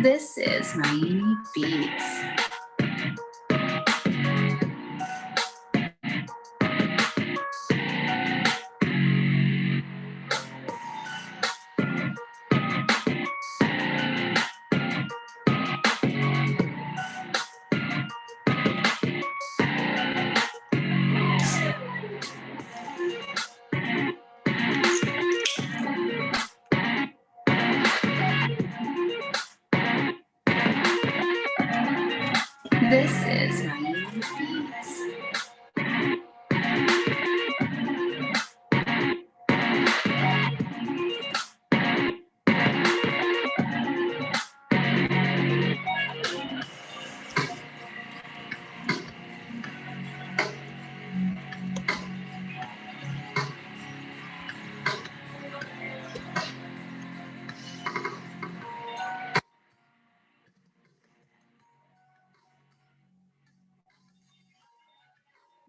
This is Miami Beats.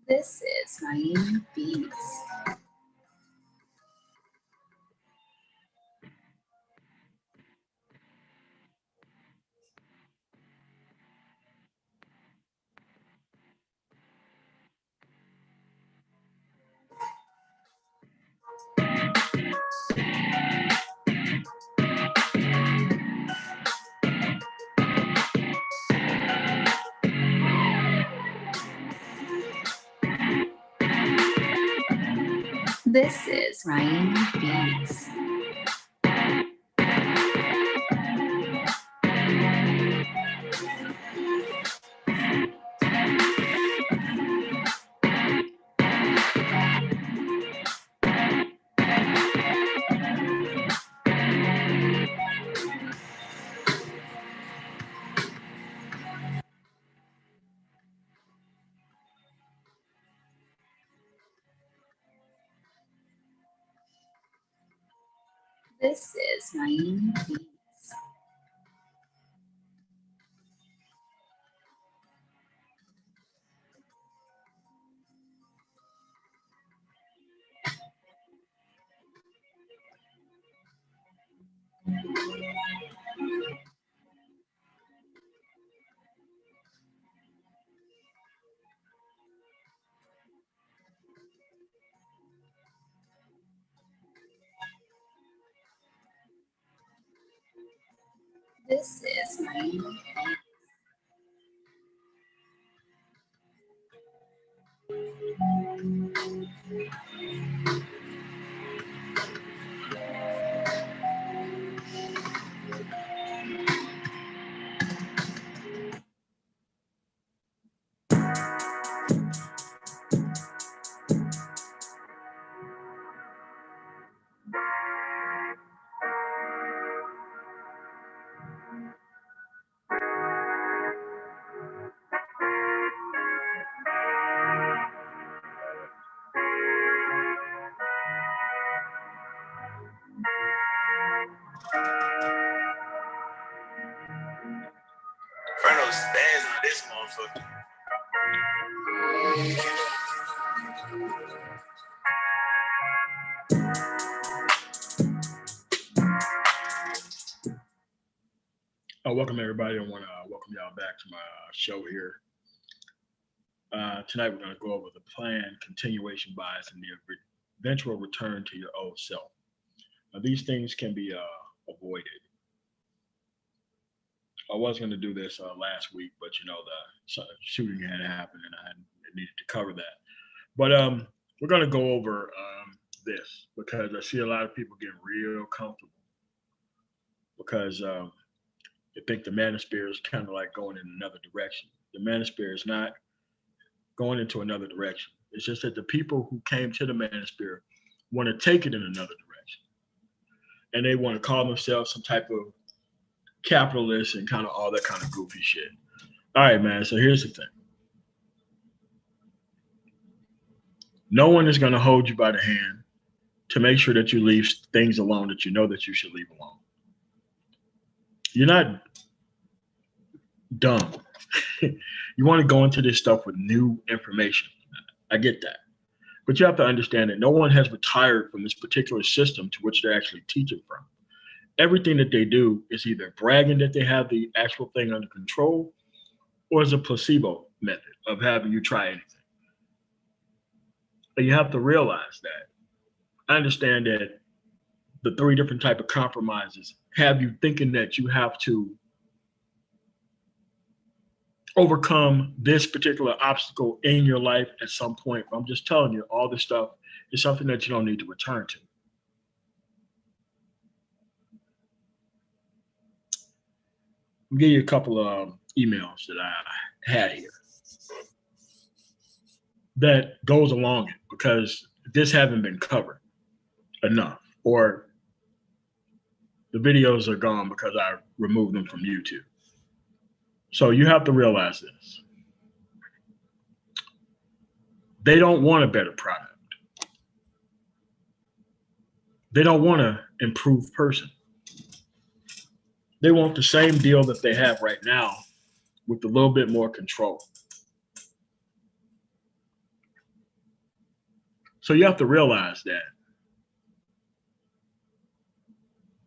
This is Miami Beats. This is Miami Beats. This is Miami Beats. This is Miami Beats. This is Miami Beats. Fernando spaz on this motherfucker. Welcome everybody. I want to welcome y'all back to my show here. Tonight we're going to go over the planned continuation bias and the eventual return to your old self. Now, these things can be avoided. I was going to do this last week, but you know, the shooting had happened and I needed to cover that. But we're going to go over this because I see a lot of people getting real comfortable because they think the manosphere is kind of like going in another direction. The manosphere is not going into another direction. It's just that the people who came to the manosphere want to take it in another direction. And they want to call themselves some type of capitalist and kind of all that kind of goofy shit. All right, man. So here's the thing. No one is going to hold you by the hand to make sure that you leave things alone that you know that you should leave alone. You're not dumb. You want to go into this stuff with new information. I get that. But you have to understand that no one has retired from this particular system to which they're actually teaching from. everything that they do is either bragging that they have the actual thing under control or is a placebo method of having you try anything. But you have to realize that. I understand that the three different type of compromises have you thinking that you have to overcome this particular obstacle in your life at some point. I'm just telling you, all this stuff is something that you don't need to return to. I'll give you a couple of emails that I had here that goes along it because this haven't been covered enough, or the videos are gone because I removed them from YouTube. So you have to realize this. They don't want a better product. They don't want an improved person. They want the same deal that they have right now with a little bit more control. So you have to realize that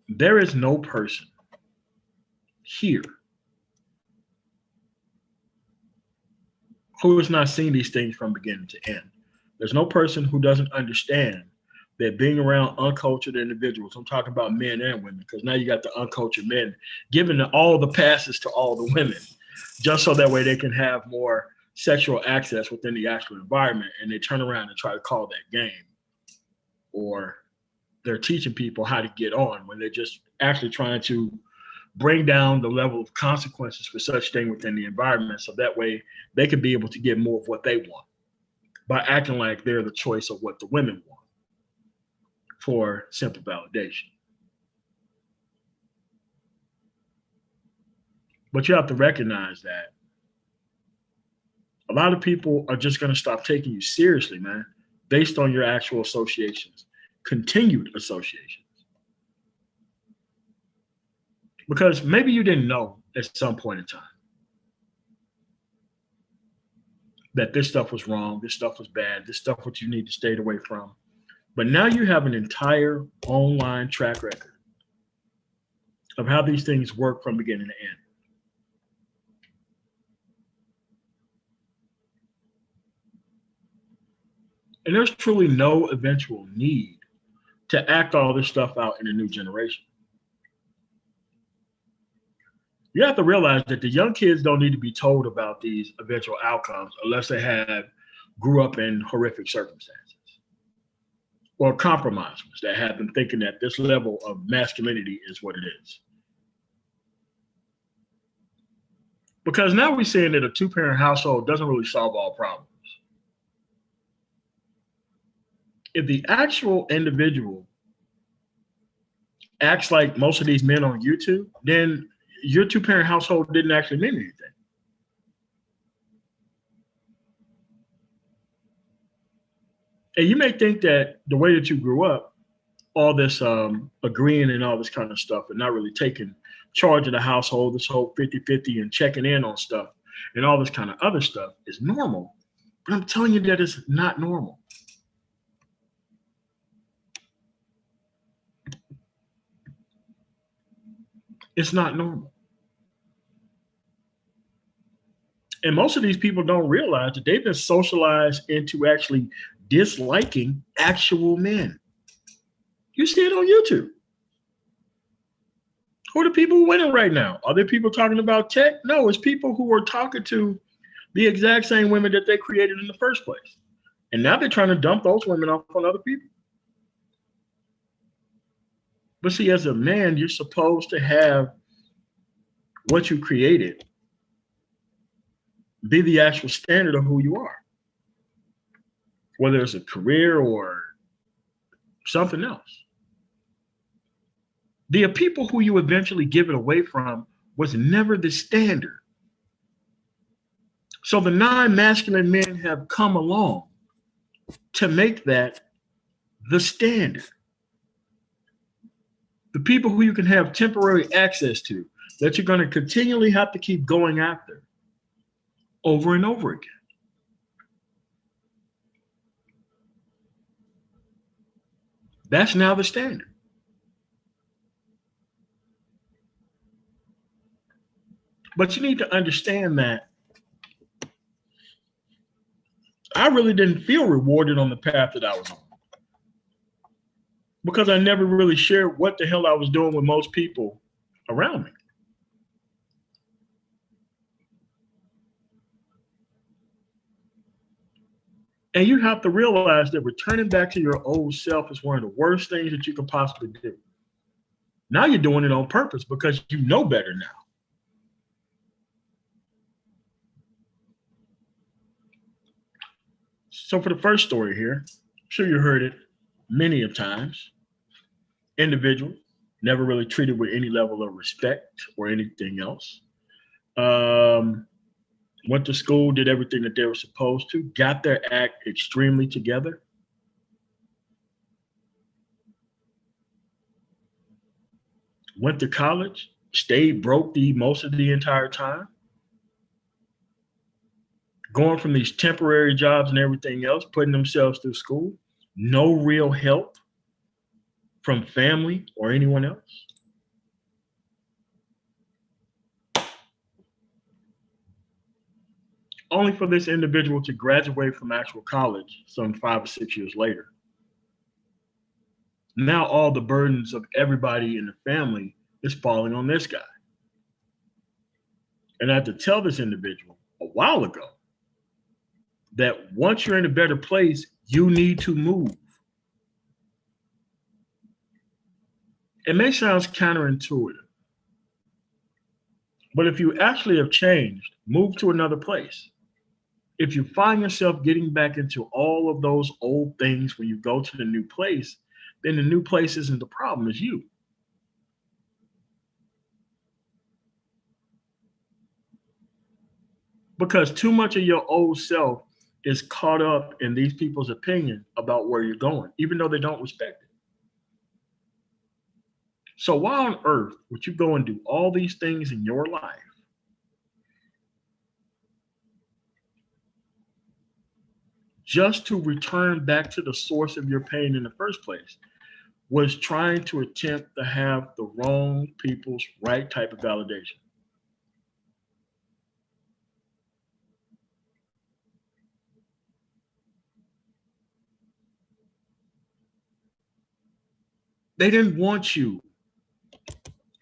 there is no person here who has not seen these things from beginning to end. There's no person who doesn't understand that being around uncultured individuals, I'm talking about men and women, because now you got the uncultured men giving all the passes to all the women, just so that way they can have more sexual access within the actual environment, and they turn around and try to call that game. Or they're teaching people how to get on when they're just actually trying to bring down the level of consequences for such thing within the environment, so that way they can be able to get more of what they want by acting like they're the choice of what the women want for simple validation. But you have to recognize that a lot of people are just going to stop taking you seriously, man, based on your actual associations, continued associations. Because maybe you didn't know at some point in time that this stuff was wrong, this stuff was bad, this stuff what you need to stay away from. But now you have an entire online track record of how these things work from beginning to end. And there's truly no eventual need to act all this stuff out in a new generation. You have to realize that the young kids don't need to be told about these eventual outcomes unless they have grew up in horrific circumstances or compromises that have them thinking that this level of masculinity is what it is. Because now we're seeing that a two-parent household doesn't really solve all problems. If the actual individual acts like most of these men on YouTube, then your two-parent household didn't actually mean anything. And you may think that the way that you grew up, all this agreeing and all this kind of stuff and not really taking charge of the household, this whole 50-50 and checking in on stuff and all this kind of other stuff is normal. But I'm telling you that it's not normal. It's not normal. And most of these people don't realize that they've been socialized into actually disliking actual men. You see it on YouTube. Who are the people winning right now? Are there people talking about tech? No, it's people who are talking to the exact same women that they created in the first place. And now they're trying to dump those women off on other people. But see, as a man, you're supposed to have what you created be the actual standard of who you are, whether it's a career or something else. The people who you eventually give it away from was never the standard. So the non-masculine men have come along to make that the standard. The people who you can have temporary access to, that you're going to continually have to keep going after over and over again. That's now the standard. But you need to understand that I really didn't feel rewarded on the path that I was on because I never really shared what the hell I was doing with most people around me. And you have to realize that returning back to your old self is one of the worst things that you can possibly do. Now you're doing it on purpose because you know better now. So for the first story here, I'm sure you heard it many of times. Individual, never really treated with any level of respect or anything else. Went to school, did everything that they were supposed to, got their act extremely together. Went to college, stayed broke most of the entire time. Going from these temporary jobs and everything else, putting themselves through school, no real help from family or anyone else. Only for this individual to graduate from actual college some 5 or 6 years later. Now all the burdens of everybody in the family is falling on this guy. And I had to tell this individual a while ago that once you're in a better place, you need to move. It may sound counterintuitive, but if you actually have changed, move to another place. If you find yourself getting back into all of those old things when you go to the new place, then the new place isn't the problem, it's you. Because too much of your old self is caught up in these people's opinion about where you're going, even though they don't respect it. So why on earth would you go and do all these things in your life just to return back to the source of your pain in the first place? Was trying to attempt to have the wrong people's right type of validation. They didn't want you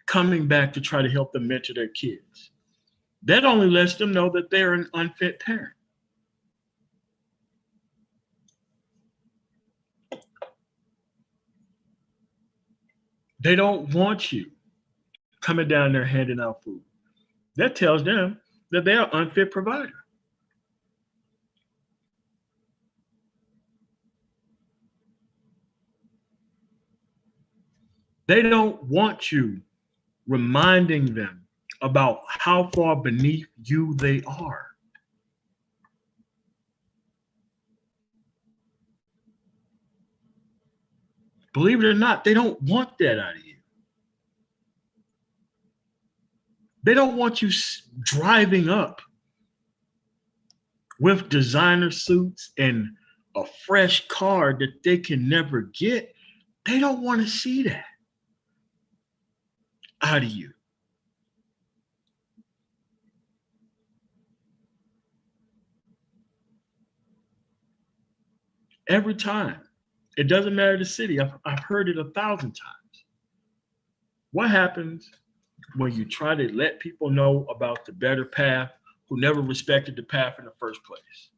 coming back to try to help them mentor their kids. That only lets them know that they're an unfit parent. They don't want you coming down there handing out food. That tells them that they're an unfit provider. They don't want you reminding them about how far beneath you they are. Believe it or not, they don't want that out of you. They don't want you driving up with designer suits and a fresh car that they can never get. They don't want to see that out of you. Every time. It doesn't matter the city. I've heard it 1,000 times. What happens when you try to let people know about the better path who never respected the path in the first place?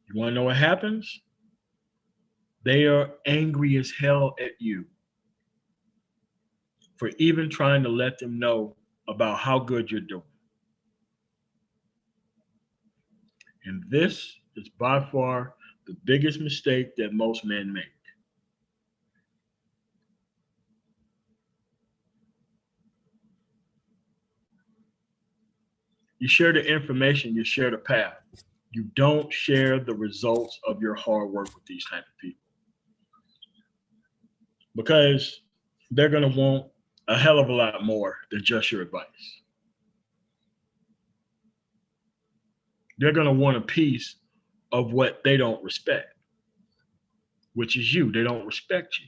You want to know what happens? They are angry as hell at you for even trying to let them know about how good you're doing. And this is by far the biggest mistake that most men make. You share the information, you share the path. You don't share the results of your hard work with these type of people. Because they're going to want a hell of a lot more than just your advice. They're going to want a piece of what they don't respect, which is you. They don't respect you.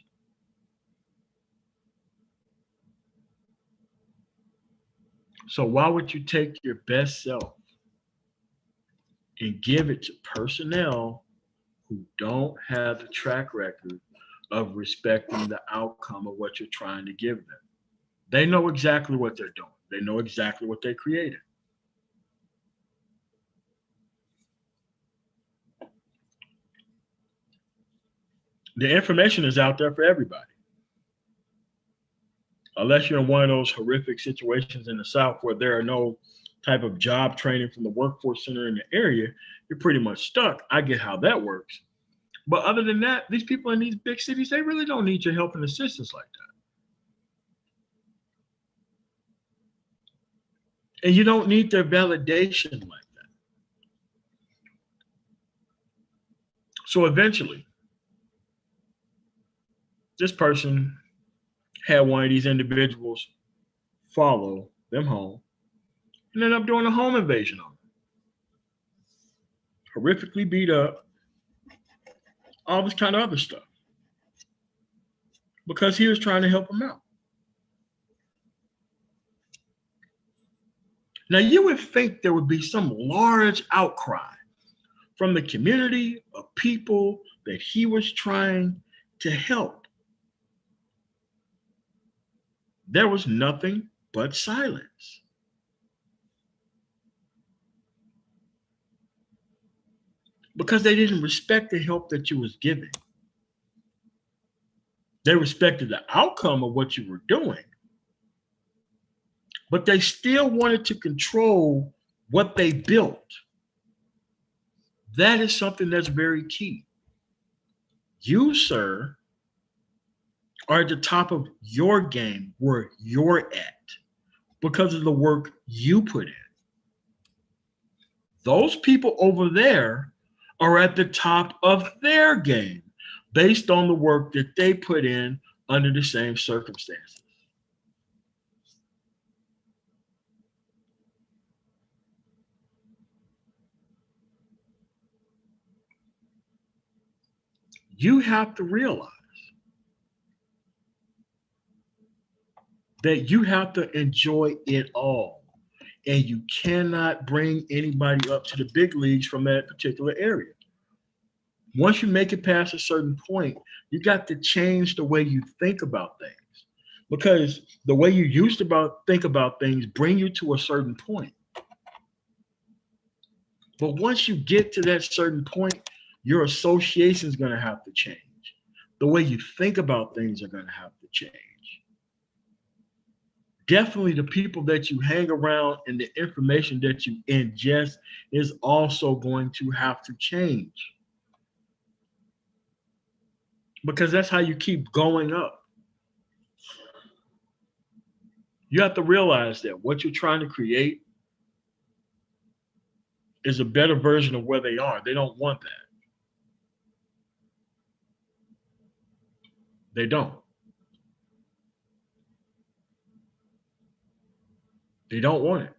So why would you take your best self and give it to personnel who don't have the track record of respecting the outcome of what you're trying to give them? They know exactly what they're doing. They know exactly what they created. The information is out there for everybody. Unless you're in one of those horrific situations in the South where there are no type of job training from the workforce center in the area, you're pretty much stuck. I get how that works. But other than that, these people in these big cities, they really don't need your help and assistance like that. And you don't need their validation like that. So eventually, this person had one of these individuals follow them home and ended up doing a home invasion on them. Horrifically beat up, all this kind of other stuff. Because he was trying to help him out. Now, you would think there would be some large outcry from the community of people that he was trying to help. There was nothing but silence. Because they didn't respect the help that you was giving. They respected the outcome of what you were doing, but they still wanted to control what they built. That is something that's very key. You, sir, are at the top of your game where you're at because of the work you put in. Those people over there are at the top of their game based on the work that they put in under the same circumstances. You have to realize that you have to enjoy it all. And you cannot bring anybody up to the big leagues from that particular area. Once you make it past a certain point, you got to change the way you think about things, because the way you used to think about things bring you to a certain point. But once you get to that certain point, your association is going to have to change. The way you think about things are going to have to change. Definitely the people that you hang around and the information that you ingest is also going to have to change. Because that's how you keep going up. You have to realize that what you're trying to create is a better version of where they are. They don't want that. They don't. They don't want it.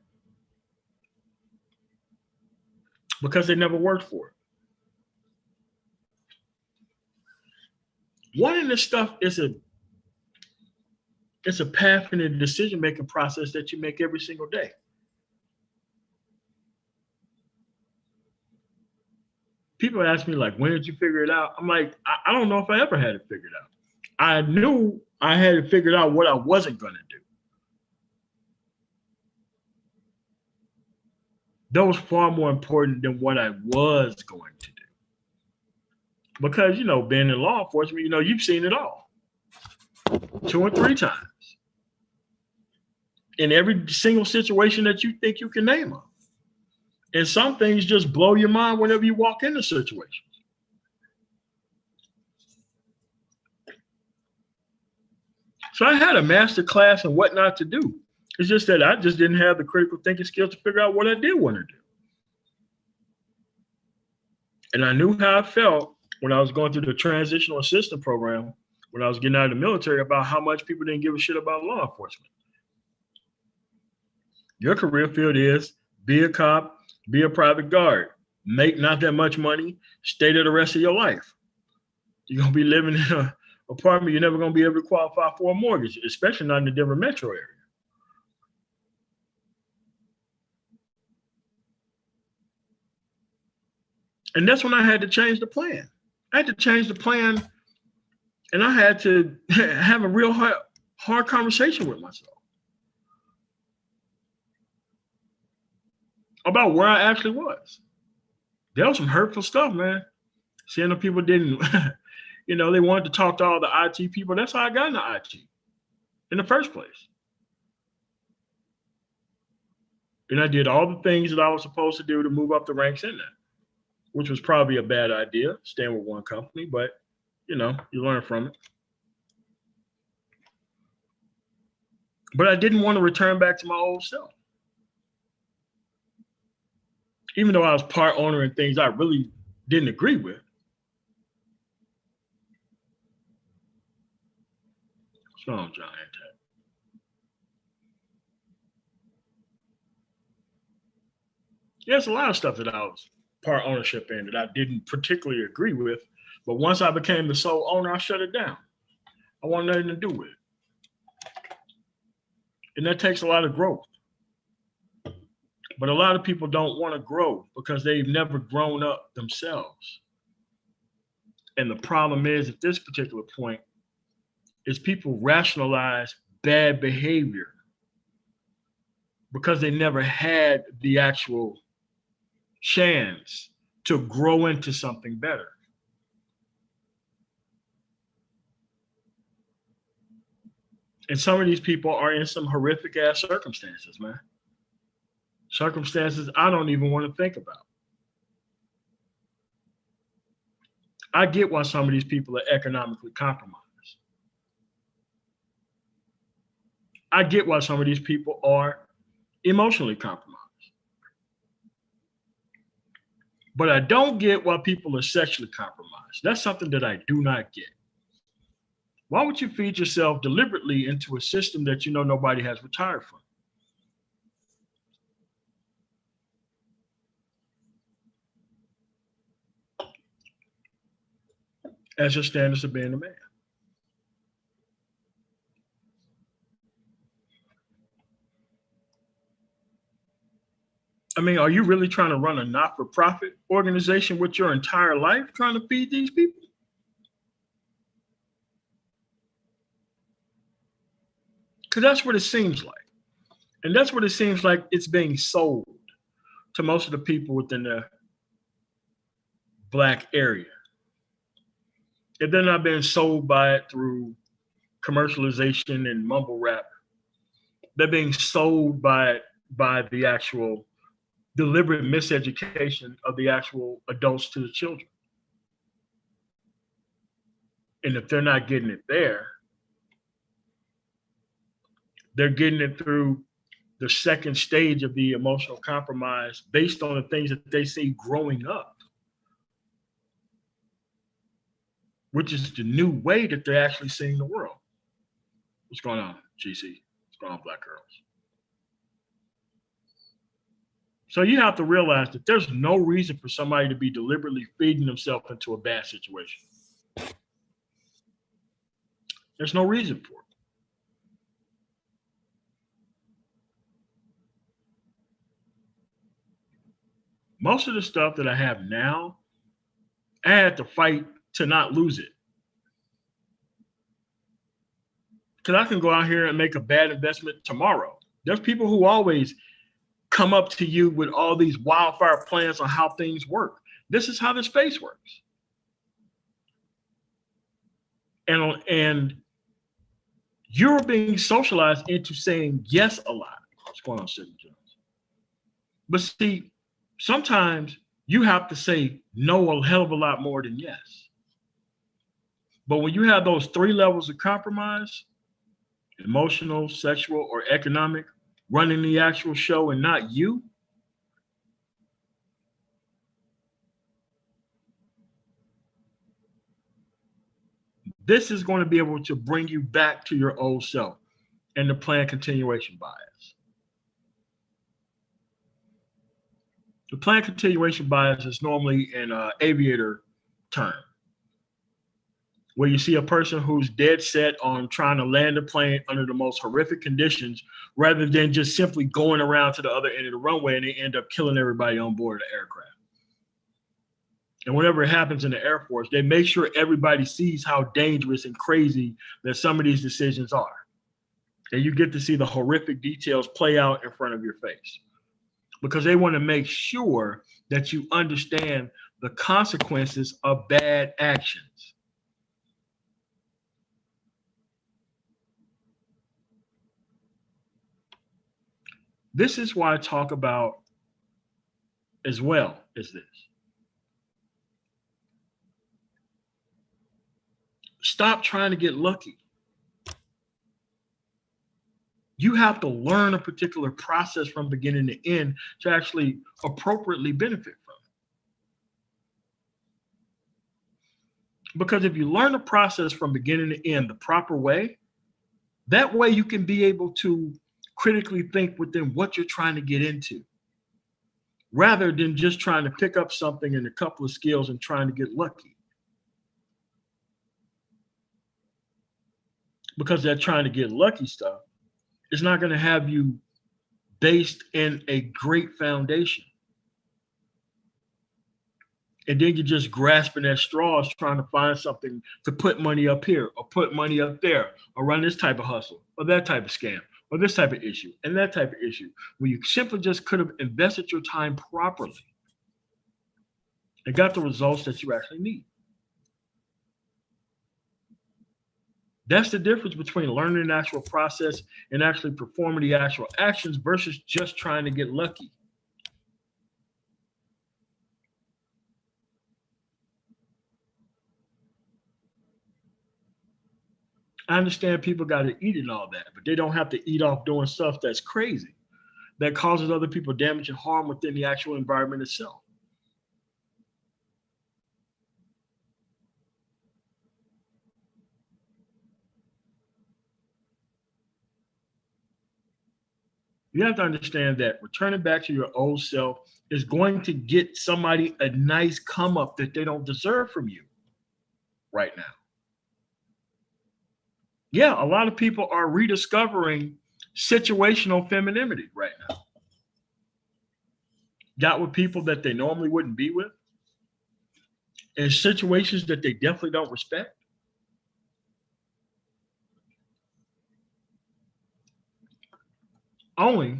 Because they never worked for it. Wanting this stuff is a path in the decision-making process that you make every single day. People ask me, like, when did you figure it out? I'm like, I don't know if I ever had it figured out. I knew I had it figured out what I wasn't going to do. That was far more important than what I was going to do. Because, being in law enforcement, you've seen it all. 2 or 3 times. In every single situation that you think you can name of. And some things just blow your mind whenever you walk into situations. So I had a master class on what not to do. It's just that I just didn't have the critical thinking skills to figure out what I did want to do. And I knew how I felt when I was going through the transitional assistant program, when I was getting out of the military, about how much people didn't give a shit about law enforcement. Your career field is be a cop, be a private guard, make not that much money, stay there the rest of your life. You're going to be living in an apartment you're never going to be able to qualify for a mortgage, especially not in the Denver metro area. And that's when I had to change the plan. I had to change the plan, and I had to have a real hard conversation with myself about where I actually was. There was some hurtful stuff, man. Seeing the people didn't, they wanted to talk to all the IT people. That's how I got into IT in the first place. And I did all the things that I was supposed to do to move up the ranks in that, which was probably a bad idea, staying with one company, but you learn from it. But I didn't want to return back to my old self. Even though I was part owner in things I really didn't agree with. What's going on, John Antag? There's a lot of stuff that I was part ownership in that I didn't particularly agree with. But once I became the sole owner, I shut it down. I want nothing to do with it. And that takes a lot of growth. But a lot of people don't want to grow because they've never grown up themselves. And the problem is, at this particular point, is people rationalize bad behavior because they never had the actual chance to grow into something better. And some of these people are in some horrific ass circumstances, man. Circumstances I don't even want to think about. I get why some of these people are economically compromised. I get why some of these people are emotionally compromised. But I don't get why people are sexually compromised. That's something that I do not get. Why would you feed yourself deliberately into a system that you know nobody has retired from? As your standards of being a man. I mean, are you really trying to run a not-for-profit organization with your entire life trying to feed these people? Because that's what it seems like. And that's what it seems like it's being sold to most of the people within the Black area. If they're not being sold by it through commercialization and mumble rap, they're being sold by it by the actual deliberate miseducation of the actual adults to the children. And if they're not getting it there, they're getting it through the second stage of the emotional compromise based on the things that they see growing up, which is the new way that they're actually seeing the world. What's going on, GC? What's going on, Black girls? So you have to realize that there's no reason for somebody to be deliberately feeding themselves into a bad situation. There's no reason for it. Most of the stuff that I have now, I had to fight to not lose it. Because I can go out here and make a bad investment tomorrow. There's people who always come up to you with all these wildfire plans on how things work. This is how the space works. And you're being socialized into saying yes a lot. What's going on, Sidney Jones? But see, sometimes you have to say no a hell of a lot more than yes. But when you have those three levels of compromise, emotional, sexual, or economic, running the actual show and not you, this is going to be able to bring you back to your old self and the planned continuation bias. The planned continuation bias is normally an aviator term, where you see a person who's dead set on trying to land a plane under the most horrific conditions rather than just simply going around to the other end of the runway and they end up killing everybody on board the aircraft. And whenever it happens in the Air Force, they make sure everybody sees how dangerous and crazy that some of these decisions are. And you get to see the horrific details play out in front of your face, because they want to make sure that you understand the consequences of bad actions. This is why I talk about as well as this. Stop trying to get lucky. You have to learn a particular process from beginning to end to actually appropriately benefit from it. Because if you learn the process from beginning to end the proper way, that way you can be able to critically think within what you're trying to get into, rather than just trying to pick up something and a couple of skills and trying to get lucky. Because that trying to get lucky stuff is not going to have you based in a great foundation. And then you're just grasping at straws, trying to find something to put money up here or put money up there or run this type of hustle or that type of scam or this type of issue and that type of issue, where you simply just could have invested your time properly and got the results that you actually need. That's the difference between learning the actual process and actually performing the actual actions versus just trying to get lucky. I understand people got to eat and all that, but they don't have to eat off doing stuff that's crazy, that causes other people damage and harm within the actual environment itself. You have to understand that returning back to your old self is going to get somebody a nice come up that they don't deserve from you right now. Yeah, a lot of people are rediscovering situational femininity right now. Got with people that they normally wouldn't be with, in situations that they definitely don't respect. Only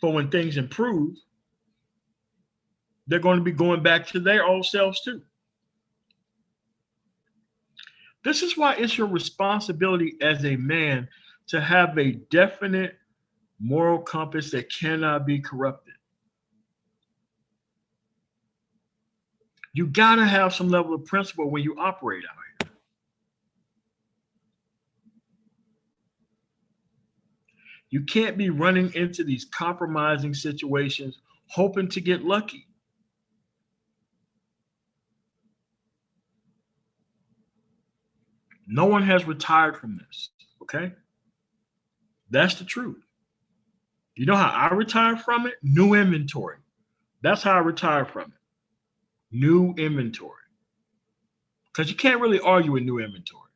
for when things improve, they're going to be going back to their old selves too. This is why it's your responsibility as a man to have a definite moral compass that cannot be corrupted. You got to have some level of principle when you operate out here. You can't be running into these compromising situations hoping to get lucky. No one has retired from this, okay? That's the truth. You know how I retired from it? New inventory. That's how I retired from it. New inventory. Because you can't really argue with new inventory.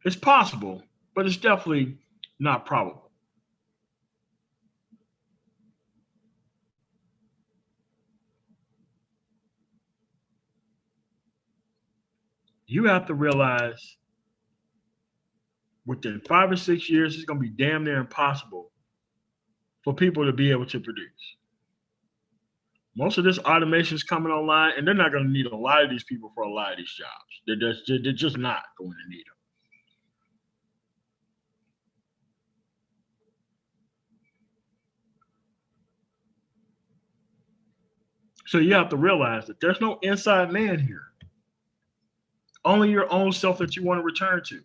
It's possible, but it's definitely not probable. You have to realize within 5 or 6 years, it's going to be damn near impossible for people to be able to produce. Most of this automation is coming online, and they're not going to need a lot of these people for a lot of these jobs. They're just not going to need them. So you have to realize that there's no inside man here. Only your own self that you want to return to.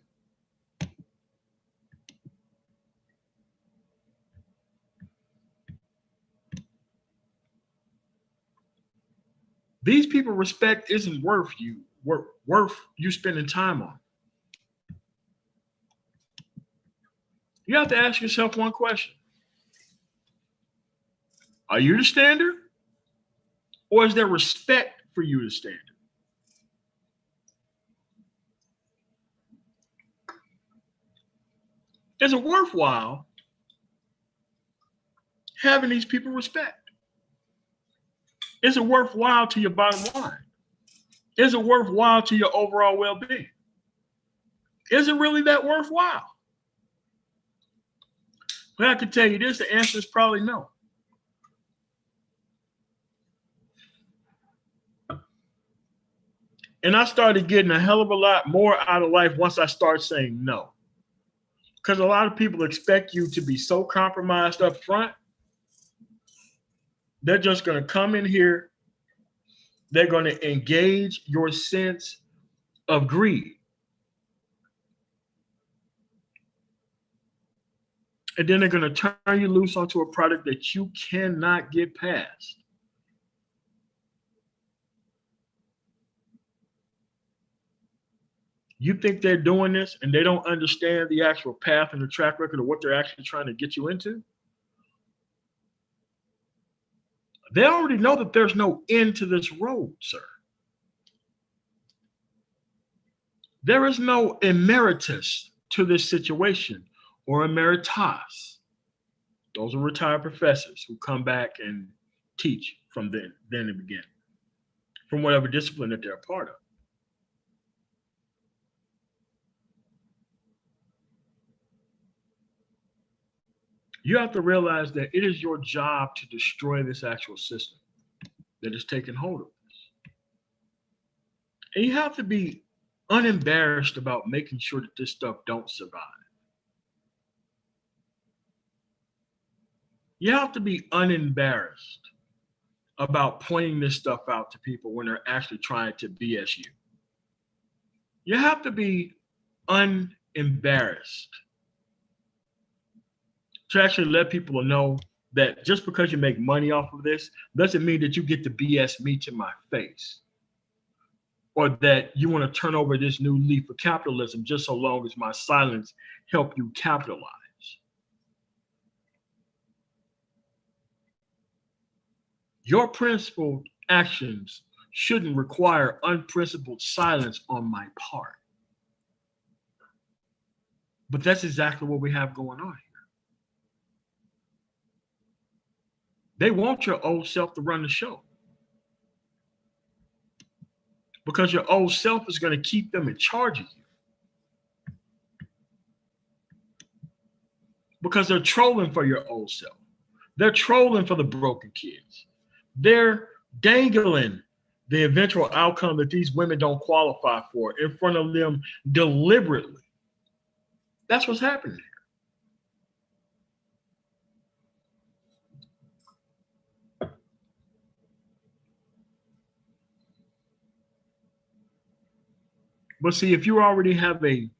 These people respect isn't worth you spending time on. You have to ask yourself one question. Are you the standard? Or is there respect for you the standard? Is it worthwhile having these people respect? Is it worthwhile to your bottom line? Is it worthwhile to your overall well-being? Is it really that worthwhile? Well, I can tell you this, the answer is probably no. And I started getting a hell of a lot more out of life once I start saying no. Because a lot of people expect you to be so compromised up front. They're just going to come in here. They're going to engage your sense of greed. And then they're going to turn you loose onto a product that you cannot get past. You think they're doing this and they don't understand the actual path and the track record of what they're actually trying to get you into? They already know that there's no end to this road, sir. There is no emeritus to this situation or emeritus. Those are retired professors who come back and teach from then and begin, from whatever discipline that they're a part of. You have to realize that it is your job to destroy this actual system that is taking hold of this. And you have to be unembarrassed about making sure that this stuff don't survive. You have to be unembarrassed about pointing this stuff out to people when they're actually trying to BS you. You have to be unembarrassed to actually let people know that just because you make money off of this doesn't mean that you get to BS me to my face, or that you want to turn over this new leaf of capitalism just so long as my silence help you capitalize. Your principled actions shouldn't require unprincipled silence on my part. But that's exactly what we have going on here. They want your old self to run the show, because your old self is going to keep them in charge of you. Because they're trolling for your old self. They're trolling for the broken kids. They're dangling the eventual outcome that these women don't qualify for in front of them deliberately. That's what's happening here. But see, if you already have a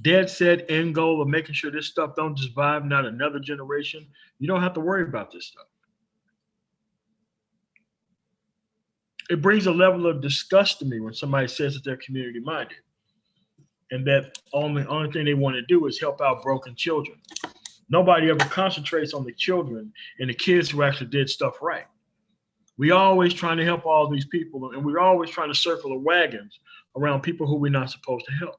dead set end goal of making sure this stuff don't survive not another generation, you don't have to worry about this stuff. It brings a level of disgust to me when somebody says that they're community minded and that only thing they want to do is help out broken children. Nobody ever concentrates on the children and the kids who actually did stuff right. We always trying to help all these people, and we're always trying to circle the wagons around people who we're not supposed to help.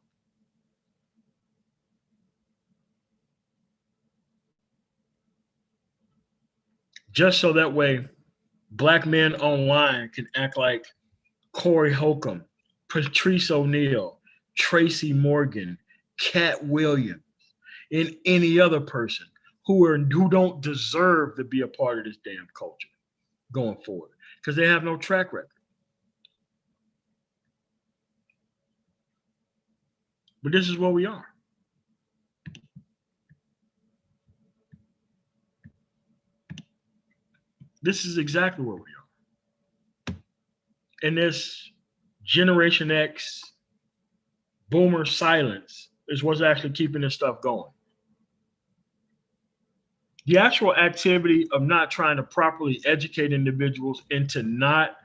Just so that way Black men online can act like Corey Holcomb, Patrice O'Neal, Tracy Morgan, Cat Williams, and any other person who don't deserve to be a part of this damn culture going forward, because they have no track record. But this is where we are. This is exactly where we are. And this Generation X boomer silence is what's actually keeping this stuff going. The actual activity of not trying to properly educate individuals into not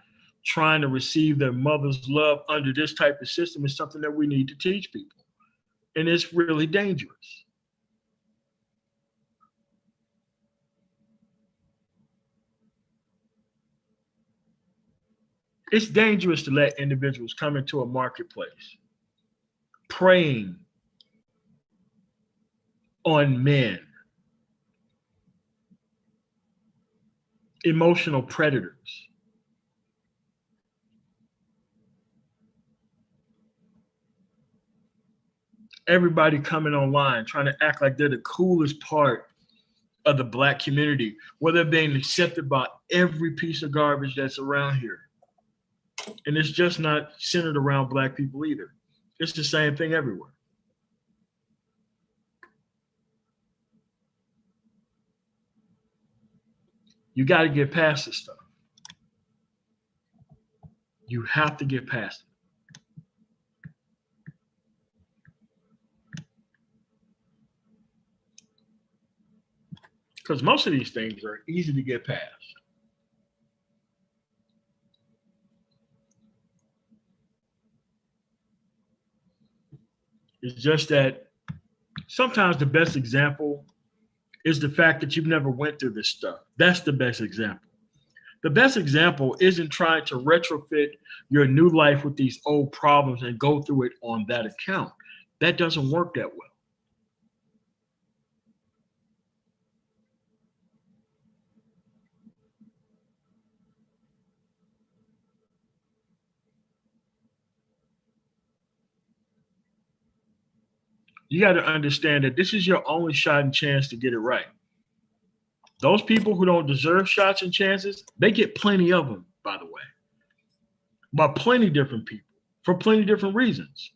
trying to receive their mother's love under this type of system is something that we need to teach people. And it's really dangerous. It's dangerous to let individuals come into a marketplace preying on men, emotional predators, everybody coming online trying to act like they're the coolest part of the Black community, where they're being accepted by every piece of garbage that's around here. And it's just not centered around Black people either. It's the same thing everywhere. You got to get past this stuff. You have to get past it. Because most of these things are easy to get past. It's just that sometimes the best example is the fact that you've never went through this stuff. That's the best example. The best example isn't trying to retrofit your new life with these old problems and go through it on that account. That doesn't work that well. You got to understand that this is your only shot and chance to get it right. Those people who don't deserve shots and chances, they get plenty of them, by the way, by plenty different people for plenty different reasons,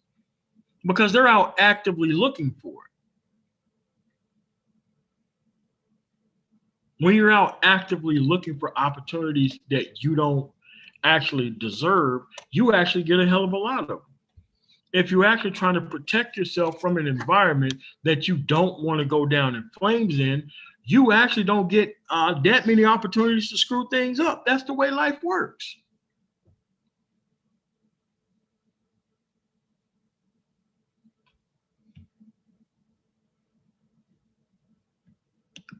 because they're out actively looking for it. When you're out actively looking for opportunities that you don't actually deserve, you actually get a hell of a lot of them. If you're actually trying to protect yourself from an environment that you don't want to go down in flames in, you actually don't get that many opportunities to screw things up. That's the way life works.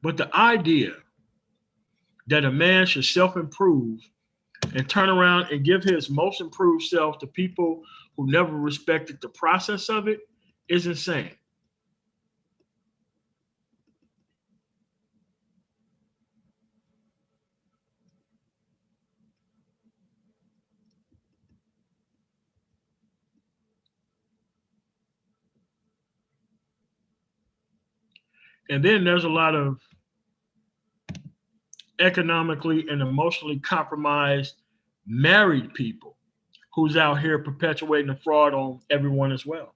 But the idea that a man should self-improve and turn around and give his most improved self to people who never respected the process of it is insane. And then there's a lot of economically and emotionally compromised married people who's out here perpetuating the fraud on everyone as well.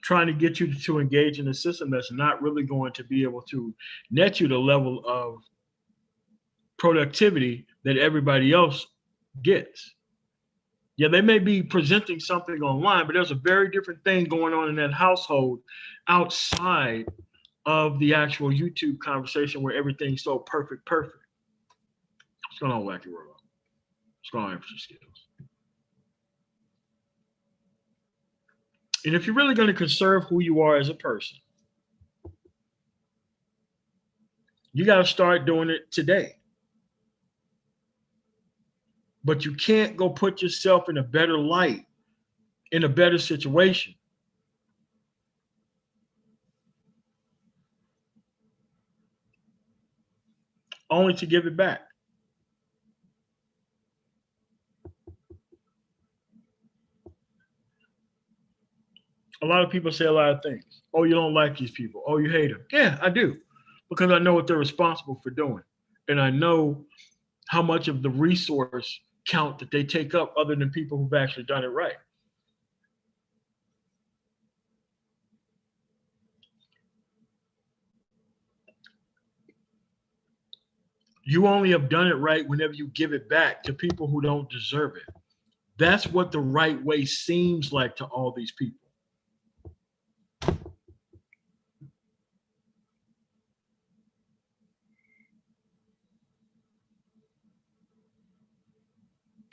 Trying to get you to engage in a system that's not really going to be able to net you the level of productivity that everybody else gets. Yeah, they may be presenting something online, but there's a very different thing going on in that household outside of the actual YouTube conversation where everything's so perfect. What's going on, Wacky World? What's going on, Empathy Skills? And if you're really going to conserve who you are as a person, you got to start doing it today. But you can't go put yourself in a better light, in a better situation, only to give it back. A lot of people say a lot of things. Oh, you don't like these people. Oh, you hate them. Yeah, I do, because I know what they're responsible for doing. And I know how much of the resource count that they take up other than people who've actually done it right. You only have done it right whenever you give it back to people who don't deserve it. That's what the right way seems like to all these people.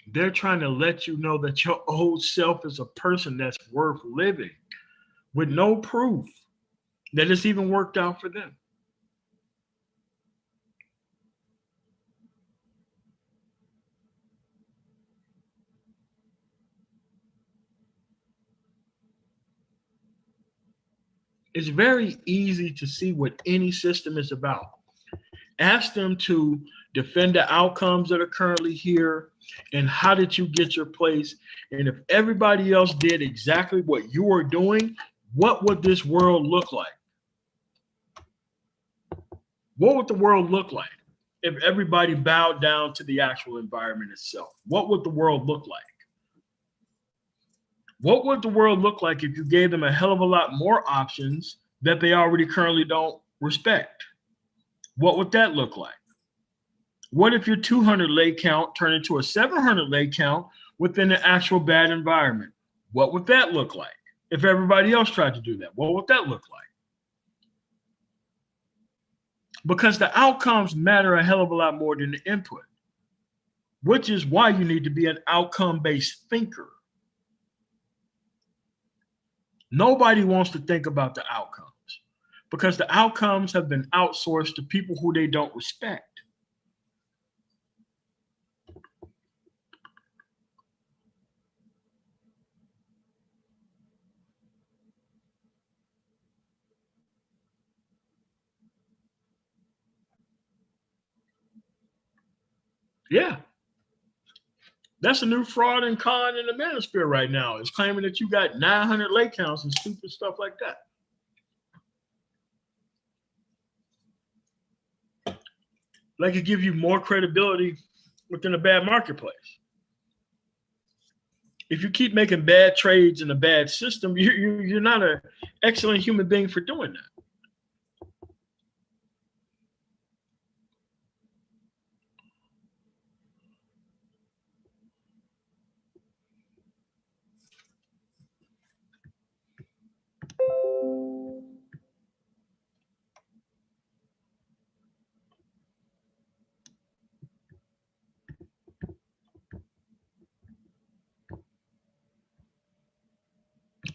They're trying to let you know that your old self is a person that's worth living with no proof that it's even worked out for them. It's very easy to see what any system is about. Ask them to defend the outcomes that are currently here and how did you get your place. And if everybody else did exactly what you are doing, what would this world look like? What would the world look like if everybody bowed down to the actual environment itself? What would the world look like? What would the world look like if you gave them a hell of a lot more options that they already currently don't respect? What would that look like? What if your 200 leg count turned into a 700 leg count within an actual bad environment? What would that look like? If everybody else tried to do that, what would that look like? Because the outcomes matter a hell of a lot more than the input, which is why you need to be an outcome-based thinker. Nobody wants to think about the outcomes because the outcomes have been outsourced to people who they don't respect. Yeah. That's a new fraud and con in the manosphere right now. It's claiming that you got 900 lake counts and stupid stuff like that. Like it give you more credibility within a bad marketplace. If you keep making bad trades in a bad system, you're not an excellent human being for doing that.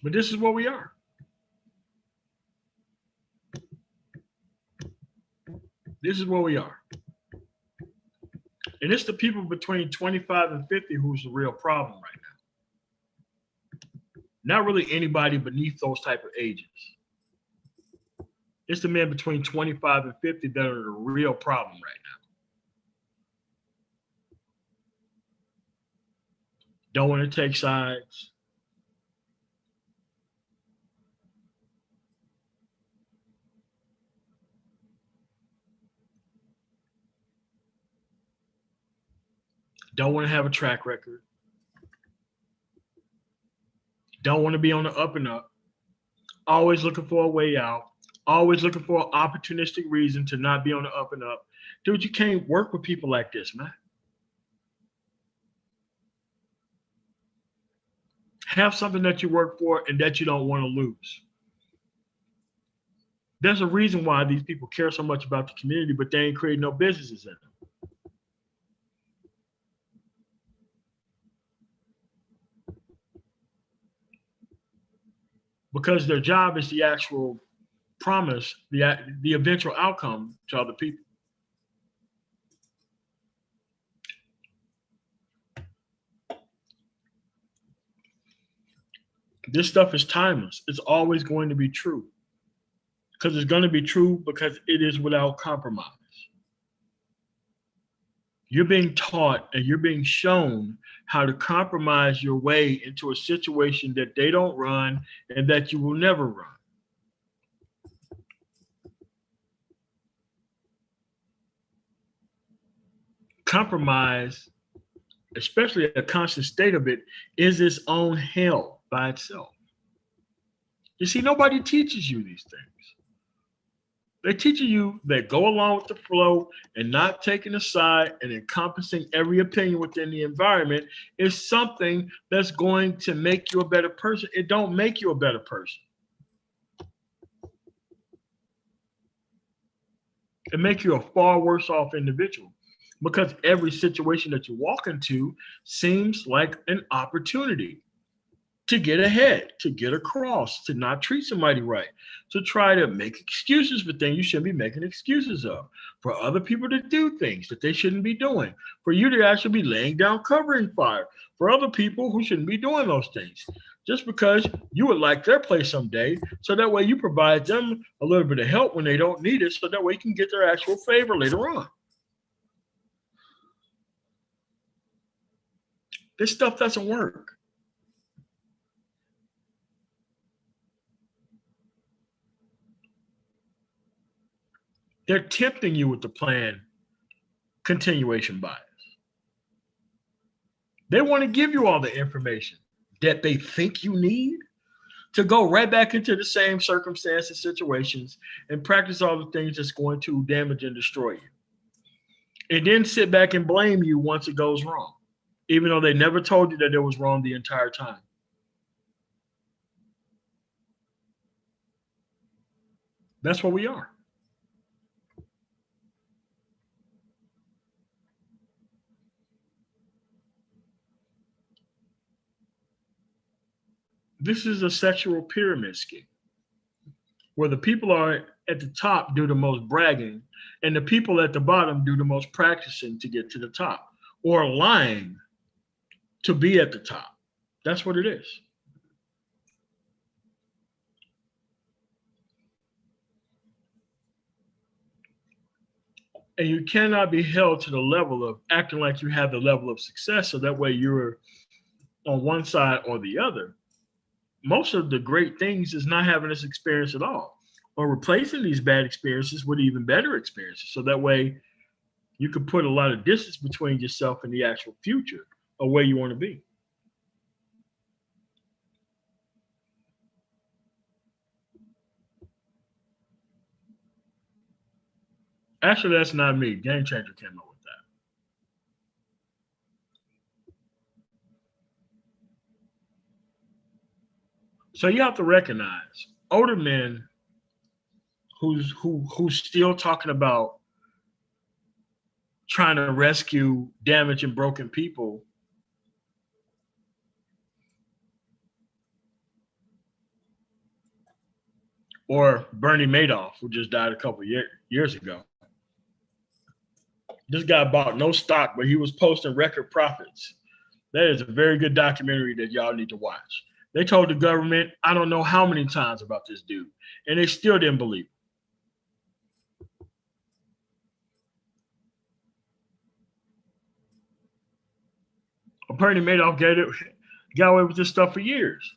But this is what we are. This is what we are. And it's the people between 25 and 50 who's the real problem right now. Not really anybody beneath those type of ages. It's the men between 25 and 50 that are the real problem right now. Don't want to take sides. Don't want to have a track record. Don't want to be on the up and up. Always looking for a way out. Always looking for an opportunistic reason to not be on the up and up. Dude, you can't work with people like this, man. Have something that you work for and that you don't want to lose. There's a reason why these people care so much about the community, but they ain't creating no businesses in them. Because their job is the actual promise, the eventual outcome to other people. This stuff is timeless. It's always going to be true. Because it's going to be true because it is without compromise. You're being taught and you're being shown how to compromise your way into a situation that they don't run and that you will never run. Compromise, especially a constant state of it, is its own hell by itself. You see, nobody teaches you these things. They teach you that go along with the flow and not taking a side and encompassing every opinion within the environment is something that's going to make you a better person. It don't make you a better person. It makes you a far worse off individual because every situation that you walk into seems like an opportunity to get ahead, to get across, to not treat somebody right, to try to make excuses for things you shouldn't be making excuses of, for other people to do things that they shouldn't be doing, for you to actually be laying down covering fire for other people who shouldn't be doing those things. just because you would like their place someday. So that way you provide them a little bit of help when they don't need it. So that way you can get their actual favor later on. This stuff doesn't work. They're tempting you with the plan continuation bias. They want to give you all the information that they think you need to go right back into the same circumstances, situations, and practice all the things that's going to damage and destroy you. And then sit back and blame you once it goes wrong, even though they never told you that it was wrong the entire time. That's what we are. This is a sexual pyramid scheme where the people are at the top do the most bragging and the people at the bottom do the most practicing to get to the top or lying to be at the top. That's what it is. And you cannot be held to the level of acting like you have the level of success so that way you're on one side or the other. Most of the great things is not having this experience at all or replacing these bad experiences with even better experiences. So that way you can put a lot of distance between yourself and the actual future of where you want to be. Actually, that's not me. Game Changer came up with that. So you have to recognize older men who's still talking about trying to rescue damaged and broken people. Or Bernie Madoff, who just died a couple years ago. This guy bought no stock, but he was posting record profits. That is a very good documentary that y'all need to watch. They told the government, I don't know how many times about this dude, and they still didn't believe him. Bernie Madoff got away with this stuff for years.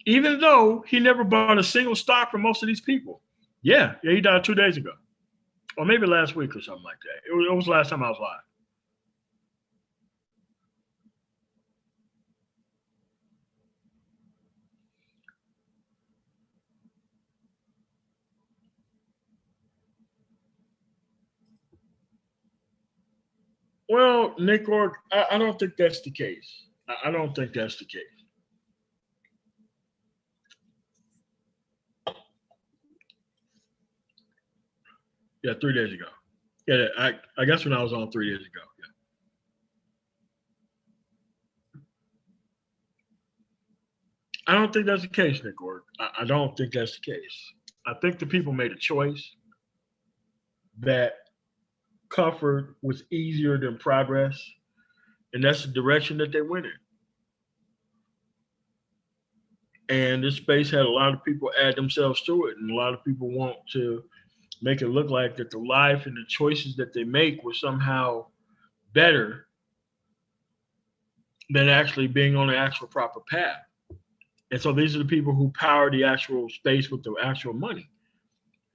Even though he never bought a single stock from most of these people. Yeah, he died 2 days ago. Or maybe last week or something like that. It was last time I was live. Well, Nick Org, I don't think that's the case. I don't think that's the case. Yeah, 3 days ago. Yeah, I guess when I was on 3 days ago. Yeah. I don't think that's the case, Nick Org. I don't think that's the case. I think the people made a choice that comfort was easier than progress, and that's the direction that they went in. And this space had a lot of people add themselves to it, and a lot of people want to make it look like that the life and the choices that they make were somehow better than actually being on the actual proper path. And so these are the people who power the actual space with the actual money.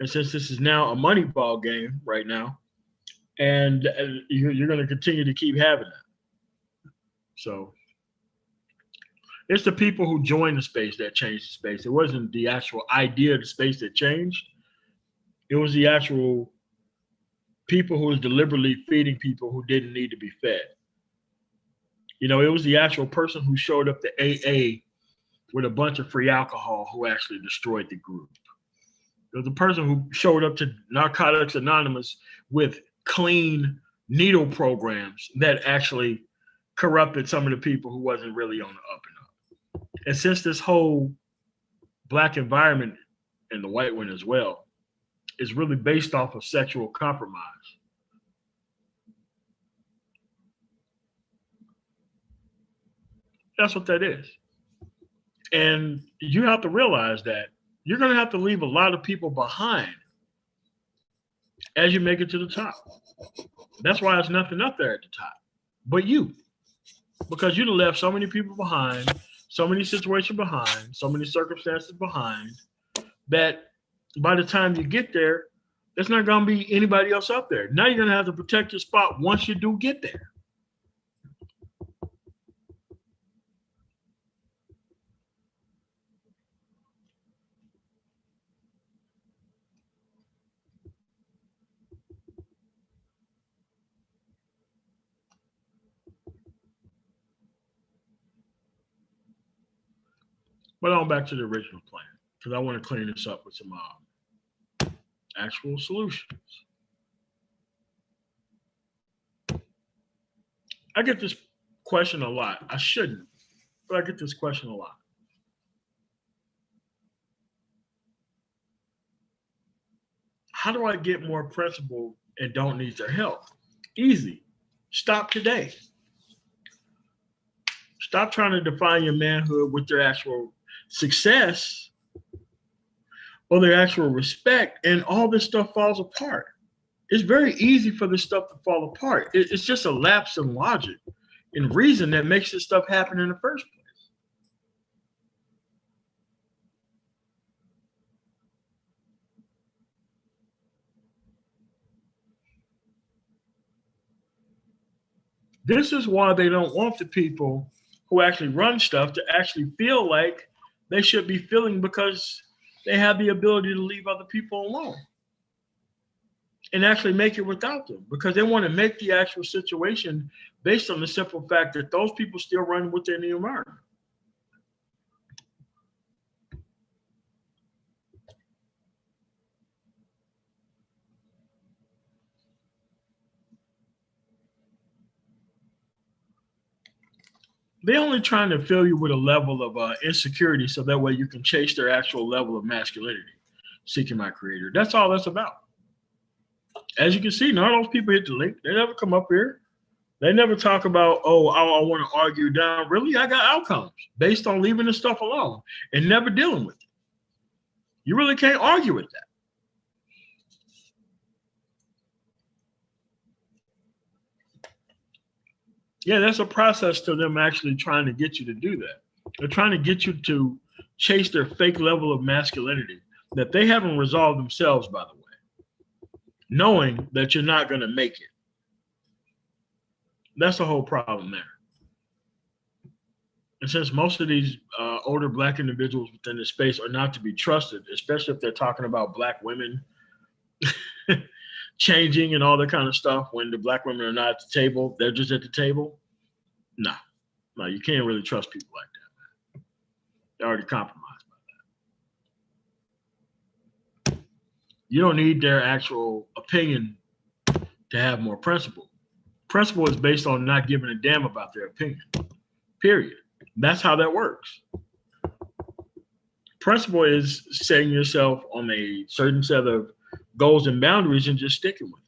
And since this is now a money ball game right now, and you're going to continue to keep having that. So it's the people who joined the space that changed the space. It wasn't the actual idea of the space that changed. It was the actual people who was deliberately feeding people who didn't need to be fed. You know, it was the actual person who showed up to AA with a bunch of free alcohol who actually destroyed the group. It was the person who showed up to Narcotics Anonymous with clean needle programs that actually corrupted some of the people who wasn't really on the up and up. And since this whole Black environment, and the white one as well, is really based off of sexual compromise, That's what that is. And you have to realize that you're going to have to leave a lot of people behind as you make it to the top. That's why there's nothing up there at the top but you, because you'd have left so many people behind, so many situations behind, so many circumstances behind, that by the time you get there, there's not going to be anybody else up there. Now you're going to have to protect your spot once you do get there. But on back to the original plan, because I want to clean this up with some actual solutions. I get this question a lot. I shouldn't, but I get this question a lot. How do I get more principled and don't need their help? Easy. Stop today. Stop trying to define your manhood with their actual success or their actual respect, and all this stuff falls apart. It's very easy for this stuff to fall apart. It's just a lapse in logic and reason that makes this stuff happen in the first place. This is why they don't want the people who actually run stuff to actually feel like they should be feeling, because they have the ability to leave other people alone and actually make it without them, because they want to make the actual situation based on the simple fact that those people still run within the environment. They're only trying to fill you with a level of insecurity so that way you can chase their actual level of masculinity, seeking my creator. That's all that's about. As you can see, none of those people hit the link. They never come up here. They never talk about, oh, I want to argue down. Really, I got outcomes based on leaving this stuff alone and never dealing with it. You really can't argue with that. Yeah, that's a process to them actually trying to get you to do that. They're trying to get you to chase their fake level of masculinity that they haven't resolved themselves, by the way, knowing that you're not going to make it. That's the whole problem there. And since most of these older Black individuals within the space are not to be trusted, especially if they're talking about Black women changing and all that kind of stuff, when the Black women are not at the table, they're just at the table. No, you can't really trust people like that, man. They're already compromised by that. You don't need their actual opinion to have more principle. Principle is based on not giving a damn about their opinion, period. That's how that works. Principle is setting yourself on a certain set of goals and boundaries and just sticking with it.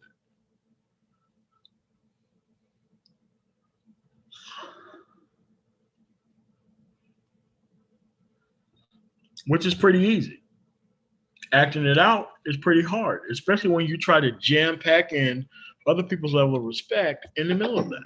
Which is pretty easy. Acting it out is pretty hard, especially when you try to jam pack in other people's level of respect in the middle of that.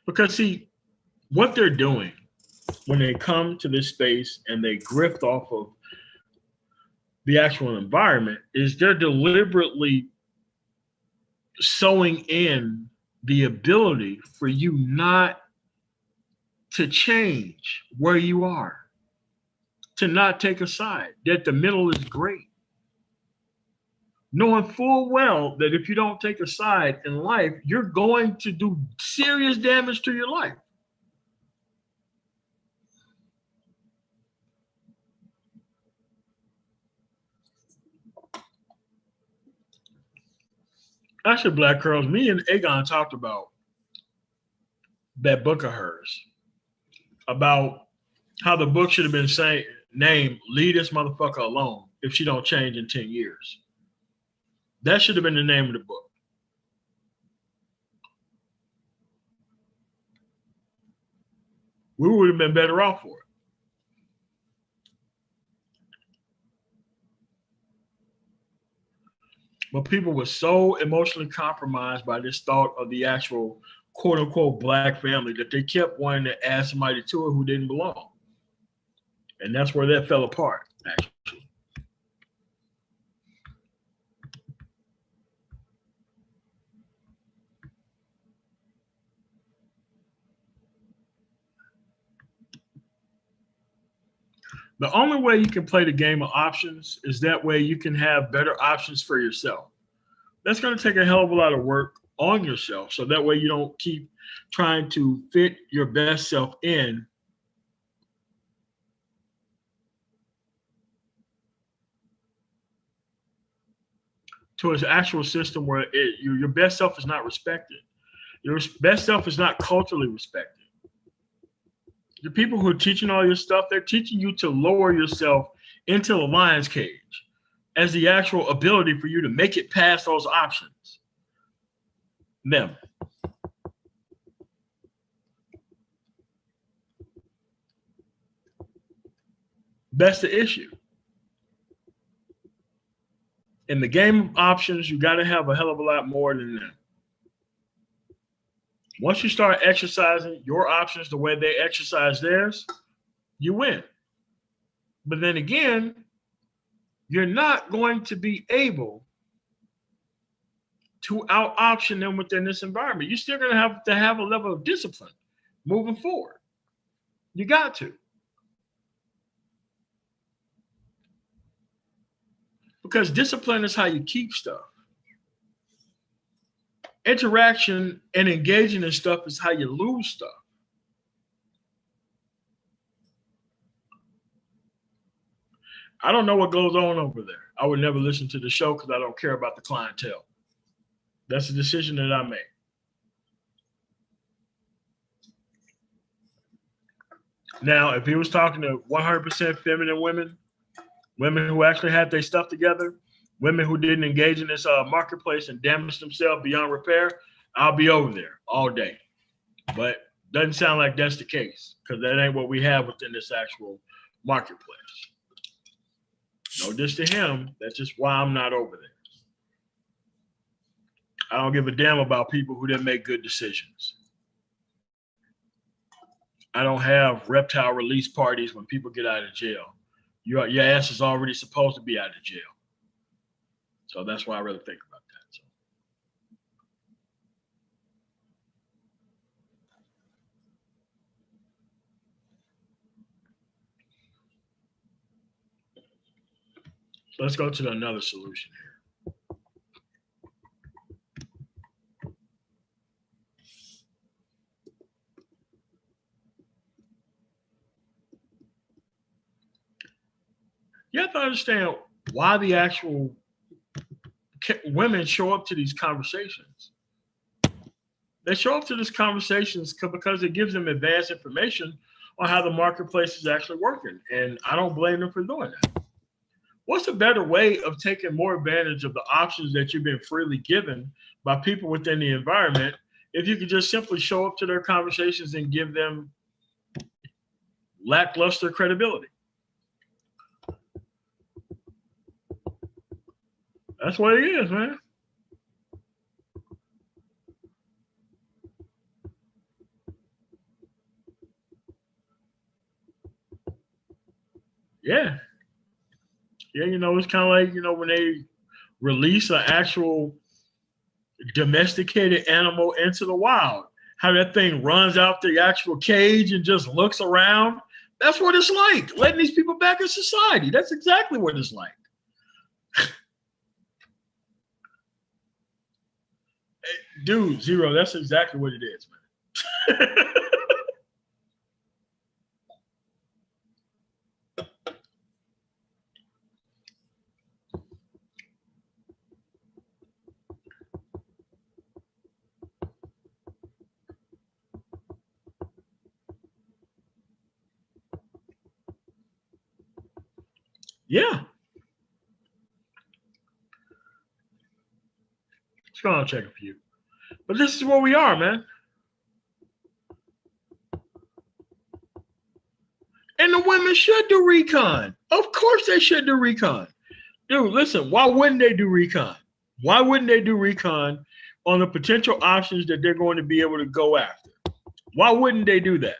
Because see, what they're doing when they come to this space and they grift off of the actual environment is they're deliberately sewing in the ability for you not to change where you are, to not take a side, that the middle is great. Knowing full well that if you don't take a side in life, you're going to do serious damage to your life. Actually, Black Curls, me and Aegon talked about that book of hers, about how the book should have been saying, name "Leave This Motherfucker Alone" if she don't change in 10 years. That should have been the name of the book. We would have been better off for it. But people were so emotionally compromised by this thought of the actual quote unquote black family that they kept wanting to add somebody to it who didn't belong. And that's where that fell apart, actually. The only way you can play the game of options is that way you can have better options for yourself. That's going to take a hell of a lot of work on yourself. So that way you don't keep trying to fit your best self in to an actual system where your best self is not respected. Your best self is not culturally respected. The people who are teaching all your stuff, they're teaching you to lower yourself into the lion's cage as the actual ability for you to make it past those options. Them. That's the issue. In the game of options, you got to have a hell of a lot more than that. Once you start exercising your options the way they exercise theirs, you win. But then again, you're not going to be able to out-option them within this environment. You're still going to have a level of discipline moving forward. You got to. Because discipline is how you keep stuff. Interaction and engaging in stuff is how you lose stuff. I don't know what goes on over there. I would never listen to the show because I don't care about the clientele. That's a decision that I made. Now, if he was talking to 100% feminine women, women who actually had their stuff together, women who didn't engage in this marketplace and damage themselves beyond repair, I'll be over there all day. But doesn't sound like that's the case because that ain't what we have within this actual marketplace. No diss to him. That's just why I'm not over there. I don't give a damn about people who didn't make good decisions. I don't have reptile release parties when people get out of jail. Your ass is already supposed to be out of jail. So that's why I really think about that. So let's go to another solution here. You have to understand why the actual women show up to these conversations. They show up to these conversations because it gives them advanced information on how the marketplace is actually working. And I don't blame them for doing that. What's a better way of taking more advantage of the options that you've been freely given by people within the environment if you could just simply show up to their conversations and give them lackluster credibility? That's what it is, man. Yeah. Yeah, it's kind of like, when they release an actual domesticated animal into the wild, how that thing runs out the actual cage and just looks around. That's what it's like, letting these people back in society. That's exactly what it's like. Dude, Zero, that's exactly what it is, man. Yeah. Let's go and check a few. But this is where we are, man. And the women should do recon. Of course they should do recon. Dude, listen, why wouldn't they do recon? Why wouldn't they do recon on the potential options that they're going to be able to go after? Why wouldn't they do that?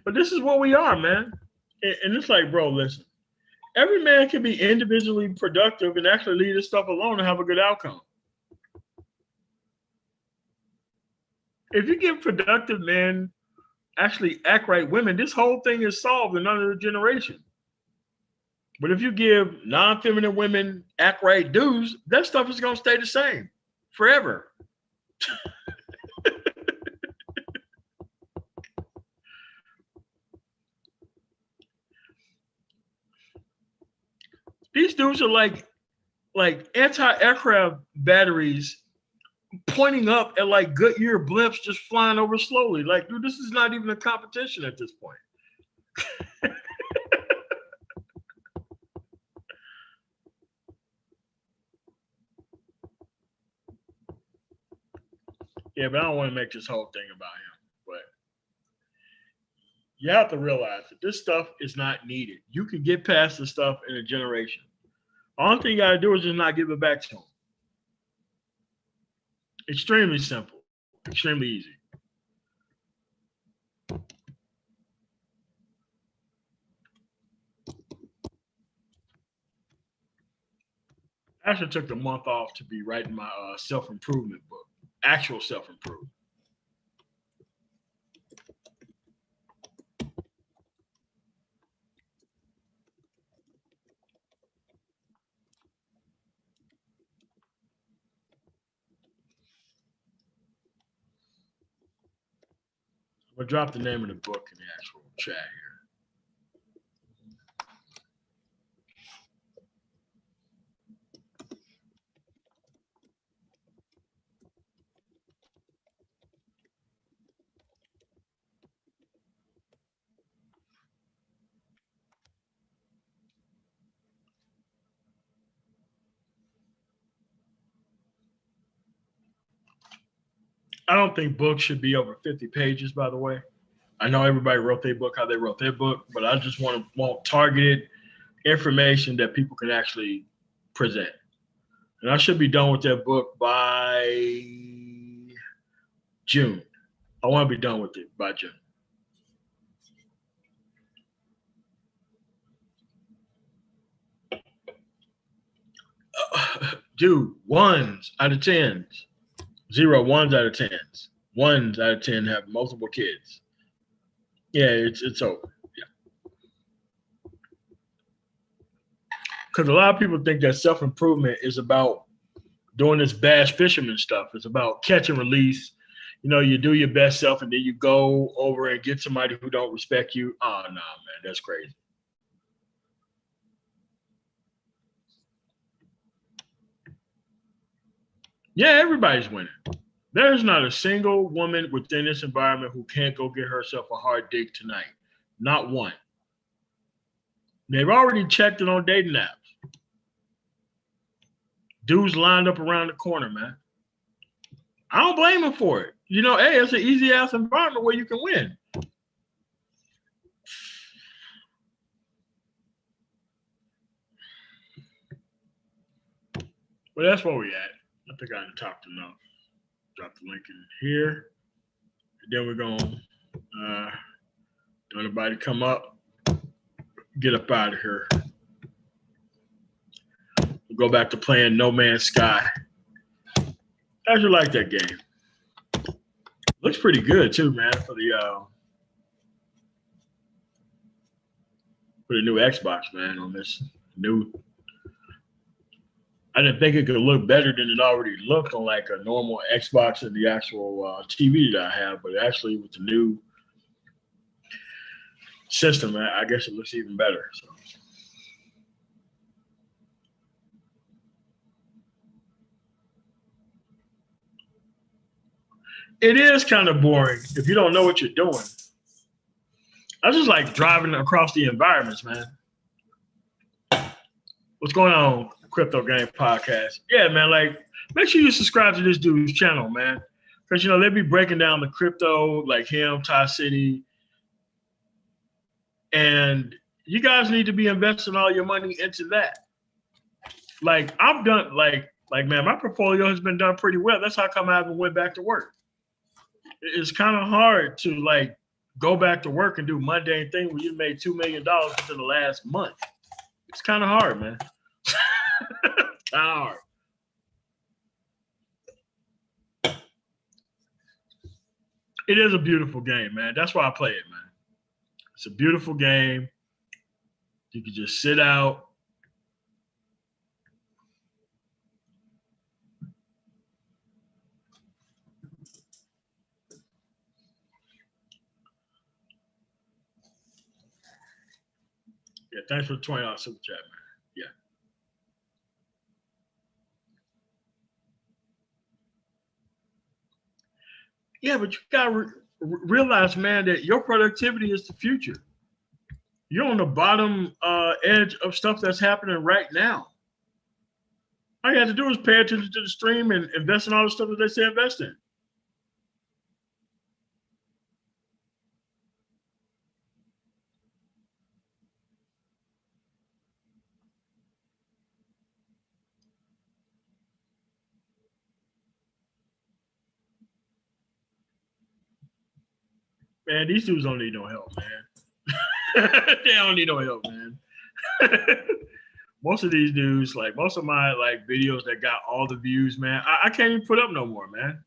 But this is what we are, man. And it's like, bro, listen. Every man can be individually productive and actually leave this stuff alone and have a good outcome. If you give productive men actually act right women, this whole thing is solved in another generation. But if you give non-feminine women act right dudes, that stuff is going to stay the same forever. These dudes are like anti-aircraft batteries pointing up at like Goodyear blimps just flying over slowly. Like, dude, this is not even a competition at this point. Yeah, but I don't want to make this whole thing about him. But you have to realize that this stuff is not needed. You can get past this stuff in a generation. All thing you got to do is just not give it back to him. Extremely simple. Extremely easy. I actually took the month off to be writing my self-improvement book. Actual self-improvement. I'm going to drop the name of the book in the actual chat here. I don't think books should be over 50 pages, by the way. I know everybody wrote their book how they wrote their book, but I just want targeted information that people can actually present. And I should be done with that book by June. I want to be done with it by June. Dude, ones out of tens. 0 ones out of tens. Ones out of 10 have multiple kids. Yeah, it's over. Yeah. Because a lot of people think that self-improvement is about doing this bass fisherman stuff. It's about catch and release. You know, you do your best self and then you go over and get somebody who don't respect you. Oh, no, man, that's crazy. Yeah, everybody's winning. There's not a single woman within this environment who can't go get herself a hard dig tonight. Not one. They've already checked it on dating apps. Dudes lined up around the corner, man. I don't blame them for it. You know, hey, it's an easy ass environment where you can win. But that's where we at. I think I talked enough. Drop the link in here. And then we're going to anybody come up, get up out of here. We'll go back to playing No Man's Sky. I actually like that game. Looks pretty good too, man, for the new Xbox, man, on this new. I didn't think it could look better than it already looked on like a normal Xbox and the actual TV that I have, but actually with the new system, I guess it looks even better. So. It is kind of boring if you don't know what you're doing. I just like driving across the environments, man. What's going on, Crypto Game Podcast? Yeah, man, like, make sure you subscribe to this dude's channel, man. Because, you know, they be breaking down the crypto, like him, Ty City. And you guys need to be investing all your money into that. Like, I've done, like, man, my portfolio has been done pretty well. That's how come I haven't went back to work. It's kind of hard to, like, go back to work and do mundane thing when you made $2 million within the last month. It's kind of hard, man. Kind of hard. It is a beautiful game, man. That's why I play it, man. It's a beautiful game. You can just sit out. Yeah, thanks for the $20 super chat, man. Yeah. Yeah, but you got to realize, man, that your productivity is the future. You're on the bottom edge of stuff that's happening right now. All you have to do is pay attention to the stream and invest in all the stuff that they say invest in. Man, these dudes don't need no help, man. They don't need no help, man. Most of these dudes, like most of my like videos that got all the views, man, I can't even put up no more, man.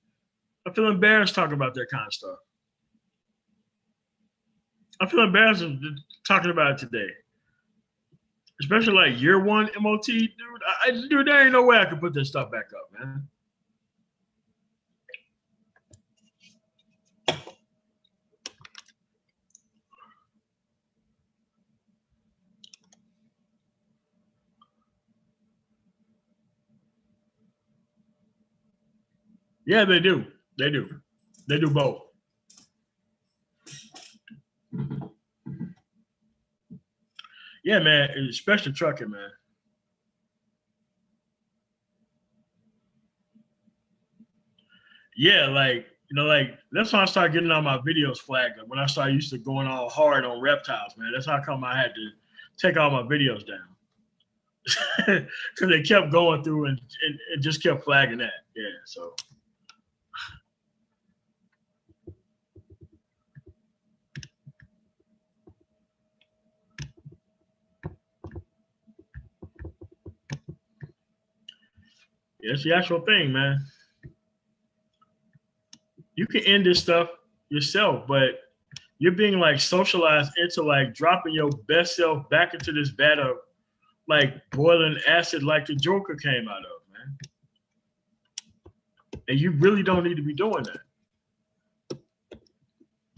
I feel embarrassed talking about that kind of stuff. I feel embarrassed talking about it today. Especially like year one MOT, dude. Dude, there ain't no way I can put this stuff back up, man. Yeah, they do. They do. They do both. Yeah, man, especially trucking, man. Yeah, like, you know, like that's when I started getting all my videos flagged up. When I started used to going all hard on reptiles, man. That's how come I had to take all my videos down. Because they kept going through and just kept flagging that. Yeah, so. Yeah, it's the actual thing, man. You can end this stuff yourself, but you're being like socialized into like dropping your best self back into this vat of like boiling acid like the Joker came out of, man. And you really don't need to be doing that.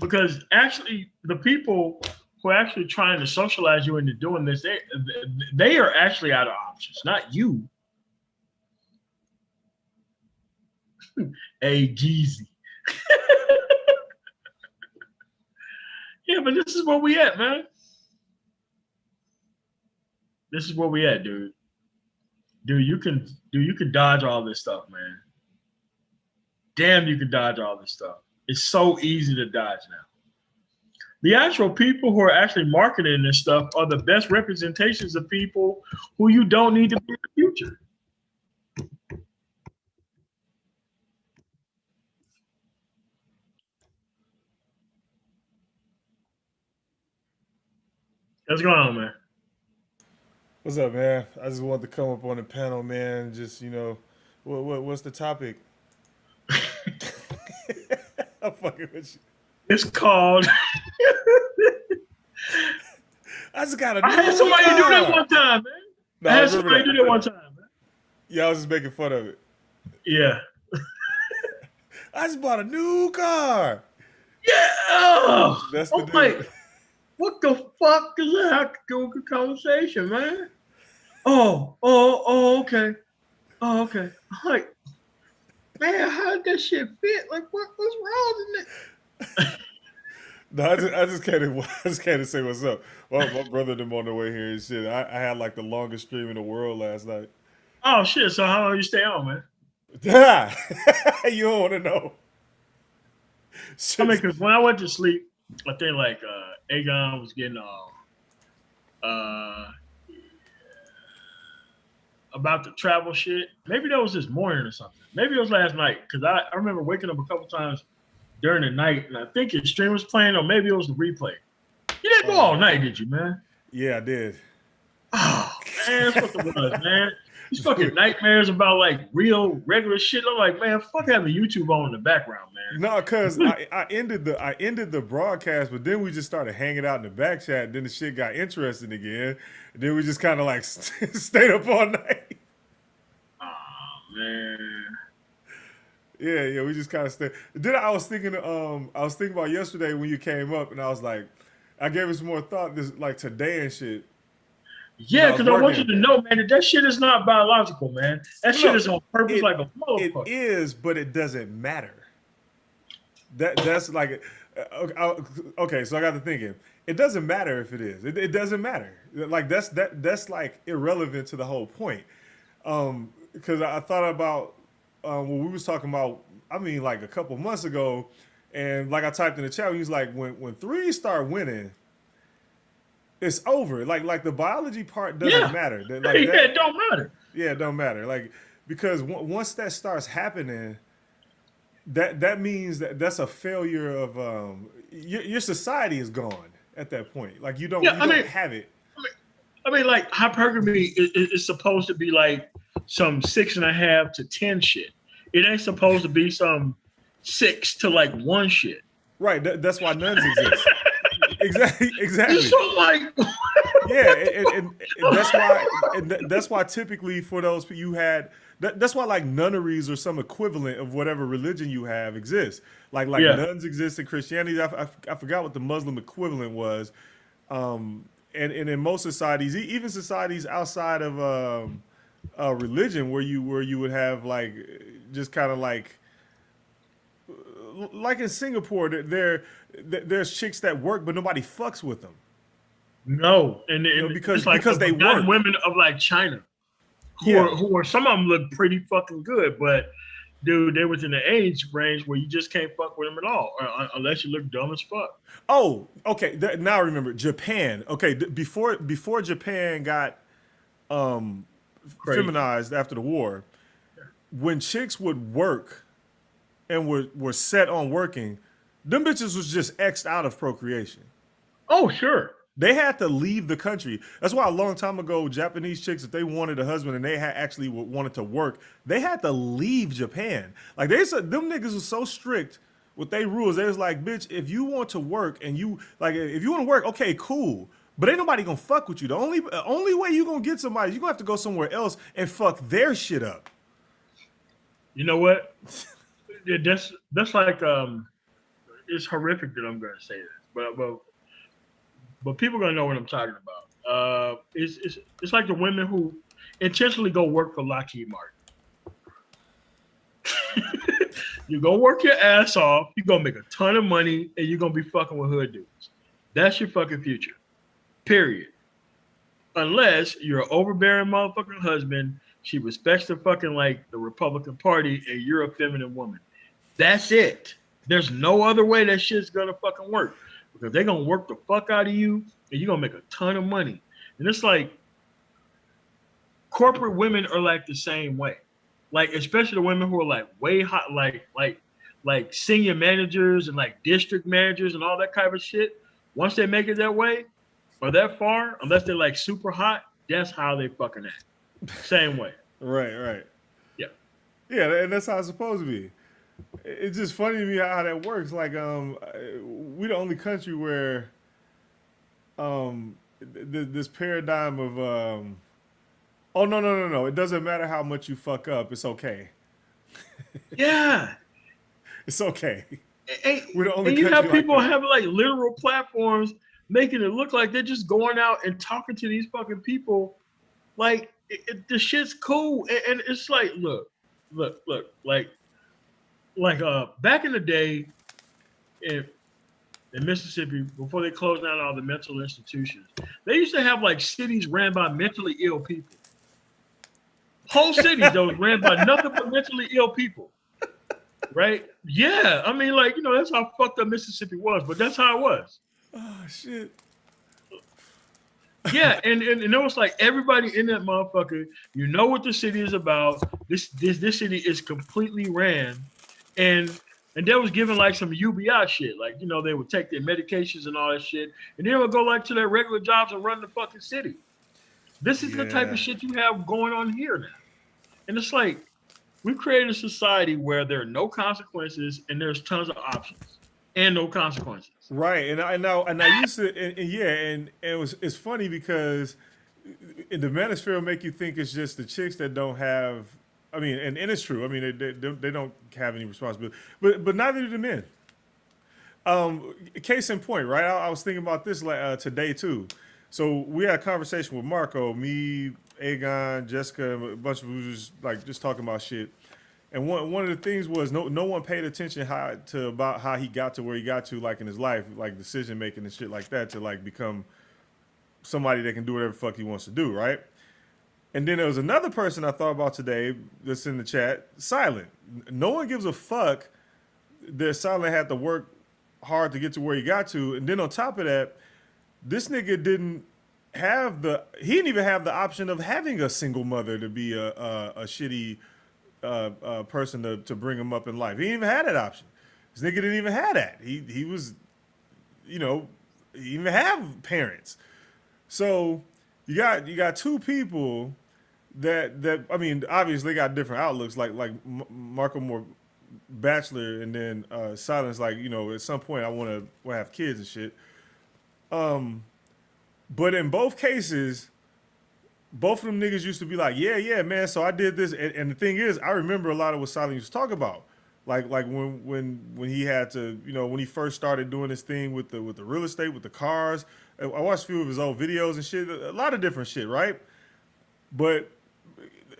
Because actually the people who are actually trying to socialize you into doing this, they are actually out of options, not you. Hey, Jeezy. Yeah, but this is where we at, man. This is where we at, dude. Dude, you can dodge all this stuff, man. Damn, you can dodge all this stuff. It's so easy to dodge now. The actual people who are actually marketing this stuff are the best representations of people who you don't need to be in the future. What's going on, man? What's up, man? I just wanted to come up on the panel, man. Just, you know, what's the topic? I'm fucking with you. It's called. I just gotta. I had somebody do that one time, man. I had somebody do that one time, man. Yeah, I was just making fun of it. Yeah. I just bought a new car. Yeah. Oh, That's the I'm like, dude. what the fuck does that have to do with the conversation, man? Okay. Oh, okay. I'm like, man, how did that shit fit? Like, what's wrong with it? No, I just can't I just can't say what's up. Well, my brother them on the way here and shit. I had like the longest stream in the world last night. Oh shit! So how long you stay on, man? You don't want to know. I mean, Shit. because when I went to sleep, I think like Aegon was getting uh about the travel shit. Maybe that was this morning or something. Maybe it was last night because I remember waking up a couple times during the night, and I think his stream was playing, or maybe it was the replay. You didn't go all night, did you, man? Yeah, I did. Oh man, that's what it was, man. These fucking Dude. nightmares about like real regular shit. I'm like, man, fuck having YouTube on in the background, No, cause man. I ended the broadcast, but then we just started hanging out in the back chat. Then the shit got interesting again. And then we just kind of like stayed up all night. Oh man. Yeah, we just kind of stayed. Then I was thinking about yesterday when you came up, and I was like, I gave it some more thought this like today and shit. When Yeah, I was because I want you working. to know, man, that shit is not biological, man. That shit No, is on purpose it like a it motherfucker. is, but it doesn't matter. That's like okay. So I got to thinking. It doesn't matter if it is. It doesn't matter. Like that's like irrelevant to the whole point. Because I thought about what we was talking about. I mean, like a couple months ago, and like I typed in the chat, he was like, when threes start winning, it's over. Like the biology part doesn't Yeah. matter. Yeah, Like that. it don't matter. Yeah, it don't matter. Like because once that starts happening, that means that's a failure of your society is gone at that point. Like you Yeah, don't have it. I mean, like hypergamy is supposed to be like some 6.5 to 10 shit. It ain't supposed to be some 6 to like 1 shit. Right. That's why nuns exist. Exactly. It's Exactly. so like, Yeah, what the and fuck? that's why typically for those you had that's why like nunneries or some equivalent of whatever religion you have exists. Like Yeah, nuns exist in Christianity. I forgot what the Muslim equivalent was. And in most societies, even societies outside of religion, where you would have like just kind of like in Singapore, there's chicks that work, but nobody fucks with them. no, and, You know, and because it's like the because they forgotten work. women of like China, Yeah. who are some of them look pretty fucking good, but dude, they was in the age range where you just can't fuck with them at all, unless you look dumb as fuck. Oh, okay. Now I remember Japan. Okay, before Japan got um, Crazy. feminized after the war, when chicks would work and were set on working, them bitches was just xed out of procreation. Oh, sure. They had to leave the country. That's why a long time ago, Japanese chicks, if they wanted a husband and they had actually wanted to work, they had to leave Japan. Like they said, them niggas was so strict with their rules. They was like, bitch, if you want to work and you like, if you want to work, okay, cool. But ain't nobody gonna fuck with you. The only way you gonna get somebody, you gonna have to go somewhere else and fuck their shit up. You know what? That's like it's horrific that I'm gonna say this, but people gonna know what I'm talking about. It's like the women who intentionally go work for Lockheed Martin. You go work your ass off, you're gonna make a ton of money, and you're gonna be fucking with hood dudes. That's your fucking future. Period. Unless you're an overbearing motherfucking husband, she respects the fucking like the Republican Party, and you're a feminine woman. That's it. There's no other way that shit's gonna fucking work because they're gonna work the fuck out of you, and you're gonna make a ton of money. And it's like corporate women are like the same way. Like especially the women who are like way hot, like senior managers and like district managers and all that kind of shit. Once they make it that way or that far, unless they're like super hot, that's how they fucking act. Same way. Right. Yeah. Yeah, and that's how it's supposed to be. It's just funny to me how that works. Like, we the only country where this paradigm of Oh no! It doesn't matter how much you fuck up. It's okay. Yeah. It's okay. And, We're the only and you country have like people that. have like literal platforms making it look like they're just going out and talking to these fucking people. Like the shit's cool. And it's like, look, back in the day in Mississippi, before they closed down all the mental institutions, they used to have like cities ran by mentally ill people. Whole cities that was ran by nothing but mentally ill people. Right? Yeah. I mean, like, that's how fucked up Mississippi was, but that's how it was. Oh shit. Yeah, and it was like everybody in that motherfucker, you know what the city is about. This city is completely ran, and they was given like some UBI shit, like they would take their medications and all that shit, and then would go like to their regular jobs and run the fucking city. This is the type Yeah. of shit you have going on here now, and it's like we've created a society where there are no consequences and there's tons of options and no consequences. Right, and I used to, and yeah, and it's funny because in the manosphere will make you think it's just the chicks that don't have. I mean, and it's true. I mean, they don't have any responsibility, but neither do the men. Case in point, right? I was thinking about this today too. So we had a conversation with Marco, me, Aegon, Jessica, a bunch of us just talking about shit. And one of the things was no one paid attention about how he got to where he got to, like in his life, like decision making and shit like that, to like become somebody that can do whatever the fuck he wants to do, right? And then there was another person I thought about today that's in the chat, Silent. No one gives a fuck that Silent had to work hard to get to where he got to, and then on top of that, this nigga didn't even have the option of having a single mother to be a shitty person to bring him up in life. He didn't even have that option. This nigga didn't even have that. He was, he didn't even have parents. So you got two people that I mean, obviously they got different outlooks. Like Marco more bachelor, and then Silence like at some point I want to have kids and shit. But in both cases, both of them niggas used to be like, yeah, man. So I did this, and the thing is, I remember a lot of what Silent used to talk about, like when he had to, when he first started doing this thing with the real estate, with the cars. I watched a few of his old videos and shit, a lot of different shit, right? But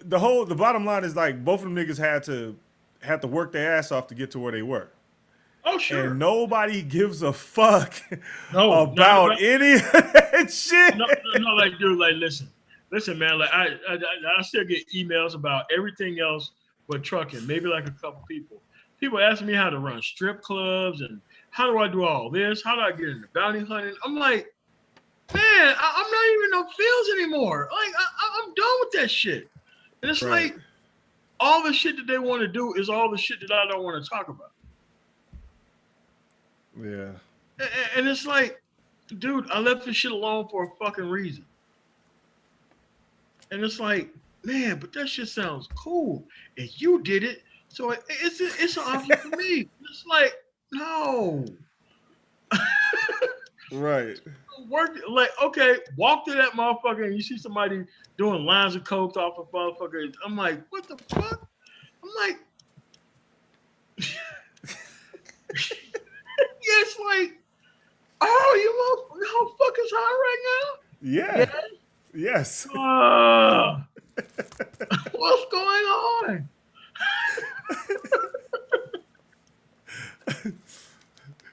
the bottom line is like both of them niggas had to work their ass off to get to where they were. Oh, sure. And nobody gives a fuck about any of that shit. No, like, dude, like, listen, man. Like, I still get emails about everything else but trucking. Maybe like a couple people. People asking me how to run strip clubs and how do I do all this? How do I get into bounty hunting? I'm like, man, I'm not even on fields anymore. Like, I'm done with that shit. And it's Right. like all the shit that they want to do is all the shit that I don't want to talk about. Yeah. And it's like, dude, I left this shit alone for a fucking reason. And it's like, man, but that shit sounds cool. And you did it. So it's an option for me. It's like, no. Right. Work like, okay, walk to that motherfucker and you see somebody doing lines of coke off a motherfucker. I'm like, what the fuck? I'm like, yeah, it's like, oh, you motherfuckers high right now? Yeah. Yes. What's going on?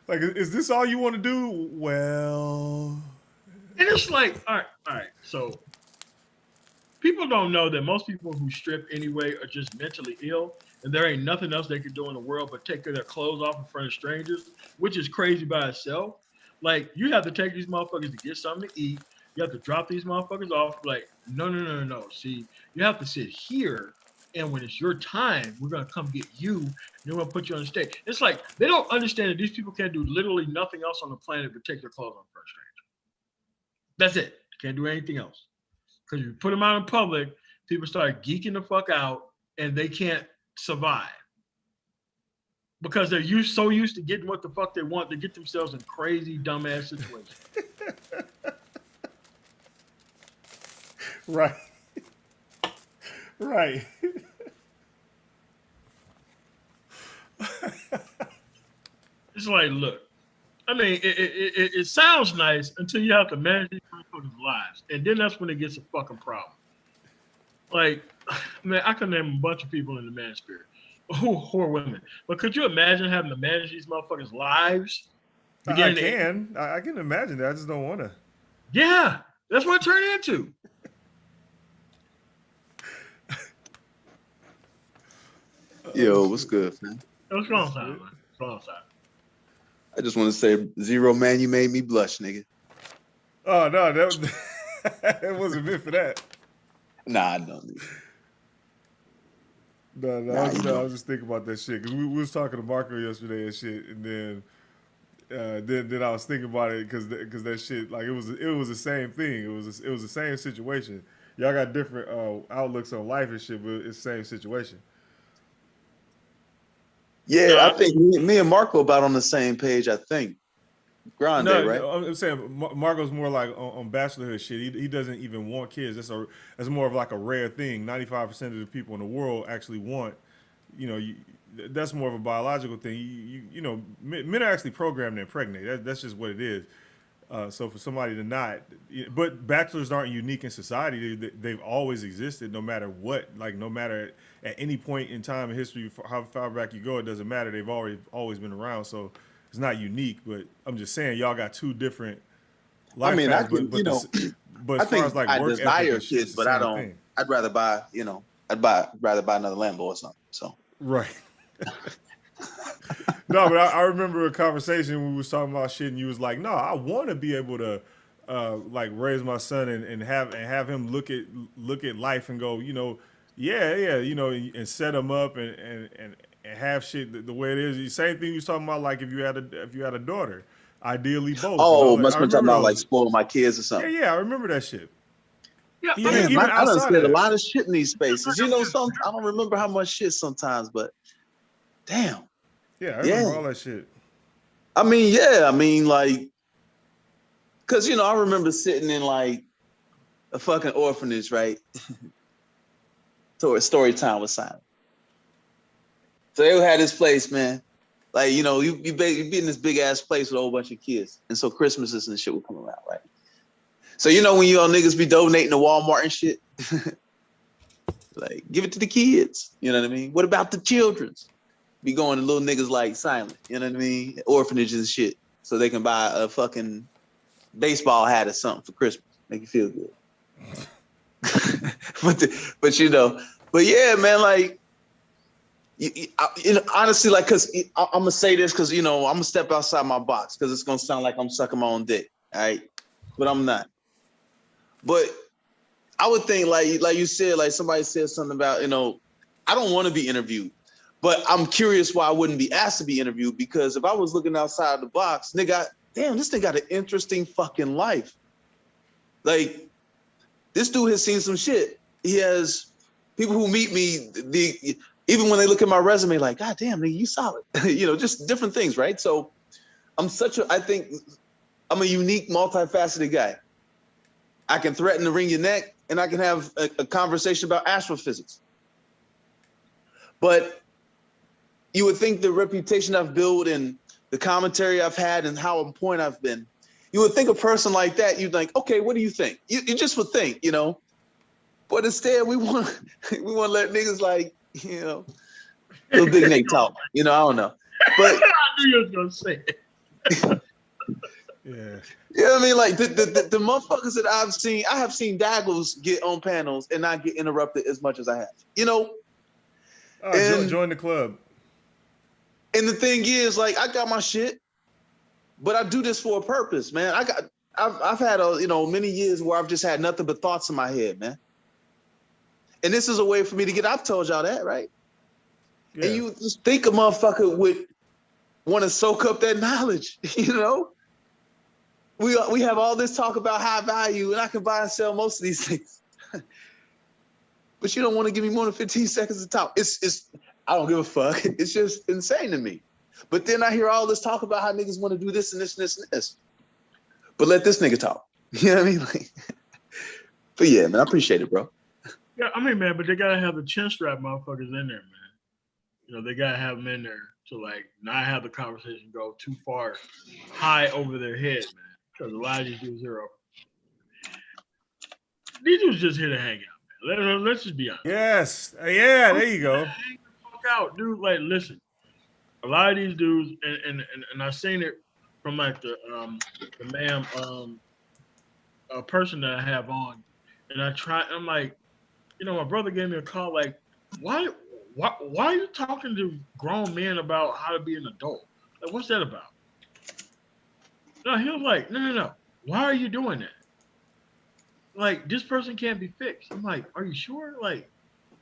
Like, is this all you want to do? Well. And it's like, all right. So people don't know that most people who strip anyway are just mentally ill, and there ain't nothing else they can do in the world but take their clothes off in front of strangers, which is crazy by itself. Like, you have to take these motherfuckers to get something to eat. You have to drop these motherfuckers off. Like, no. See, you have to sit here, and when it's your time, we're going to come get you, and we're going to put you on the stage. It's like, they don't understand that these people can't do literally nothing else on the planet but take their clothes off in front of strangers. That's it. Can't do anything else. Because you put them out in public, people start geeking the fuck out, and they can't survive. Because they're so used to getting what the fuck they want, they get themselves in crazy, dumbass situations. Right. Right. It's like, look, I mean, it sounds nice until you have to manage these motherfuckers' lives, and then that's when it gets a fucking problem. Like, man, I can name a bunch of people in the manosphere who are women, but could you imagine having to manage these motherfuckers' lives? I Beginning to, can. I can imagine that. I just don't want to. yeah, that's what it turned into. Yo, what's good, man? What's wrong, man? What's wrong, side? I just want to say, Zero, man, you made me blush, nigga. Oh no, that wasn't meant for that. Nah, I don't. No, I was just thinking about that shit because we was talking to Marco yesterday and shit, and then I was thinking about it because that shit like it was the same thing. It was the same situation. Y'all got different outlooks on life and shit, but it's the same situation. Yeah, I think me and Marco about on the same page. I think Grande, right? I'm saying Marco's more like on bachelorhood shit. He doesn't even want kids. That's more of like a rare thing. 95% of the people in the world actually want. That's more of a biological thing. You know, men are actually programmed to impregnate. That's just what it is. So for somebody to not, but bachelors aren't unique in society. They've always existed, no matter what. Like no matter at any point in time in history, how far back you go, it doesn't matter. They've always been around. So it's not unique. But I'm just saying, y'all got two different life paths. But I as far think as like I work desire ethic, kids, but I don't. thing. I'd rather buy, rather buy another Lambo or something. So right. No, but I remember a conversation when we was talking about shit, and you was like, "No, I want to be able to like raise my son and have him look at life and go, and set him up and have shit the way it is." The same thing you was talking about, like if you had a daughter, ideally both. Oh, must be talking about like spoiling my kids or something. Yeah, I remember that shit. Yeah, even I done said a lot of shit in these spaces. I don't remember how much shit sometimes, but damn. Yeah, I remember all that shit. I mean, like, cause I remember sitting in like a fucking orphanage, right? So a story time with Simon. So they had this place, man. Like, you be in this big ass place with a whole bunch of kids. And so Christmases and shit would come around, right? So when you all niggas be donating to Walmart and shit, like give it to the kids. You know what I mean? What about the children's? Be going to little niggas like Silent, you know what I mean? Orphanages and shit. So they can buy a fucking baseball hat or something for Christmas. Make you feel good. But yeah, man, like, honestly, like, cause I'm gonna say this cause, I'm gonna step outside my box cause it's gonna sound like I'm sucking my own dick, all right? But I'm not. But I would think like you said, like somebody said something about, I don't want to be interviewed. But I'm curious why I wouldn't be asked to be interviewed because if I was looking outside the box, nigga, this nigga got an interesting fucking life. Like, this dude has seen some shit. He has people who meet me, even when they look at my resume, like, God damn, nigga, you solid. Just different things, right? So I think I'm a unique, multifaceted guy. I can threaten to wring your neck and I can have a conversation about astrophysics. But you would think the reputation I've built and the commentary I've had and how on point I've been, you would think a person like that, you'd like, okay, what do you think? You just would think, But instead, we want to let niggas like, little big Nate talk. I don't know. But I knew you was gonna say it. Yeah. You know what I mean? Like the motherfuckers that I have seen Daggles get on panels and not get interrupted as much as I have. Join the club. And the thing is, like, I got my shit, but I do this for a purpose, man. I've had many years where I've just had nothing but thoughts in my head, man. And this is a way for me to get. I've told y'all that, right? Yeah. And you just think a motherfucker would want to soak up that knowledge, We have all this talk about high value, and I can buy and sell most of these things. But you don't want to give me more than 15 seconds to talk. I don't give a fuck. It's just insane to me. But then I hear all this talk about how niggas want to do this and this and this and this. But let this nigga talk. You know what I mean? Like, but yeah, man, I appreciate it, bro. Yeah, I mean, man, but they gotta have the chin strap motherfuckers in there, man. You know, they gotta have them in there to like not have the conversation go too far high over their head, man. Because a lot of these dudes just here to hang out, man. Let's just be honest. Yes. Yeah, there you go. Hang the fuck out, dude. Like, listen, a lot of these dudes, and I've seen it from like the ma'am a person that I have on, and I'm like, you know, my brother gave me a call, like, why why are you talking to grown men about how to be an adult? Like, what's that about? No, he was like, no. Why are you doing that? Like, this person can't be fixed. I'm like, are you sure? Like,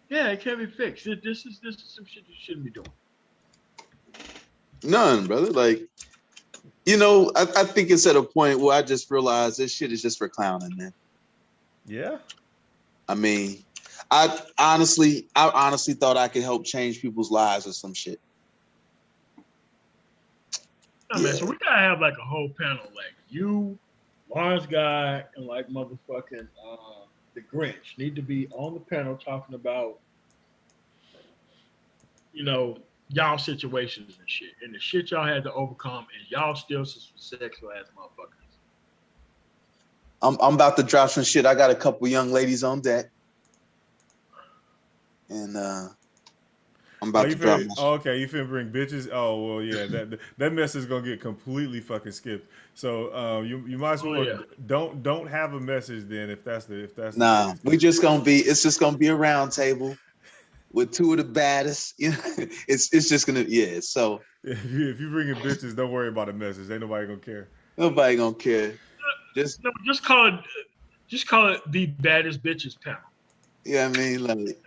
yeah, it can't be fixed. This is some shit you shouldn't be doing. None, brother. Like, you know, I think it's at a point where I just realized this shit is just for clowning, man. Yeah. I mean, I honestly thought I could help change people's lives or some shit. No, man, so we gotta have like a whole panel, like you, Lawrence Guy, and like motherfucking the Grinch need to be on the panel talking about, you know, y'all situations and shit, and the shit y'all had to overcome, and y'all still some sexual ass motherfuckers. I'm about to drop some shit. I got a couple young ladies on deck, and I'm about to drop. Okay, you finna bring bitches. Oh well, yeah. That mess is gonna get completely fucking skipped. So you might as well don't have a message then if that's the Nah, case. we just gonna be. It's just gonna be a round table with two of the baddest. You know, it's just gonna So if you bring in bitches, don't worry about a message. Ain't nobody gonna care. Nobody gonna care. Just call it the baddest bitches panel. Yeah, I mean, like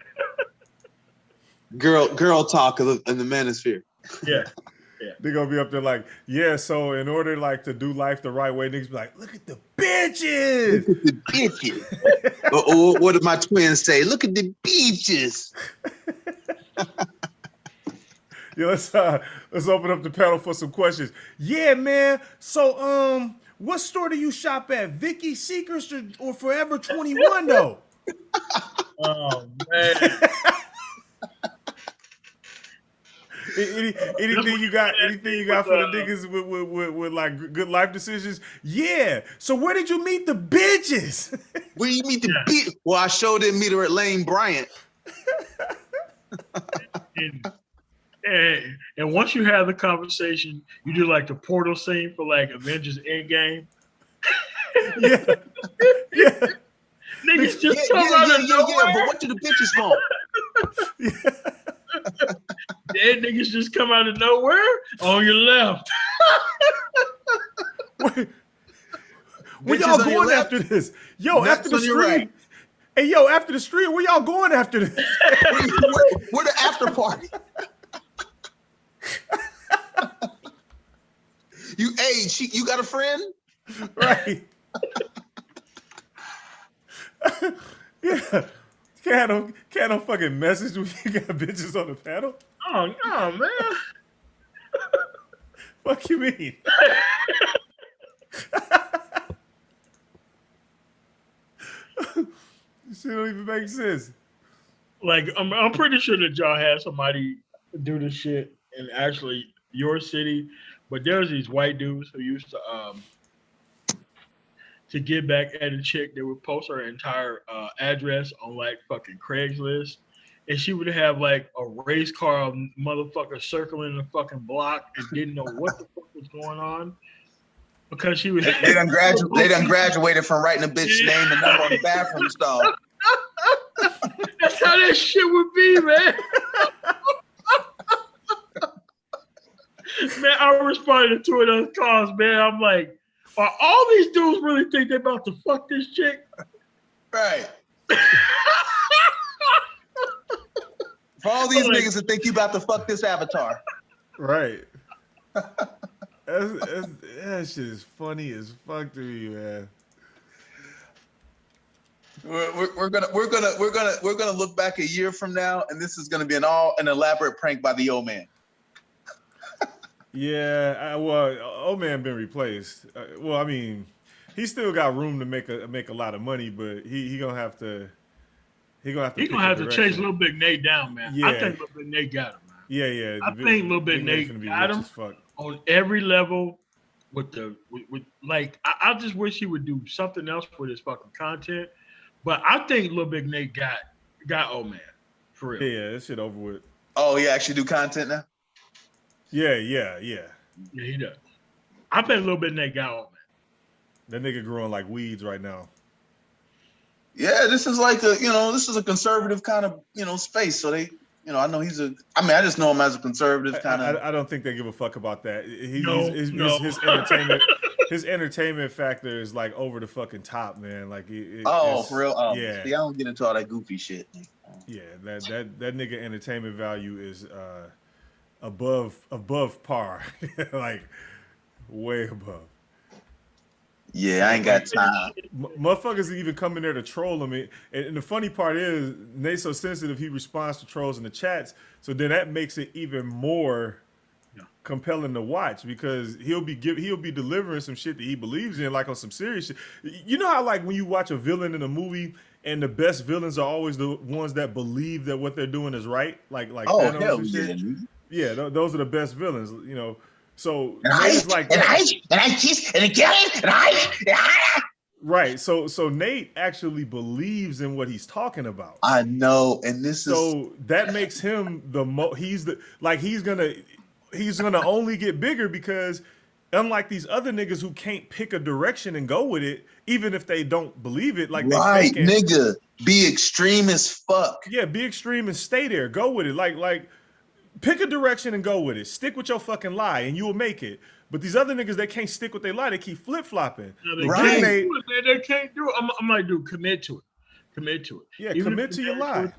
girl talk in the manosphere. Yeah. They're gonna be up there like, yeah, so in order like to do life the right way, niggas be like, look at the bitches. Look at the bitches. or what did my twins say? Look at the beaches. Yeah, let's open up the panel for some questions. Yeah, man. So what store do you shop at? Vicky Secrets or Forever 21 though? Oh man. Anything you got for the niggas with like good life decisions? Yeah. So where did you meet the bitches? Where you meet the bitch? Well, I sure didn't meet her at Lane Bryant. And once you have the conversation, you do like the portal scene for like Avengers Endgame. Yeah. Niggas just come out of nowhere. But what do the bitches want? Dead niggas just come out of nowhere on your left. Where y'all going after this? Yo, after the stream. Right. Hey, yo, after the stream, where y'all going after this? Where the after party? You got a friend? Right. Yeah. Can't no fucking message when you got bitches on the panel. Oh no, man. Fuck you mean? This shit don't even make sense. Like I'm pretty sure that y'all had somebody do this shit in actually your city, but there's these white dudes who used to get back at a chick. They would post her entire address on like fucking Craigslist, and she would have like a race car motherfucker circling the fucking block and didn't know what the fuck was going on because she was. They done graduated from writing a bitch's name and number on the bathroom stall. That's how that shit would be, man. Man, I responded to it on calls, man. I'm like, are all these dudes really think they're about to fuck this chick? Right. For all these niggas that think you about to fuck this avatar. Right. That shit is funny as fuck to me, man. We're gonna look back a year from now, and this is gonna be an elaborate prank by the old man. Yeah, well, old man been replaced. Well, I mean, he still got room to make a lot of money, but he gonna have to He gonna have to. He's gonna have to direction. chase Little Big Nate down, man. Yeah. I think Little Big Nate got him, man. Yeah. I think Little Big Nate got him on every level. With like, I just wish he would do something else with his fucking content. But I think Little Big Nate got old man for real. Yeah, this shit over with. Oh, he actually do content now? Yeah. Yeah, he does. I bet Little Big Nate got old man. That nigga growing like weeds right now. Yeah, this is like this is a conservative kind of, space. So they, I know I just know him as a conservative kind of. I don't think they give a fuck about that. His entertainment factor is like over the fucking top, man. Like, for real? Oh, yeah. See, I don't get into all that goofy shit. Yeah, that nigga entertainment value is above par, like way above. Yeah, I ain't got time. Motherfuckers even come in there to troll him. And the funny part is, Nate's so sensitive, he responds to trolls in the chats. So then that makes it even more compelling to watch because he'll be delivering some shit that he believes in, like on some serious shit. You know how like when you watch a villain in a movie and the best villains are always the ones that believe that what they're doing is right? Like Thanos hell yeah. Yeah, those are the best villains, So Nate's like and I kiss and again and I right. So Nate actually believes in what he's talking about. I know, and that makes him he's gonna only get bigger because unlike these other niggas who can't pick a direction and go with it, even if they don't believe it, like right, nigga, be extreme as fuck. Yeah, be extreme and stay there. Go with it. Like pick a direction and go with it. Stick with your fucking lie and you will make it. But these other niggas, they can't stick with their lie. They keep flip-flopping. They can't do it. I'm like, dude, commit to it. Yeah, even commit to your lie.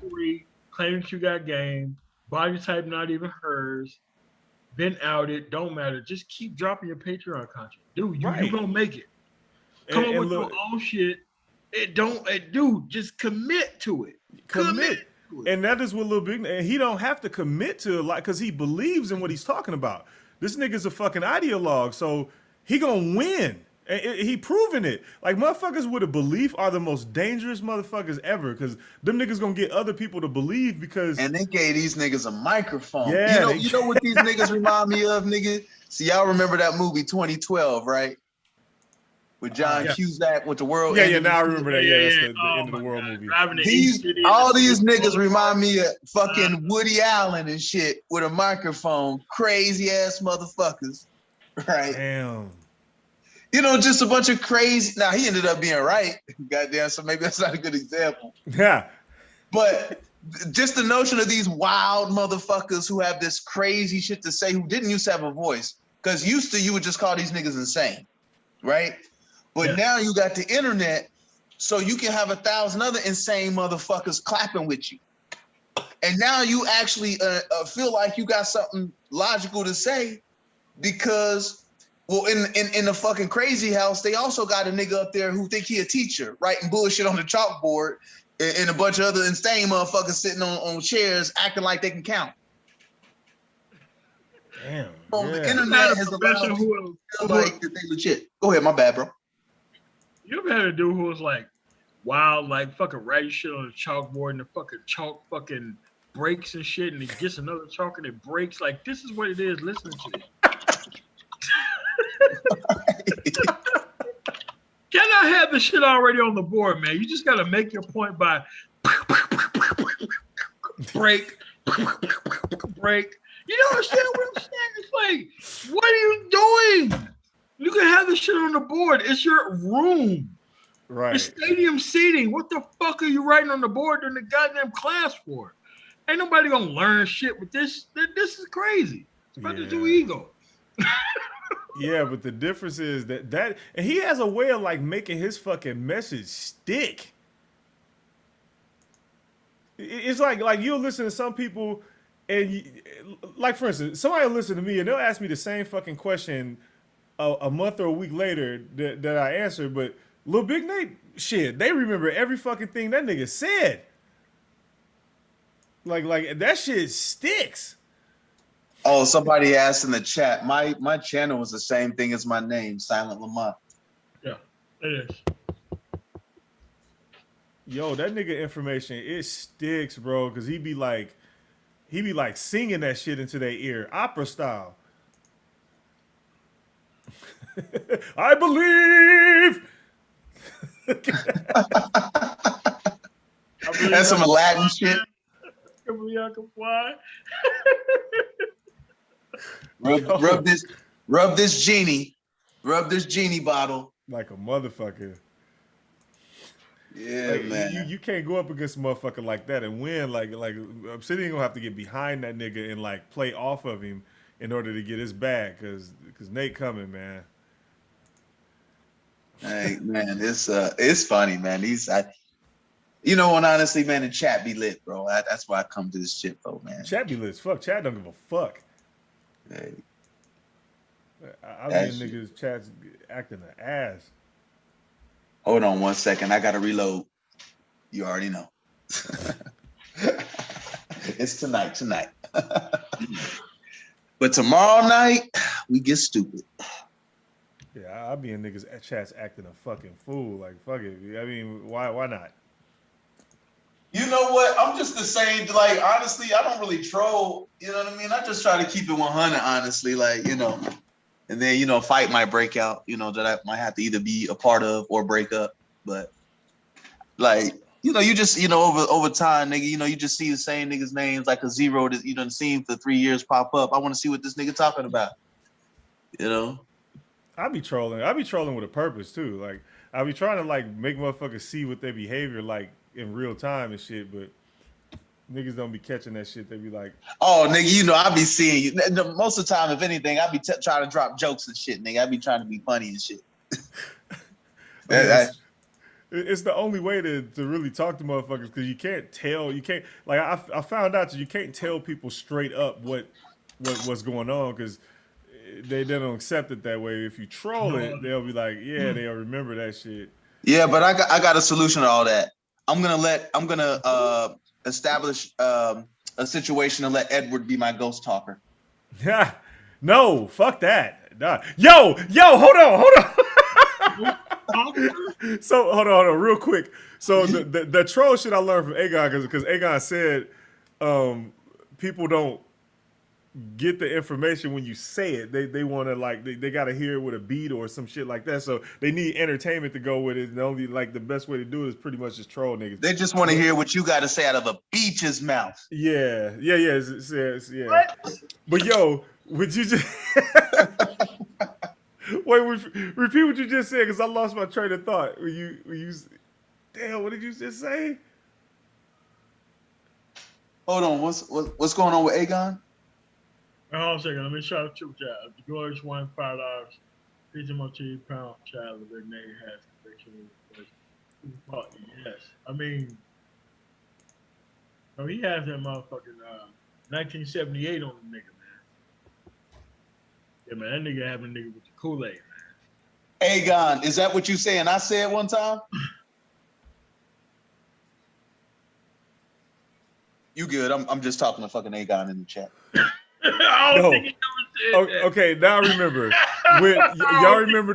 Claim that you got game. Body type not even hers. Been outed. Don't matter. Just keep dropping your Patreon content. Dude, you gonna make it. Come on with your own shit. Dude, just commit to it. Commit. And that is what Lil Big, and he don't have to commit to a lot because he believes in what he's talking about. This nigga's a fucking ideologue, so he gonna win. And he proven it. Like motherfuckers with a belief are the most dangerous motherfuckers ever because them niggas gonna get other people to believe because. And they gave these niggas a microphone. Yeah, you know what these niggas remind me of, nigga? See, y'all remember that movie 2012, right? With John Cusack with the world. Yeah, now I remember that. Yeah, that's the end of the world movie. All these niggas remind me of fucking Woody Allen and shit with a microphone. Crazy ass motherfuckers. Right? Damn. Just a bunch of crazy. Now he ended up being right. Goddamn, so maybe that's not a good example. Yeah. But just the notion of these wild motherfuckers who have this crazy shit to say who didn't used to have a voice. Because used to you would just call these niggas insane. Right? But now you got the internet, so you can have 1,000 other insane motherfuckers clapping with you. And now you actually feel like you got something logical to say because, well, in the fucking crazy house, they also got a nigga up there who think he a teacher, writing bullshit on the chalkboard, and a bunch of other insane motherfuckers sitting on chairs acting like they can count. Damn. So the internet has allowed people to feel like that they legit. Go ahead, my bad, bro. You ever had a dude who was like wild, like fucking writing shit on the chalkboard and the fucking chalk fucking breaks and shit, and he gets another chalk and it breaks? Like, this is what it is listening to this. Cannot have the shit already on the board, man. You just gotta make your point by break. You don't understand what I'm saying? It's like, what are you doing? You can have the shit on the board. It's your room. Right. It's stadium seating. What the fuck are you writing on the board during the goddamn class for? Ain't nobody gonna learn shit with this. This is crazy. It's about to do ego. Yeah, but the difference is that and he has a way of like making his fucking message stick. It's like you'll listen to some people and like for instance, somebody will listen to me and they'll ask me the same fucking question a month or a week later that I answered, but Lil Big Nate, shit, they remember every fucking thing that nigga said. Like that shit sticks. Oh, somebody asked in the chat. My channel was the same thing as my name, Silent Lamont. Yeah, it is. Yo, that nigga information, it sticks, bro, because he be like singing that shit into their ear, opera style. I believe. I believe That's some I can Aladdin fly, shit. man. I believe I can fly. Rub this genie bottle. Like a motherfucker. Yeah, Like man. you can't go up against a motherfucker like that and win. Like Obsidian gonna have to get behind that nigga and like play off of him in order to get his bag, cause Nate coming, man. Hey, man, it's funny, man. You know what? Honestly, man, the chat be lit, bro. That's why I come to this shit, though, man. Chat be lit as fuck. Chat don't give a fuck. Hey, I be in niggas chats acting an ass. hold on 1 second. I gotta reload. You already know. It's tonight. But tomorrow night, we get stupid. Yeah, I be in niggas chats acting a fucking fool. Like, fuck it. I mean, why not? You know what? I'm just the same. Like, honestly, I don't really troll. You know what I mean? I just try to keep it 100, honestly. Like, you know, and then, you know, fight might break out, you know, that I might have to either be a part of or break up. But, like, you know, you just, you know, over time, nigga, you know, you just see the same niggas' names like a zero that you done seen for 3 years pop up. I want to see what this nigga talking about. You know? I be trolling. I be trolling with a purpose, too. Like, I be trying to, like, make motherfuckers see what their behavior like in real time and shit, but niggas don't be catching that shit. They be like, oh, nigga, you know, I be seeing you. Most of the time, if anything, I be trying to drop jokes and shit, nigga. I be trying to be funny and shit. It's the only way to really talk to motherfuckers, because you can't tell. You can't, like, I found out that you can't tell people straight up what's going on, because they don't accept it that way. If you troll it, they'll be like, yeah, they'll remember that shit. Yeah, but I got a solution to all that. I'm gonna establish a situation and let Edward be my ghost talker. Yeah, no, fuck that. Nah. Yo, hold on. So hold on, real quick. So the troll shit I learned from Aegon, because Aegon said people don't get the information when you say it. They want to, like, they got to hear it with a beat or some shit like that. So they need entertainment to go with it. And only, like, the best way to do it is pretty much just troll niggas. They just want to hear what you got to say out of a beach's mouth. Yeah. Yeah. What? But yo, would you just wait? Repeat what you just said, because I lost my train of thought. When you damn, what did you just say? Hold on, what's going on with Aegon? Hold on a second. Let me shout out to chat. The George won $5. Please emoji pound child of their name has conviction. Yes. I mean, no, he has that motherfucking 1978 on the nigga, man. Yeah, man, that nigga having a nigga with the Kool-Aid, man. Aegon, is that what you saying? I said one time? You good? I'm just talking to fucking Aegon in the chat. I don't think he never said that. Okay, now I remember. Y'all remember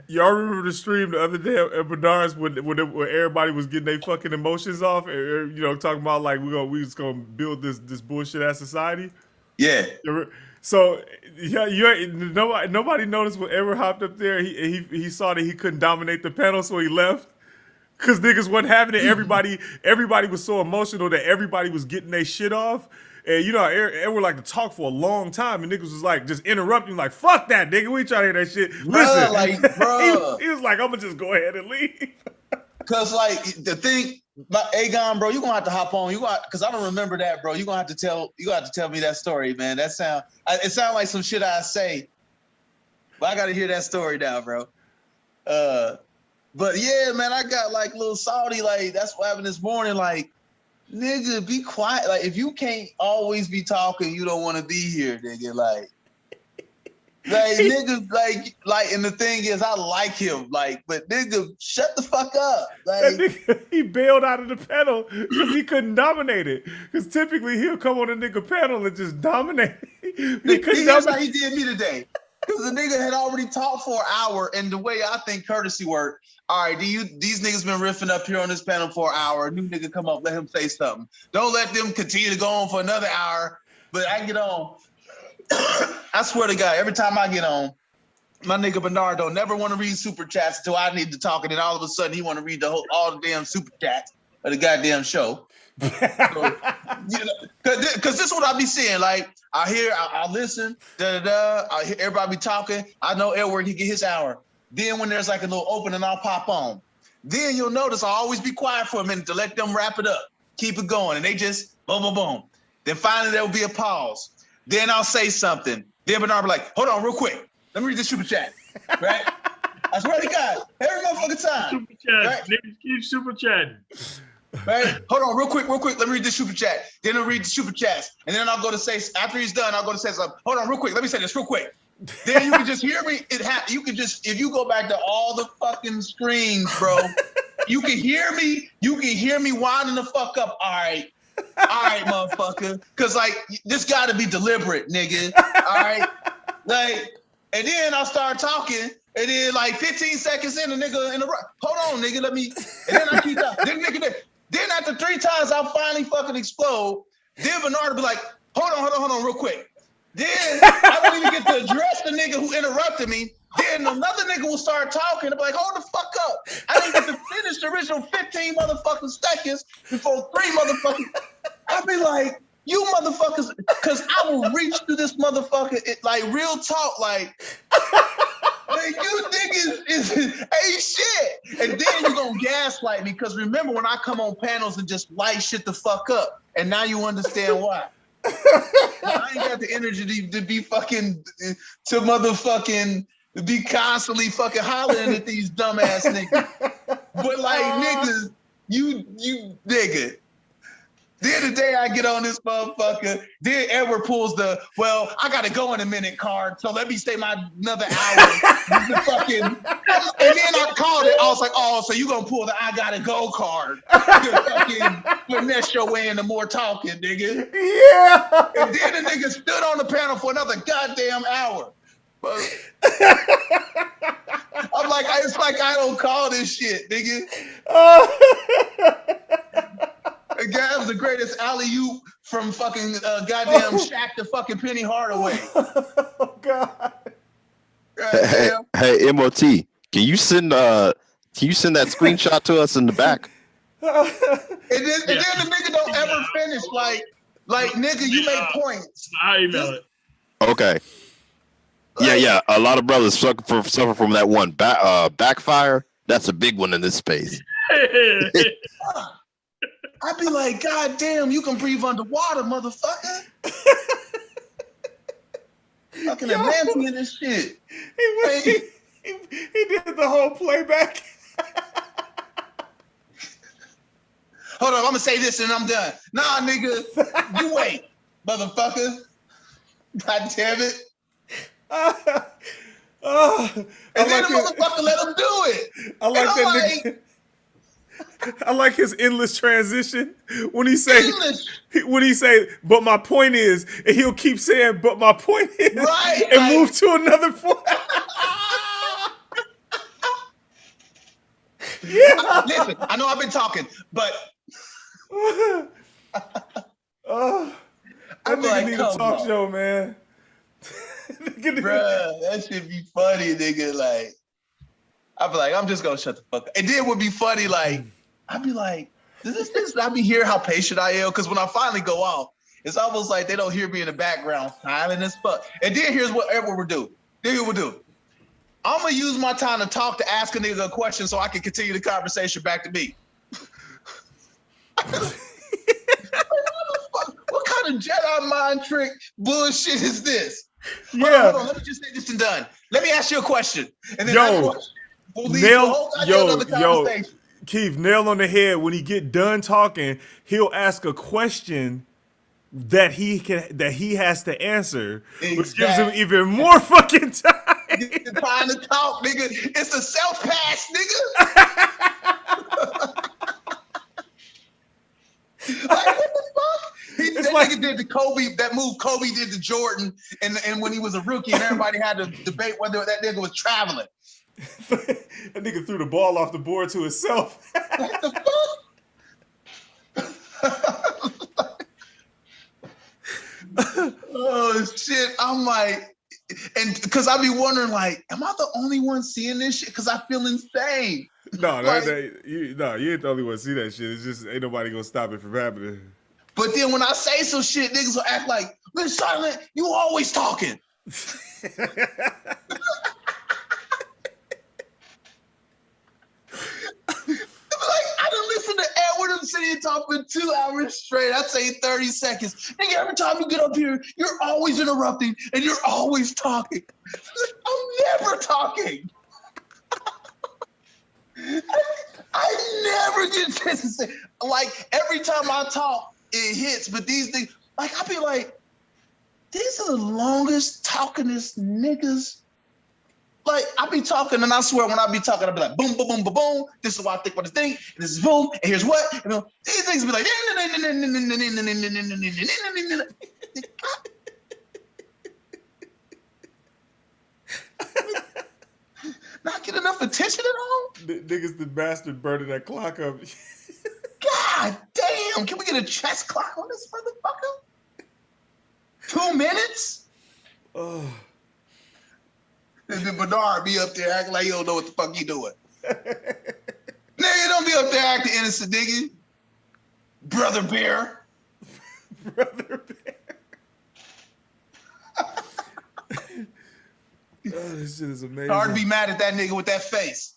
y'all remember the stream the other day at Bernard's when everybody was getting their fucking emotions off, and, you know, talking about like we just gonna build this bullshit ass society. Yeah. So nobody noticed whatever hopped up there. He saw that he couldn't dominate the panel, so he left. Cause niggas wasn't having it. Everybody was so emotional that everybody was getting their shit off. And you know, everyone like to talk for a long time, and niggas was like just interrupting, like, fuck that, nigga, we trying to hear that shit. Listen, like, bro. he was like, I'm gonna just go ahead and leave. Cause like the thing, Aegon, bro, you gonna have to hop on. Cause I don't remember that, bro. You gonna have to tell me that story, man. It sounds like some shit I say, but I gotta hear that story now, bro. But yeah, man, I got like little salty. Like that's what happened this morning. Like, nigga, be quiet. Like, if you can't always be talking, you don't want to be here, nigga. Like nigga, like, and the thing is, I like him. Like, but nigga, shut the fuck up. Like, nigga, he bailed out of the panel because he couldn't dominate it. Because typically he'll come on a nigga panel and just dominate. Here's how he did me today. Because the nigga had already talked for an hour, and the way I think courtesy work, all right, these niggas been riffing up here on this panel for an hour. A new nigga come up, let him say something. Don't let them continue to go on for another hour. But I get on. I swear to God, every time I get on, my nigga Bernard don't never want to read super chats until I need to talk, and then all of a sudden he want to read all the damn super chats of the goddamn show. So, you know, cause this is what I be seeing. Like I listen, I hear everybody be talking. I know Edward, he get his hour. Then when there's like a little opening, I'll pop on. Then you'll notice I'll always be quiet for a minute to let them wrap it up, keep it going, and they just boom, boom, boom. Then finally there will be a pause. Then I'll say something. Then Bernard be like, hold on, real quick. Let me read this super chat. Right? I swear to God, every motherfucking time. Super chat. Right? Niggas keep super chatting. Right? Hold on, real quick. Let me read the super chat. Then I'll read the super chats. And then I'll go to say, after he's done, I'll go to say something. Hold on, real quick. Let me say this real quick. Then you can just hear me. You can just, if you go back to all the fucking screens, bro, you can hear me. You can hear me winding the fuck up. All right, motherfucker. Cause like, this gotta be deliberate, nigga. All right? Like, and then I'll start talking. And then like 15 seconds in, the nigga interrupt. Hold on, nigga, let me. And then I keep talking. Then after 3 times, I'll finally fucking explode. Then Bernard will be like, hold on, real quick. Then I don't even get to address the nigga who interrupted me. Then another nigga will start talking. I'll be like, hold the fuck up. I didn't get to finish the original 15 motherfucking seconds before 3 motherfuckers. I'll be like, you motherfuckers, because I will reach through this motherfucker, like real talk, like you niggas is ain't shit. And then you're gonna gaslight me, because remember when I come on panels and just light shit the fuck up, and now you understand why. I ain't got the energy to be fucking, to motherfucking, be constantly fucking hollering at these dumbass niggas. But like niggas, you nigga. Then the day I get on this motherfucker, then Edward pulls the, well, I gotta go in a minute card, so let me stay another hour. Fucking, and then I called it, I was like, oh, so you gonna pull the I gotta go card. You fucking finesse your way into more talking, nigga. Yeah. And then the nigga stood on the panel for another goddamn hour. But I'm like, it's like I don't call this shit, nigga. That was the greatest alley-oop from fucking goddamn Shaq to fucking Penny Hardaway. Oh God. Hey, MOT, can you send that screenshot to us in the back? And then the nigga don't ever finish. Like nigga, you make points. I email it. Okay. Yeah. A lot of brothers suffer from that one backfire. That's a big one in this space. I'd be like, God damn, you can breathe underwater, motherfucker. Fucking Atlantean and shit. He did the whole playback. Hold on, I'm gonna say this and I'm done. Nah, nigga, you wait, motherfucker. God damn it. And then the motherfucker let him do it. I like and that nigga. I like his endless transition when he say, but my point is, and he'll keep saying, but my point is, right, and move to another point. Yeah. Listen, I know I've been talking, but that nigga need a talk show, man. Bruh, that should be funny, nigga. Like, I'd be like, I'm just gonna shut the fuck up. And then it would be funny, like, I'd be like, does this I be hear how patient I am? Because when I finally go off, it's almost like they don't hear me in the background, silent as fuck. And then here's what Edward would do. I'm gonna use my time to talk to ask a nigga a question so I can continue the conversation back to me. What kind of Jedi mind trick bullshit is this? Hold on, let me just say this and done. Let me ask you a question. And then Keith, nail on the head. When he get done talking, he'll ask a question that he has to answer, which gives him even more fucking time. Trying to talk, nigga. It's a self-pass, nigga. Like, what the fuck? It's like nigga did to Kobe, that move Kobe did to Jordan, and when he was a rookie, and everybody had to debate whether that nigga was traveling. That nigga threw the ball off the board to himself. What the fuck? Oh shit! I'm like, and because I be wondering, like, am I the only one seeing this shit? Because I feel insane. No, Like- you ain't the only one to see that shit. It's just ain't nobody gonna stop it from happening. But then when I say some shit, niggas will act like, Miss Silent, you always talking. Like, I done listened to Edward and sitting here talking for 2 hours straight. I'd say 30 seconds. Nigga, every time you get up here, you're always interrupting and you're always talking. I'm never talking. I never get a chance to say, like, every time I talk, it hits. But these things, like, I be like, these are the longest talkingest niggas. Like, I be talking, and I swear when I be talking, I be like, boom, boom, boom, boom, boom. This is what I think about this thing, and this is boom, and here's what. You know, these things be like, not get enough attention at all? Niggas the bastard burning that clock up. God damn, can we get a chess clock on this motherfucker? 2 minutes? Oh. And then Bernard be up there acting like you don't know what the fuck you doing. Nigga, don't be up there acting innocent, nigga. Brother Bear. Brother Bear. Oh, this shit is amazing. Hard to be mad at that nigga with that face.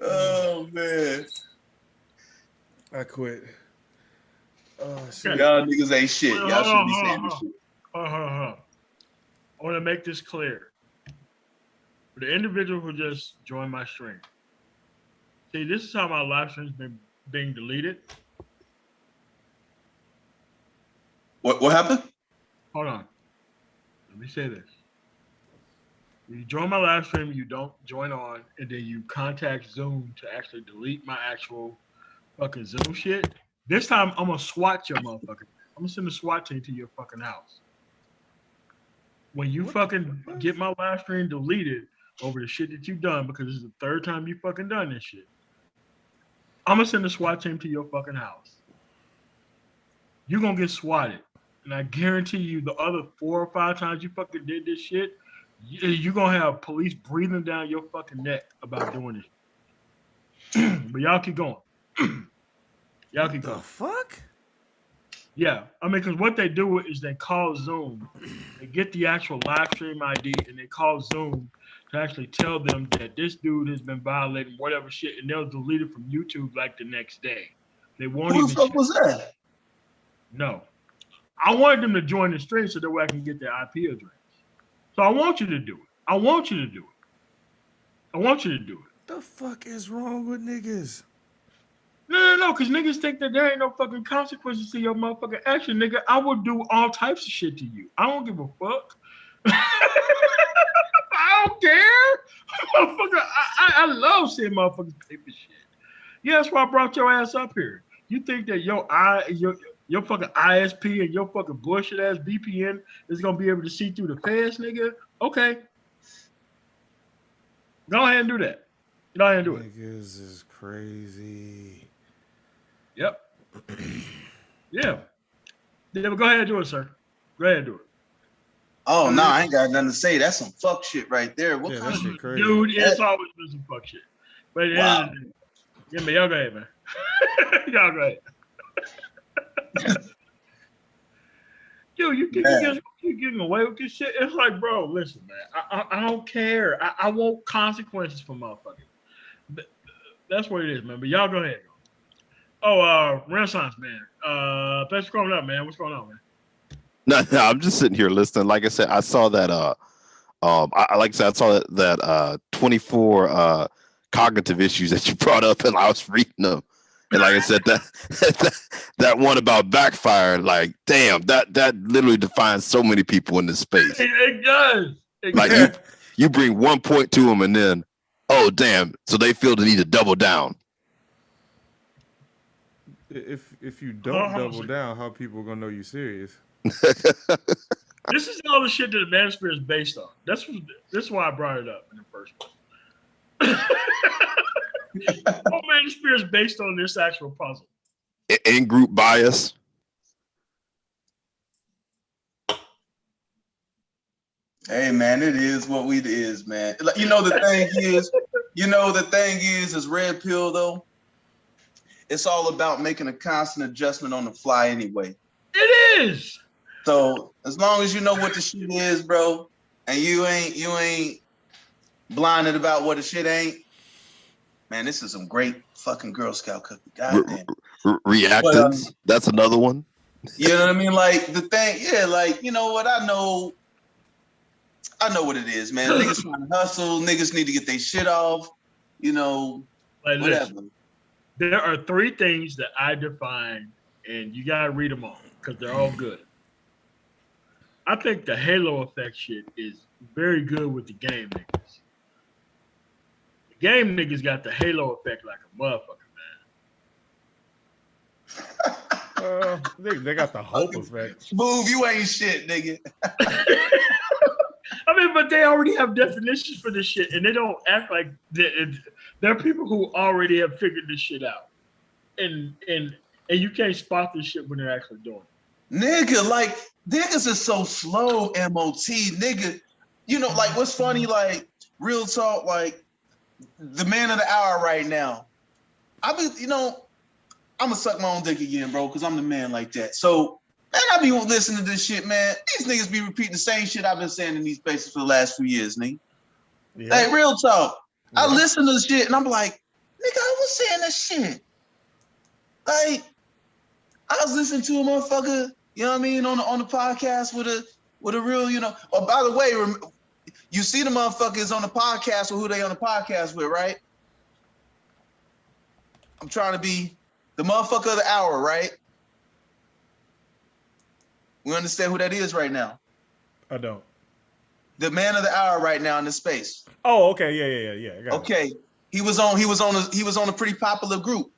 Oh, man. I quit. Oh, shit. Y'all niggas ain't shit. Y'all shouldn't be saying this shit. I want to make this clear. For the individual who just joined my stream, see, this is how my live stream's been being deleted. What happened? Hold on. Let me say this. You join my live stream, you don't join on, and then you contact Zoom to actually delete my actual fucking Zoom shit. This time, I'm going to SWAT your motherfucker. I'm going to send a SWAT team to your fucking house. When you fucking get my live stream deleted over the shit that you've done, because this is the third time you fucking done this shit, I'm going to send a SWAT team to your fucking house. You're going to get swatted. And I guarantee you the other 4 or 5 times you fucking did this shit, you're going to have police breathing down your fucking neck about doing this. But y'all keep going. Y'all keep going. The fuck? Yeah. I mean, because what they do is they call Zoom. They get the actual live stream ID and they call Zoom to actually tell them that this dude has been violating whatever shit, and they'll delete it from YouTube like the next day. They won't Who even the fuck was that? No. I wanted them to join the stream so that way I can get their IP address. So I want you to do it. I want you to do it. I want you to do it. The fuck is wrong with niggas? No, because niggas think that there ain't no fucking consequences to your motherfucking action, nigga. I will do all types of shit to you. I don't give a fuck. I don't care. Motherfucker, I love seeing motherfuckers pay for shit. Yeah, that's why I brought your ass up here. You think that your fucking ISP and your fucking bullshit ass VPN is gonna be able to see through the fence, nigga? Okay. Go ahead and do that. Go ahead and do it. Niggas is crazy. Yep. Yeah. Yeah, but go ahead and do it, sir. Go ahead and do it. Oh, no, I ain't got nothing to say. That's some fuck shit right there. What Yeah, kind that of shit crazy. Dude, it's always been some fuck shit. But Wow. Yeah, man, y'all go ahead, man. Y'all go ahead. Yo, you think you're getting away with this shit? It's like, bro, listen, man. I don't care. I want consequences for motherfuckers. That's what it is, man. But y'all go ahead. Oh, Renaissance, man. Thanks for coming up, man. What's going on, man? No, I'm just sitting here listening. Like I said, I saw that. I saw that 24 cognitive issues that you brought up, and I was reading them. And like I said, that one about backfire, like, damn, that literally defines so many people in this space. It does. Like you bring 1 point to them, and then, oh damn, so they feel the need to double down. If you Hold don't on a double second. down, how people gonna know you serious? This is all the shit that the manosphere is based on. That's why I brought it up in the first place. All manosphere is based on this actual puzzle. In group bias. Hey man, it is what we is, man. You know the thing is red pill though. It's all about making a constant adjustment on the fly anyway. It is. So as long as you know what the shit is, bro, and you ain't blinded about what the shit ain't, man, this is some great fucking Girl Scout cookie. Goddamn. Reactants. That's another one. You know what I mean? Like the thing, yeah, like you know what I know what it is, man. Niggas trying to hustle, niggas need to get their shit off, you know, Like, whatever. listen, there are 3 things that I define, and you gotta read them all because they're all good. I think the halo effect shit is very good with the game niggas. The game niggas got the halo effect like a motherfucker, They got the hope effect. Smooth, you ain't shit, nigga. I mean, but they already have definitions for this shit, and they don't act like there are people who already have figured this shit out, and you can't spot this shit when they're actually doing it. Nigga, like niggas is so slow, MOT, nigga. You know, like what's funny, like real talk, like the man of the hour right now. I mean, you know, I'm gonna suck my own dick again, bro, because I'm the man like that. So, man, I be listening to this shit, man. These niggas be repeating the same shit I've been saying in these spaces for the last few years, nigga. Yeah. Like, real talk. Yeah. I listen to this shit and I'm like, nigga, I was saying this shit. Like, I was listening to a motherfucker, you know what I mean, on the podcast with a real, you know. Oh, by the way, you see the motherfuckers on the podcast with who they on the podcast with, right? I'm trying to be the motherfucker of the hour, right? We understand who that is right now. I don't. The man of the hour right now in this space. Oh, okay, yeah. I got it. Okay, he was on a pretty popular group,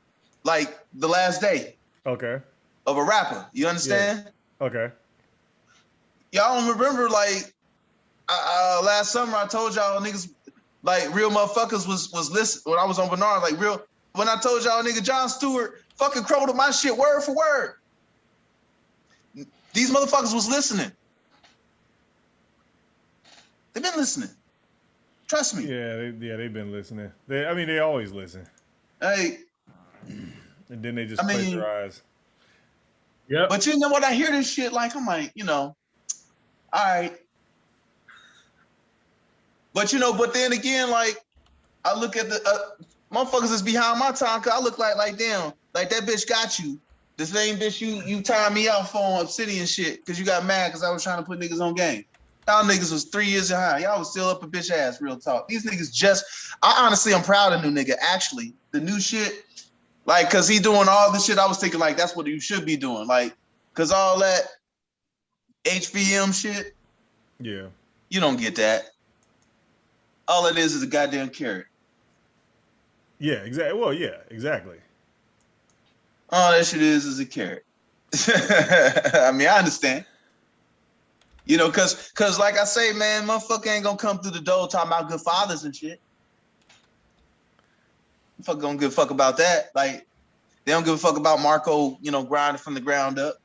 like the last day Okay. of a rapper. You understand? Okay. Y'all don't remember like last summer I told y'all niggas like real motherfuckers was listening when I was on Bernard, like real when I told y'all nigga John Stewart fucking quoted my shit word for word. These motherfuckers was listening. They've been listening. Trust me. Yeah, they've been listening. They always listen. Hey, And then they just I mean- plagiarize. Yep. but you know what? I hear this shit like I'm like, you know, all right. But you know, but then again, like I look at the motherfuckers is behind my time because I look like damn, like that bitch got you. The same bitch you timed me out for on Obsidian shit because you got mad because I was trying to put niggas on game. Y'all niggas was 3 years behind. Y'all was still up a bitch ass, real talk. These niggas I'm proud of new nigga, actually. The new shit, like, cause he doing all this shit, I was thinking like that's what you should be doing. Like, cause all that HVM shit, Yeah. you don't get that. All it is a goddamn carrot. Yeah, exactly. Well, yeah, exactly. All that shit is a carrot. I mean, I understand. You know, cause like I say, man, motherfucker ain't gonna come through the door talking about good fathers and shit. Fuck gonna give a fuck about that. Like, they don't give a fuck about Marco, you know, grinding from the ground up.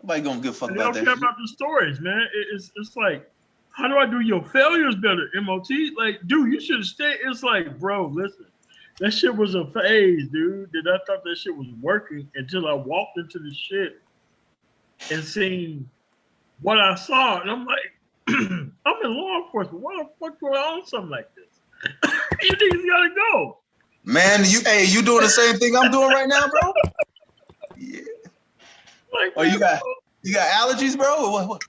Nobody gonna give a fuck They about don't that care shit. about the stories, man. It's like, how do I do your failures better, MOT? Like, dude, you should have stayed. It's like, bro, listen, that shit was a phase, dude. That I thought that shit was working until I walked into the shit and seen what I saw, and I'm like, I'm in law enforcement. Why the fuck do I own something like this? You niggas gotta go. Man, you doing the same thing I'm doing right now, bro? Yeah. Like, Oh, you got allergies, bro? Or what?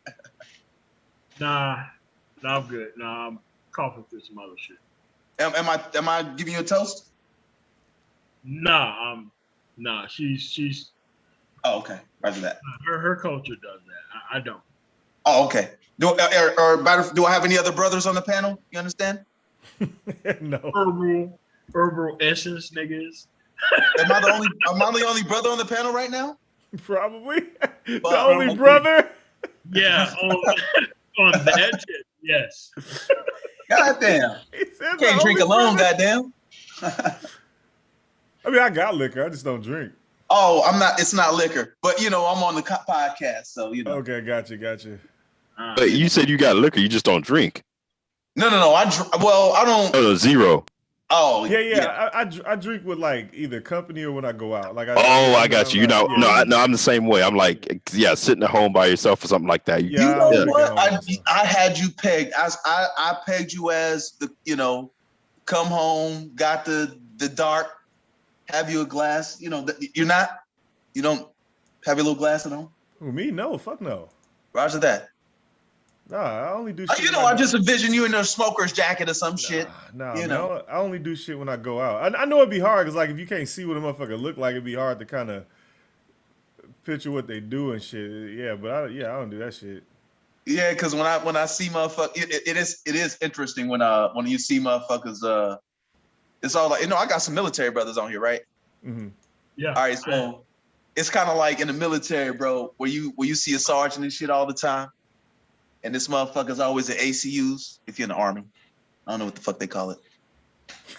Nah, I'm good. Nah, I'm coughing through some other shit. Am I giving you a toast? Nah, she's Oh, okay. Roger that. her culture does that. I don't. Oh, okay. Do I have any other brothers on the panel? You understand? No. Herbal essence niggas. Am I the only brother on the panel right now? Probably. The Well, only okay. brother. Yeah, on that tip, yes. Goddamn. He said the Can't drink only alone, brother. goddamn. I mean, I got liquor. I just don't drink. Oh, I'm not. It's not liquor, but I'm on the podcast, so Okay, gotcha. But you said you got liquor, you just don't drink. No. I don't. Oh, no, zero. Oh, Yeah. I drink with like either company or when I go out. Like I got you. Like, I'm the same way. I'm like, sitting at home by yourself or something like that. You know Yeah. what? I had you pegged. I pegged you as the come home, got the dark, have you a glass. You don't have your little glass at home. Who, me? No, fuck no. Roger that. Nah, I only do shit. I just envision you in a smoker's jacket or some shit. Nah, man, I only do shit when I go out. I know it'd be hard because like if you can't see what a motherfucker look like, it'd be hard to kind of picture what they do and shit. Yeah, but I don't do that shit. Yeah, because when I see motherfuckers, it is interesting when you see motherfuckers. It's all like I got some military brothers on here, right? Mm-hmm. Yeah. All right, so it's kind of like in the military, bro, where you see a sergeant and shit all the time, and this motherfucker's always at ACUs if you're in the Army. I don't know what the fuck they call it,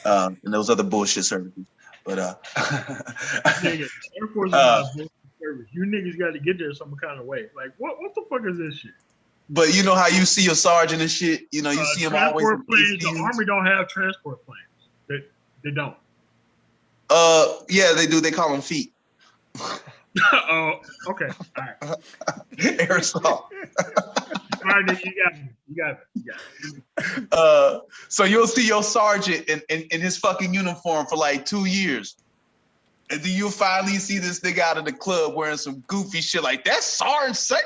and those other bullshit services. But Nigga, Air Force is not a bullshit service. You niggas got to get there some kind of way. Like, what the fuck is this shit? But you know how you see a sergeant and shit, you see him always. Transport planes. The Army don't have transport planes. They don't. Yeah, they do. They call them feet. Oh, okay. All right. Aerosol. All right, then you got it. So you'll see your sergeant in his fucking uniform for like 2 years. And then you'll finally see this nigga out of the club wearing some goofy shit like that. Sergeant son.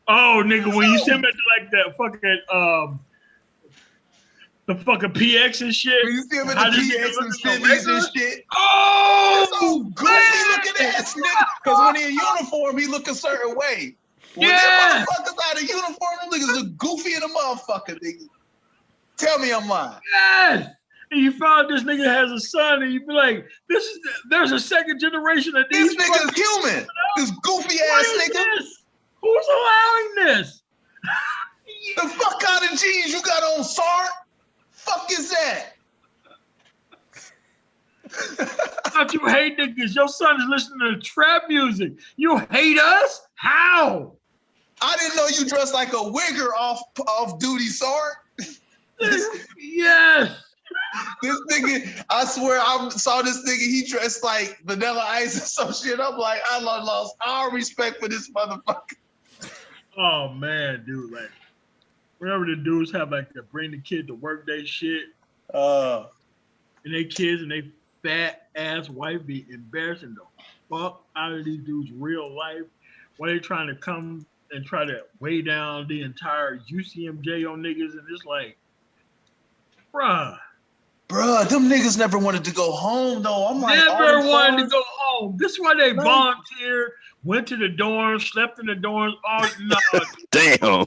Oh, nigga, when you see him at like that fucking the fucking PX and shit. When you see him at the PX and civvies and shit. Oh, so goofy looking ass nigga. Because when he in uniform, he look a certain way. When them motherfuckers out of uniform, them niggas look goofy in a motherfucker, nigga. Tell me I'm lying. Yes. And you found this nigga has a son, and you be like, there's a second generation of these. This nigga's human. This goofy ass nigga. This? Who's allowing this? The fuck kind of jeans you got on, Sart? Fuck is that? Thought you hate niggas. Your son is listening to trap music. You hate us? How? I didn't know you dressed like a wigger off duty, Sart. Yes. This nigga, I swear I saw this nigga, he dressed like Vanilla Ice or some shit. I'm like, I lost all respect for this motherfucker. Oh man, dude, like whenever the dudes have like to bring the kid to work day shit, and they kids and they fat ass wife be embarrassing the fuck out of these dudes real life when they trying to come and try to weigh down the entire UCMJ on niggas, and it's like, bruh, them niggas never wanted to go home though. I'm like, never wanted to go home. This is why they volunteered, went to the dorms, slept in the dorms. Oh no, damn.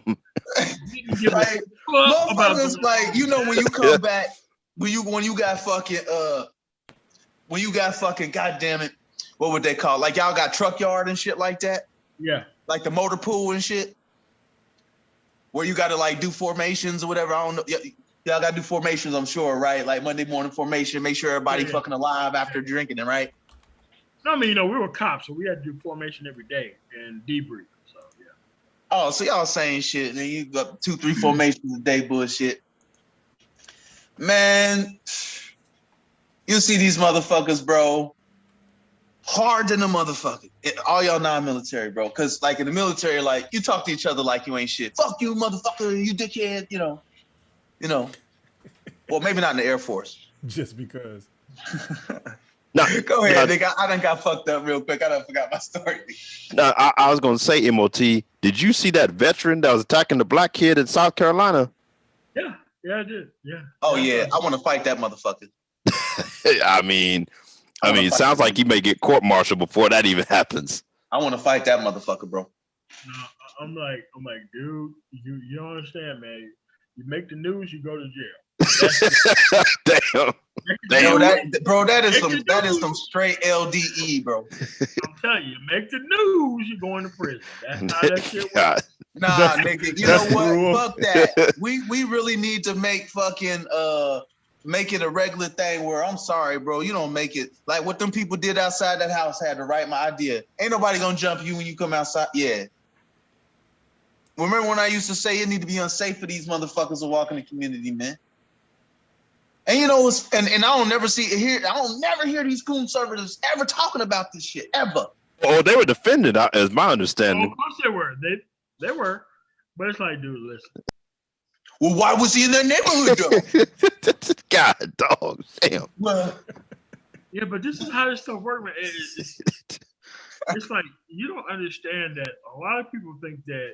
Like, motherfuckers, like, when you come back, when you got fucking, goddamn it, what would they call? Like y'all got truck yard and shit like that. Yeah. Like the motor pool and shit, where you got to like do formations or whatever. I don't know. Y'all got to do formations, I'm sure, right? Like Monday morning formation, make sure everybody fucking alive after drinking it, right? No, I mean, we were cops, so we had to do formation every day and debrief. So yeah. Oh, so y'all saying shit, and then you got 2-3 formations a day, bullshit. Man, you see these motherfuckers, bro. Hard than a mother. All y'all non-military, bro. Cause like in the military, like you talk to each other like you ain't shit. Fuck you, motherfucker, you dickhead, Well, maybe not in the Air Force. Just because. No, go ahead, nigga. I done got fucked up real quick. I done forgot my story. No, I was gonna say, MOT, did you see that veteran that was attacking the black kid in South Carolina? Yeah, I did. Yeah. Oh yeah, I want to fight that motherfucker. I mean, it sounds like he may get court-martialed before that even happens. I want to fight that motherfucker, bro. No, I'm like, dude, you don't understand, man. You make the news, you go to jail. Damn. Yo, Damn. that is some straight LDE, bro. I'm telling you, make the news, you going to prison. That's how that shit God. works. Nah, That's- nigga. You know that's what? cruel. Fuck that. We really need to make fucking make it a regular thing where I'm sorry, bro. You don't make it like what them people did outside that house had to write my idea. Ain't nobody gonna jump you when you come outside. Yeah. Remember when I used to say it need to be unsafe for these motherfuckers to walk in the community, man? And you know, and I don't never hear these conservatives ever talking about this shit ever. Oh, they were defended, as my Oh, understanding. of course they were. They were. But it's like, dude, listen. Well, why was he in their neighborhood though? God, dog, damn. Well, Yeah, but this is how this stuff works, man. It's like you don't understand that a lot of people think that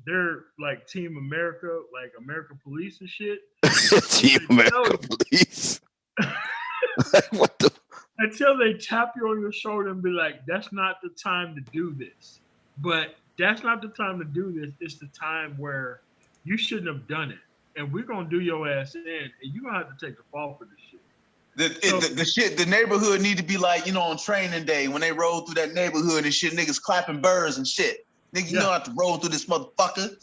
they're like Team America, like American Police and shit. Team America Police. Like, what the? Until they tap you on your shoulder and be like, that's not the time to do this. But that's not the time to do this. It's the time where you shouldn't have done it. And we're going to do your ass in, and you're going to have to take the fall for this shit. the neighborhood need to be like, you know, on training day when they roll through that neighborhood and shit, niggas clapping birds and shit. Nigga, you don't have to roll through this motherfucker.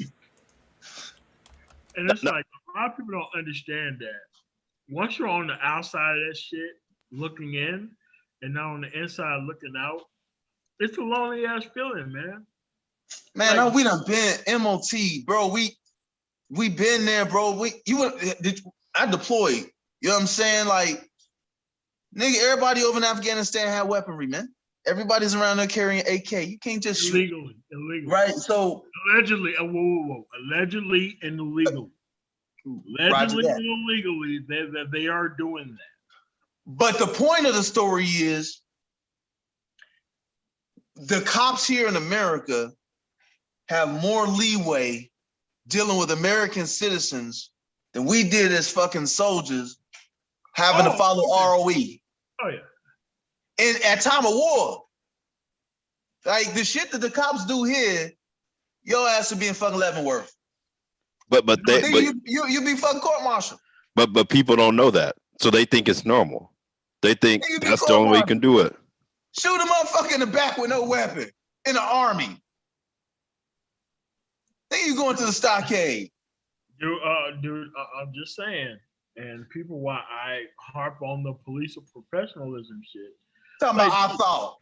And it's like, a lot of people don't understand that. Once you're on the outside of that shit, looking in, and not on the inside looking out, it's a lonely ass feeling, man. Man, Like, we done been MOT, bro. We been there, bro. I deployed. You know what I'm saying? Like, nigga, everybody over in Afghanistan had weaponry, man. Everybody's around there carrying AK. You can't just shoot. Illegally. Right? So Allegedly, whoa. Allegedly and illegally. Allegedly and illegally, they are doing that. but the point of the story is the cops here in America have more leeway dealing with American citizens than we did as fucking soldiers having to follow ROE. Oh, yeah. And at time of war. Like the shit that the cops do here, your ass would be in fucking Leavenworth. But you be fucking court martial. But people don't know that, so they think it's normal. They think You be that's the only way you can do it. Shoot a motherfucker in the back with no weapon in the army. Then you going to the stockade. Dude, I'm just saying. And people, why I harp on the police of professionalism shit. Talking like, about I thought.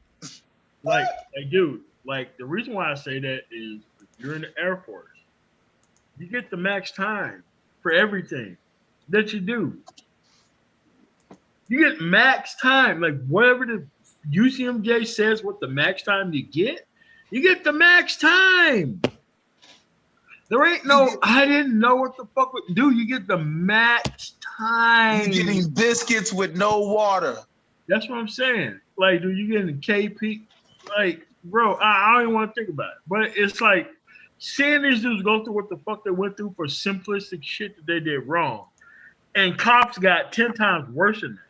Like, dude, like the reason why I say that is if you're in the Air Force, you get the max time for everything that you do. You get max time, like whatever the UCMJ says what the max time you get the max time. There ain't no, I didn't know what the fuck would do. You get the max time. You're getting biscuits with no water. That's what I'm saying. Like, dude, you getting KP. Like, bro, I don't even want to think about it. But it's like, seeing these dudes go through what the fuck they went through for simplistic shit that they did wrong. And cops got 10 times worse than that.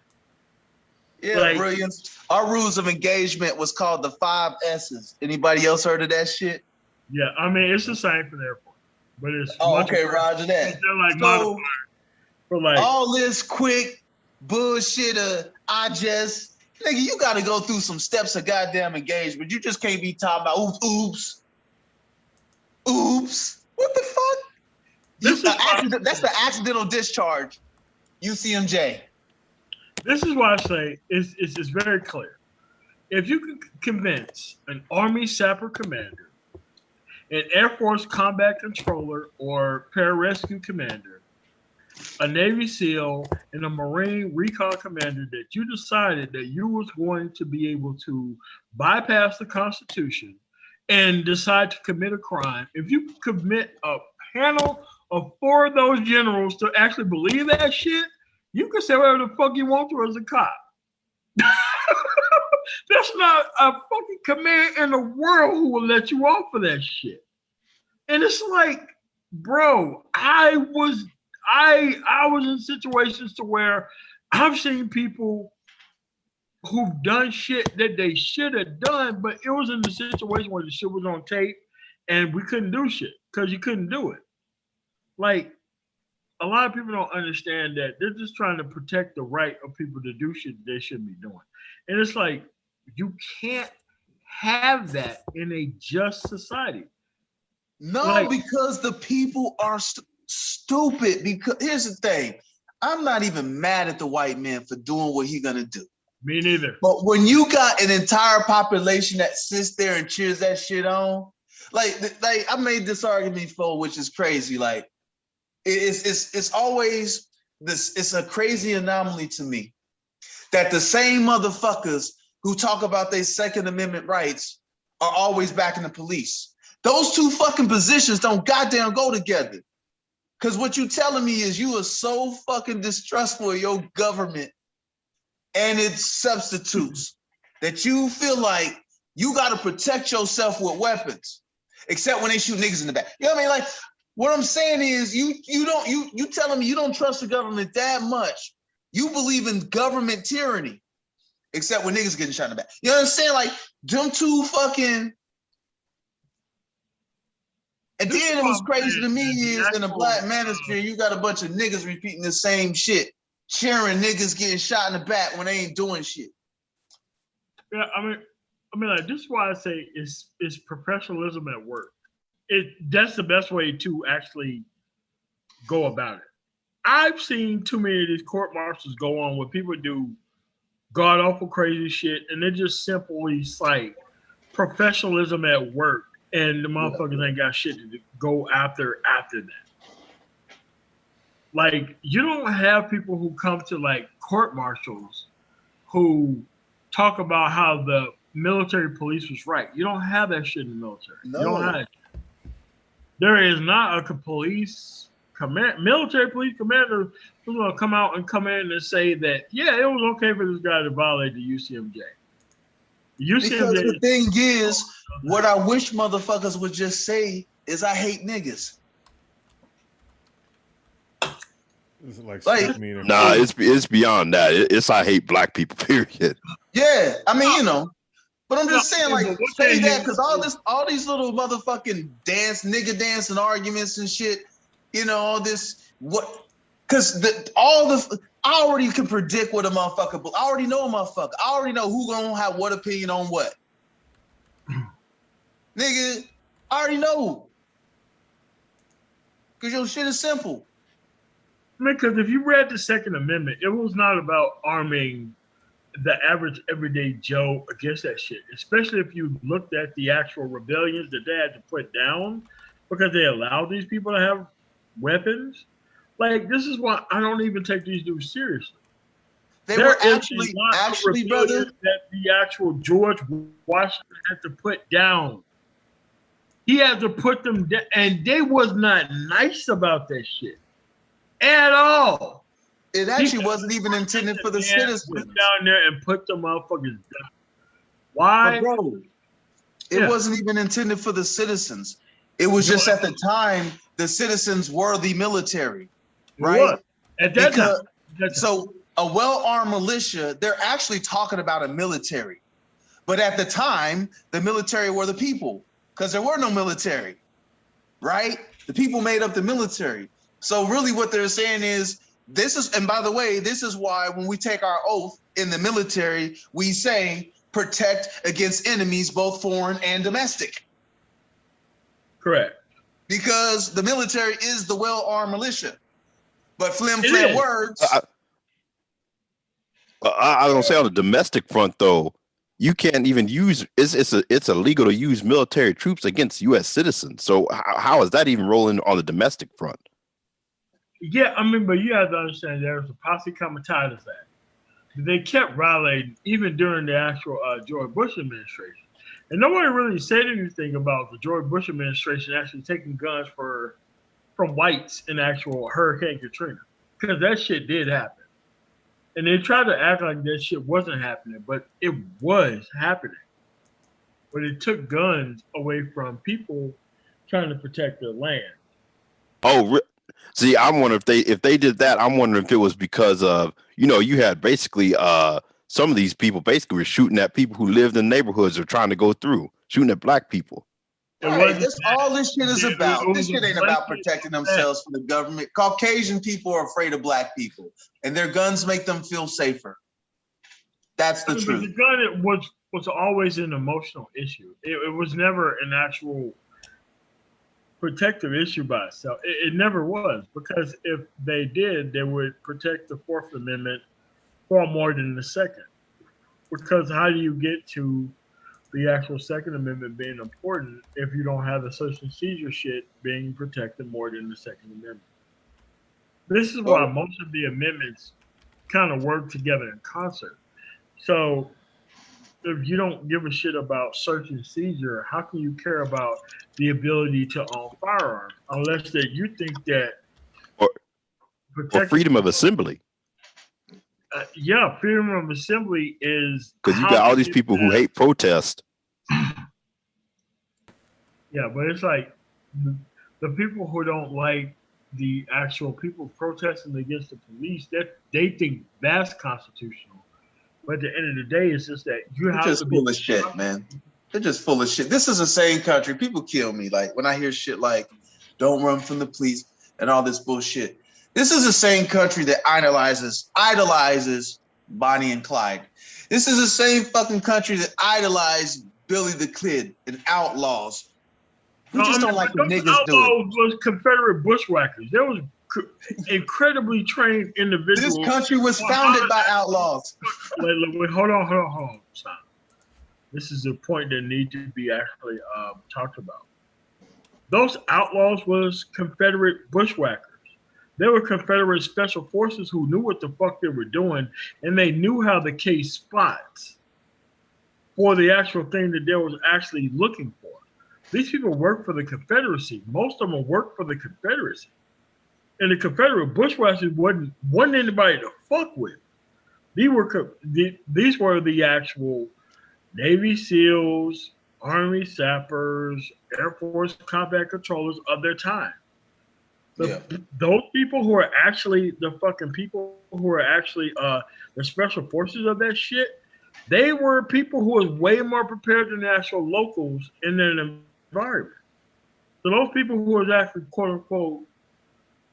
Yeah, like, brilliance. Our rules of engagement was called the 5 S's. Anybody else heard of that shit? Yeah, I mean, it's the same for the airport. But it's okay, roger that. They're like modified for like all this quick bullshit. Nigga, you got to go through some steps of goddamn engagement. You just can't be talking about oops. What the fuck? That's the accidental discharge. UCMJ. This is why I say it's very clear. If you can convince an Army sapper commander, an Air Force combat controller or pararescue commander, a Navy SEAL, and a Marine recon commander that you decided that you was going to be able to bypass the Constitution and decide to commit a crime, if you commit a panel of 4 of those generals to actually believe that shit, you can say whatever the fuck you want to as a cop. There's not a fucking command in the world who will let you off for that shit. And it's like, bro, I was in situations to where I've seen people who've done shit that they should have done, but it was in the situation where the shit was on tape and we couldn't do shit because you couldn't do it. Like, a lot of people don't understand that they're just trying to protect the right of people to do shit they shouldn't be doing. And it's like, you can't have that in a just society. No, Like- because the people are stupid. Because here's the thing, I'm not even mad at the white man for doing what he's gonna do. Me neither. But when you got an entire population that sits there and cheers that shit on, like I made this argument before, which is crazy. Like it's always this. It's a crazy anomaly to me that the same motherfuckers who talk about their Second Amendment rights are always backing the police. Those two fucking positions don't goddamn go together. Because what you telling me is you are so fucking distrustful of your government and its substitutes that you feel like you got to protect yourself with weapons, except when they shoot niggas in the back. You know what I mean? Like, what I'm saying is you telling me you don't trust the government that much. You believe in government tyranny, except when niggas getting shot in the back. You know what I'm saying? Like, them two fucking. And then it was crazy to me is in the Black Manosphere, you got a bunch of niggas repeating the same shit, cheering niggas getting shot in the back when they ain't doing shit. Yeah, I mean, like, this is why I say it's professionalism at work. That's the best way to actually go about it. I've seen too many of these court martials go on where people do god awful crazy shit, and they're just simply like professionalism at work, and the motherfuckers ain't got shit to go after that. Like, you don't have people who come to like court martials who talk about how the military police was right. You don't have that shit in the military. No. You don't have it. There is not a military police commander who's going to come out and come in and say that, yeah, it was okay for this guy to violate the UCMJ. Because the thing is, what I wish motherfuckers would just say is, I hate niggas. It's like Nah, it's beyond that. It's I hate black people. Period. Yeah, I mean, you know, but I'm just saying, like, but say that because all these little motherfucking nigga dancing arguments and shit, you know, all this what? Because I already can predict what a motherfucker. I already know a motherfucker. I already know who gonna have what opinion on what. Nigga, I already know. Because your shit is simple. I mean, because if you read the Second Amendment, it was not about arming the average everyday Joe against that shit. Especially if you looked at the actual rebellions that they had to put down because they allowed these people to have weapons. Like, this is why I don't even take these dudes seriously. They were actually, brother, that the actual George Washington had to put down. He had to put them down, and they was not nice about that shit at all. It actually wasn't even intended for the citizens. Down there and put the motherfuckers down. Why? But bro, it wasn't even intended for the citizens. It was just at the time the citizens were the military, right? At that time. So a well-armed militia, they're actually talking about a military. But at the time, the military were the people because there were no military, right? The people made up the military. So really what they're saying is, and by the way, this is why when we take our oath in the military, we say protect against enemies, both foreign and domestic. Correct. Because the military is the well-armed militia. But flim words. I was gonna say on the domestic front though, you can't even use it's illegal to use military troops against U.S. citizens. So how is that even rolling on the domestic front? Yeah, I mean, but you have to understand there's a posse comitatus act. They kept rallying even during the actual George Bush administration. And nobody really said anything about the George Bush administration actually taking guns from whites in actual Hurricane Katrina. Because that shit did happen. And they tried to act like that shit wasn't happening, but it was happening. But it took guns away from people trying to protect their land. Oh, see, I'm wondering if they did that. I'm wondering if it was because of, you had basically some of these people basically were shooting at people who lived in neighborhoods or trying to go through, shooting at black people. Right, that's all this shit is about. This shit ain't about blanket protecting attack. themselves from the government. Caucasian people are afraid of black people, and their guns make them feel safer. That's the But truth. the gun was always an emotional issue. It was never an actual protective issue by itself. It never was, because if they did, they would protect the Fourth Amendment far more than the Second. Because how do you get to the actual Second Amendment being important if you don't have the search and seizure shit being protected more than the Second Amendment? This is why most of the amendments kind of work together in concert. So if you don't give a shit about search and seizure, how can you care about the ability to own firearms unless that you think that or freedom of assembly? Yeah, freedom of assembly is because you got all these people who hate protest. Yeah, but it's like the people who don't like the actual people protesting against the police, that they think that's constitutional. But at the end of the day, it's just that you have just to full of shit, man. They're just full of shit. This is a sane country. People kill me. Like when I hear shit like "don't run from the police" and all this bullshit. This is a same country that idolizes Bonnie and Clyde. This is the same fucking country that idolized Billy the Kid and outlaws. We just don't like the niggas do it. Was Confederate bushwhackers. There was incredibly trained individuals. This country was founded by outlaws. Wait, hold on. Stop. This is a point that needs to be actually talked about. Those outlaws was Confederate bushwhackers. They were Confederate special forces who knew what the fuck they were doing, and they knew how to case spots for the actual thing that they was actually looking for. These people work for the Confederacy. Most of them work for the Confederacy. And the Confederate bushwhackers wasn't anybody to fuck with. These were the actual Navy SEALs, Army sappers, Air Force combat controllers of their time. Those people who are actually the fucking people who are actually the special forces of that shit, they were people who was way more prepared than the actual locals in their environment. So those people who was actually quote unquote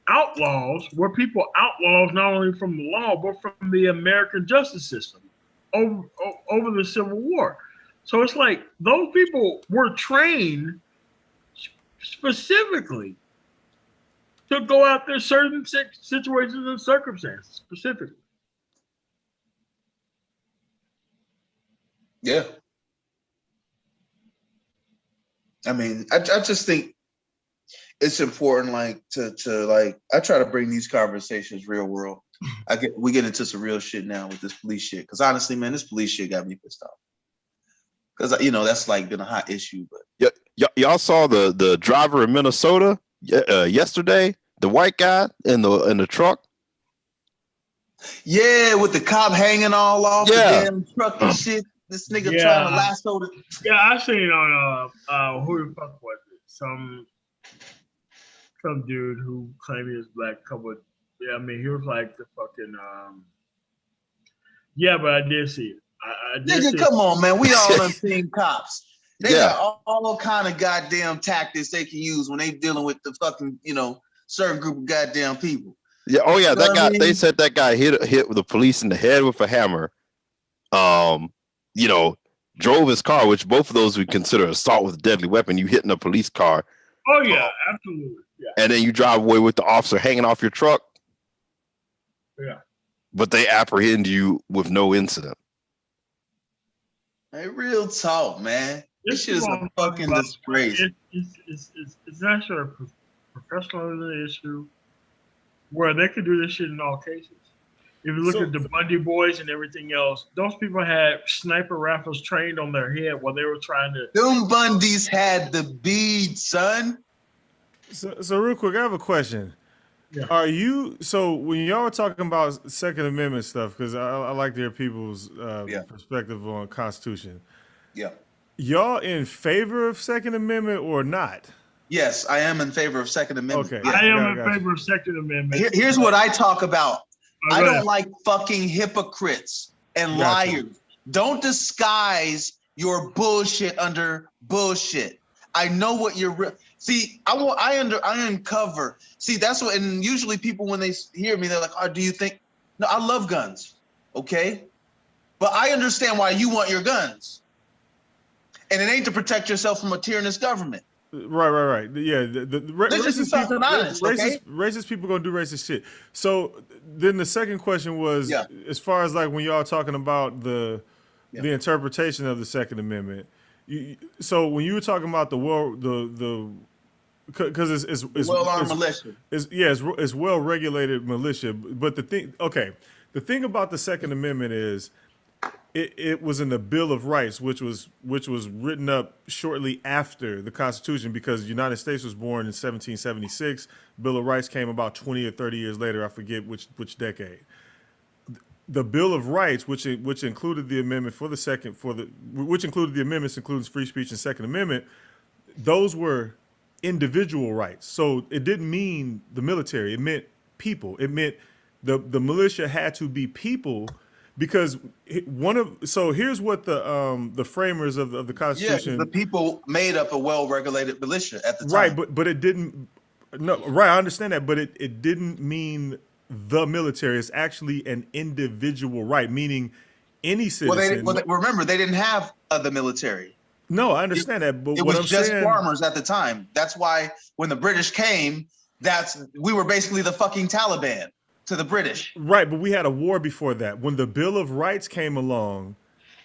outlaws were outlaws not only from the law but from the American justice system over the Civil War. So it's like those people were trained specifically to go out there certain situations and circumstances specifically. Yeah. I mean, I just think it's important, like to like. I try to bring these conversations real world. We get into some real shit now with this police shit. Because honestly, man, this police shit got me pissed off. Because that's like been a hot issue. But y'all saw the driver in Minnesota yesterday, the white guy in the truck. Yeah, with the cop hanging all off the damn truck and shit. This nigga trying to lasso the. Yeah, I seen on who the fuck was it? Some dude who claimed he was black. I mean, he was like the fucking. Yeah, but I did see it. Nigga, come on, man. We all done seen cops. They got all kind of goddamn tactics they can use when they dealing with the fucking, certain group of goddamn people. Yeah. Oh yeah, that guy. They said that guy hit the police in the head with a hammer. Drove his car, which both of those we consider assault with a deadly weapon. You hitting a police car. Oh yeah, absolutely. Yeah. And then you drive away with the officer hanging off your truck. Yeah. But they apprehend you with no incident. Hey, real talk, man. This shit is a fucking disgrace. It's actually a professional issue where they could do this shit in all cases. If you look at the Bundy boys and everything else, those people had sniper rifles trained on their head while they were trying to. Them Bundys had the bead, son. So real quick, I have a question. Yeah. When y'all were talking about Second Amendment stuff, because I like to hear people's perspective on Constitution. Yeah. Y'all in favor of Second Amendment or not? Yes, I am in favor of Second Amendment. Okay. Yeah. I am in favor of Second Amendment. Here's what I talk about. I don't like fucking hypocrites and liars. Don't disguise your bullshit under bullshit. I know what you're. See, I uncover. See, that's what. And usually people when they hear me, they're like, "Oh, do you think?" No, I love guns. Okay, but I understand why you want your guns, and it ain't to protect yourself from a tyrannous government. Right. Yeah, Let's just be fucking honest, okay? Racist people gonna do racist shit. So then the second question was, Yeah. as far as like when y'all talking about the Yeah. interpretation of the Second Amendment. So when you were talking about because it's Well-armed militia. It's well regulated militia. But the thing about the Second Amendment is it was in the Bill of Rights, which was written up shortly after the Constitution, because the United States was born in 1776. Bill of Rights came about 20 or 30 years later. I forget which decade. The Bill of Rights, which included the amendment which included the amendments, including free speech and Second Amendment, those were individual rights. So it didn't mean the military. It meant people. It meant the militia had to be people, because here's what the framers of the Constitution. Yeah, the people made up a well-regulated militia at the time. Right, but it didn't. No, right. I understand that, but it didn't mean the military. Is actually an individual right, meaning any citizen. Remember, they didn't have the military. No, I understand that, but it was just farmers at the time. That's why when the British came, we were basically the fucking Taliban to the British. Right, but we had a war before that. When the Bill of Rights came along,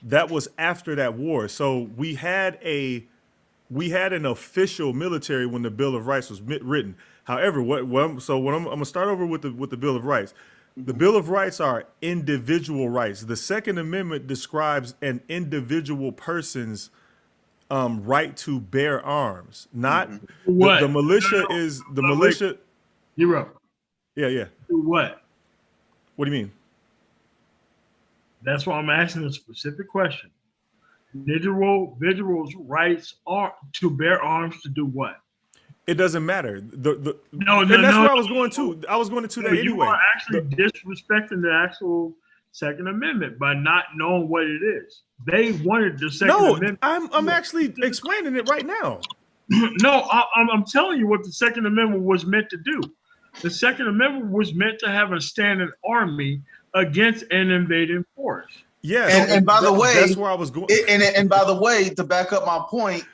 that was after that war. So we had an official military when the Bill of Rights was written. However, I'm gonna start over with the Bill of Rights. The Bill of Rights are individual rights. The Second Amendment describes an individual person's right to bear arms, not the militia. Is the militia? You're up. Yeah. What? What do you mean? That's why I'm asking a specific question. Individuals' rights are to bear arms to do what? It doesn't matter. And that's where I was going to. I was going to that anyway. You are actually disrespecting the actual Second Amendment by not knowing what it is. They wanted the Second Amendment. I'm actually explaining it right now. No, I'm telling you what the Second Amendment was meant to do. The Second Amendment was meant to have a standing army against an invading force. Yeah, and by the way, that's where I was going. And by the way, to back up my point,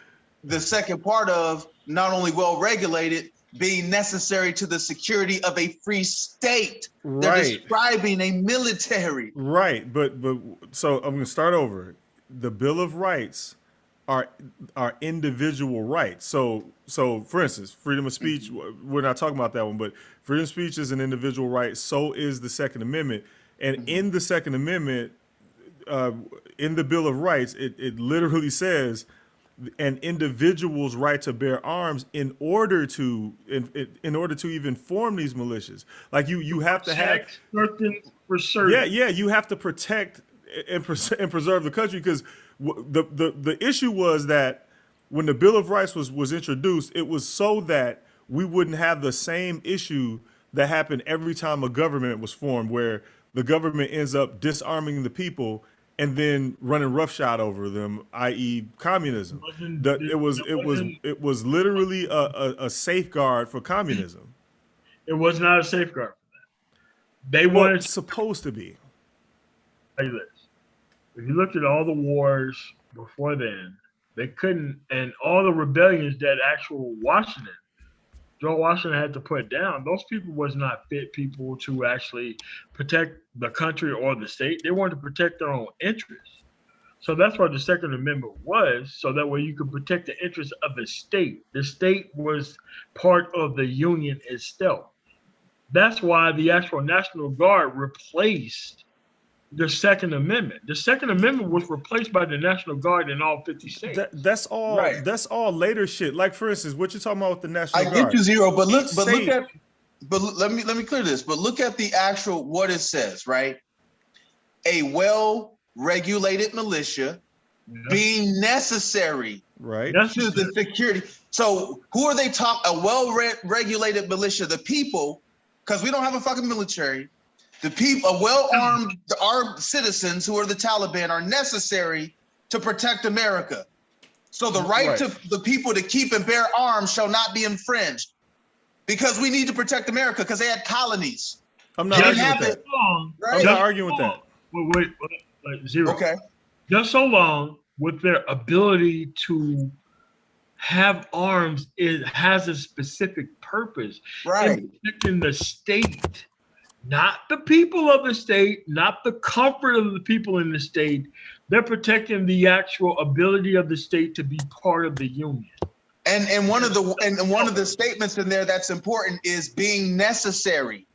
the second part of not only well regulated, being necessary to the security of a free state. Right. They're describing a military. Right, but so I'm going to start over. The Bill of Rights are individual rights. So for instance, freedom of speech, we're not talking about that one, but freedom of speech is an individual right. So is the Second Amendment. And in the Second Amendment, in the Bill of Rights, it literally says an individual's right to bear arms in order to even form these militias. Like you have to have for certain. Yeah, you have to protect and preserve the country, because the issue was that when the Bill of Rights was introduced, it was so that we wouldn't have the same issue that happened every time a government was formed, where the government ends up disarming the people and then running roughshod over them, i.e., communism. It was literally a safeguard for communism. It was not a safeguard for that. They wanted supposed to be. Like this. If you looked at all the wars before then, they couldn't, and all the rebellions that actual George Washington had to put down, those people was not fit people to actually protect the country or the state. They wanted to protect their own interests. So that's what the Second Amendment was, so that way you could protect the interests of the state. The state was part of the Union itself. That's why the actual National Guard replaced the Second Amendment. The Second Amendment was replaced by the National Guard in all 50 states. That's all. Right. That's all later shit. Like, for instance, what you're talking about with the National Guard. I get you, Zero, but let me clear this. But look at the actual what it says, right? A well-regulated militia being necessary, right, to the security. So who are they talking? A well-regulated militia, the people, because we don't have a fucking military. The people, armed citizens who are the Taliban, are necessary to protect America. So the right to the people to keep and bear arms shall not be infringed, because we need to protect America because they had colonies. I'm not arguing with that. I'm not arguing with that. Wait, like zero. Okay. Just so long with their ability to have arms, it has a specific purpose. Right. In protecting the state, not the people of the state, not the comfort of the people in the state. They're protecting the actual ability of the state to be part of the union. And one of the statements in there that's important is being necessary.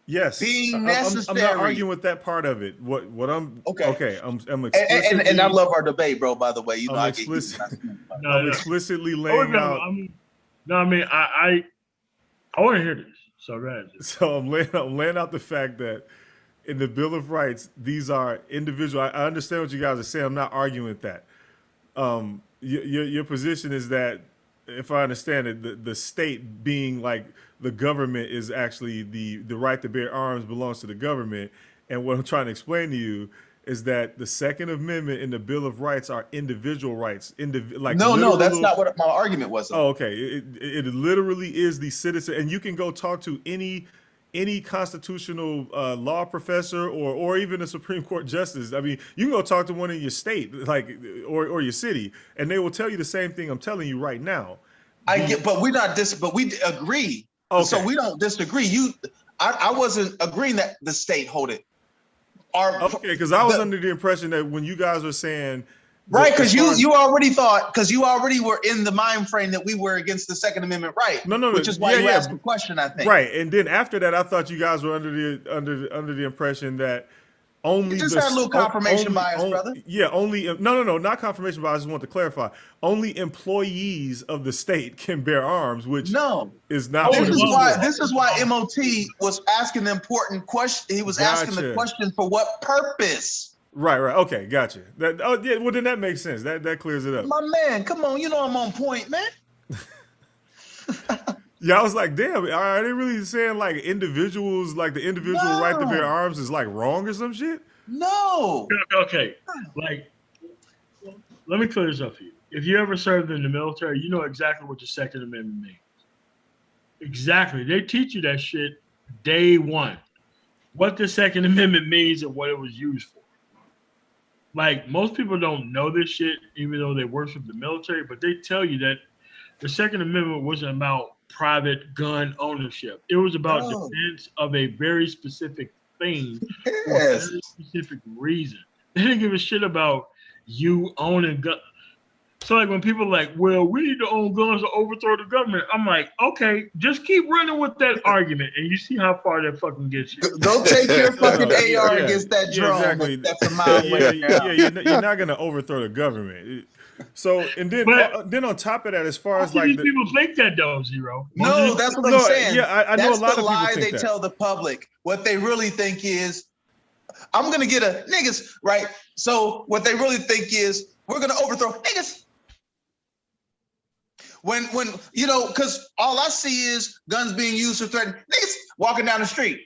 Yes, being necessary. I'm not arguing with that part of it. What I'm okay. I'm explicitly, and I love our debate, bro. By the way, you know, I'm explicitly laying out. I want to hear this. So go ahead. So I'm laying out the fact that in the Bill of Rights, these are individual. I understand what you guys are saying. I'm not arguing with that. Your position is that, if I understand it, the state being like the government is actually the right to bear arms belongs to the government. And what I'm trying to explain to you is that the Second Amendment in the Bill of Rights are individual rights. No, that's not what my argument was. Oh, okay. It literally is the citizen, and you can go talk to any constitutional law professor or even a Supreme Court justice. I mean, you can go talk to one in your state, or your city, and they will tell you the same thing I'm telling you right now. But we agree. Okay. So we don't disagree. I wasn't agreeing that the state hold it. Okay, because I was under the impression that when you guys were saying, right, because you already thought, because you already were in the mind frame that we were against the Second Amendment right. No, which is why you asked the question, I think. Right, and then after that, I thought you guys were under the impression that only you just had a little confirmation bias, brother. Yeah, no, not confirmation bias. I just want to clarify. Only employees of the state can bear arms, which is not. This is why MOT was asking the important question. He was asking the question for what purpose. Right. Okay, gotcha. Well, then that makes sense. That clears it up. My man, come on, you know I'm on point, man. Yeah, I was like, damn, are they really saying like individuals, like the individual right to bear arms is like wrong or some shit? No. Okay, like, let me clear this up for you. If you ever served in the military, you know exactly what the Second Amendment means. Exactly. They teach you that shit day one. What the Second Amendment means and what it was used for. Like, most people don't know this shit, even though they worship the military, but they tell you that the Second Amendment wasn't about private gun ownership. It was about defense of a very specific thing for a very specific reason. They didn't give a shit about you owning guns. So like when people are like, well, we need to own guns to overthrow the government. I'm like, okay, just keep running with that argument and you see how far that fucking gets you. Don't take your fucking AR against that drone. Exactly. That's a mile away. You're not going to overthrow the government. So, and then on top of that, as far as like these people think that though, Zero. No, that's what I'm saying. Yeah, I know a lot of people think that. That's the lie they tell the public. What they really think is, I'm going to get a niggas, right? So what they really think is, we're going to overthrow niggas. When you know, because all I see is guns being used to threaten niggas walking down the street.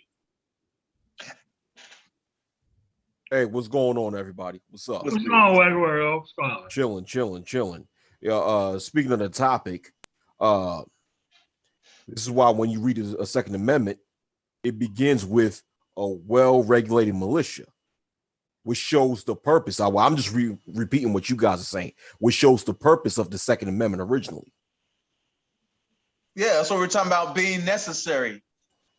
Hey, what's going on, everybody? What's up? What's going on, everywhere? What's going on? Chilling. Yeah. Speaking of the topic, this is why when you read a Second Amendment, it begins with a well-regulated militia, which shows the purpose. I'm just repeating what you guys are saying, which shows the purpose of the Second Amendment originally. Yeah, so we're talking about being necessary.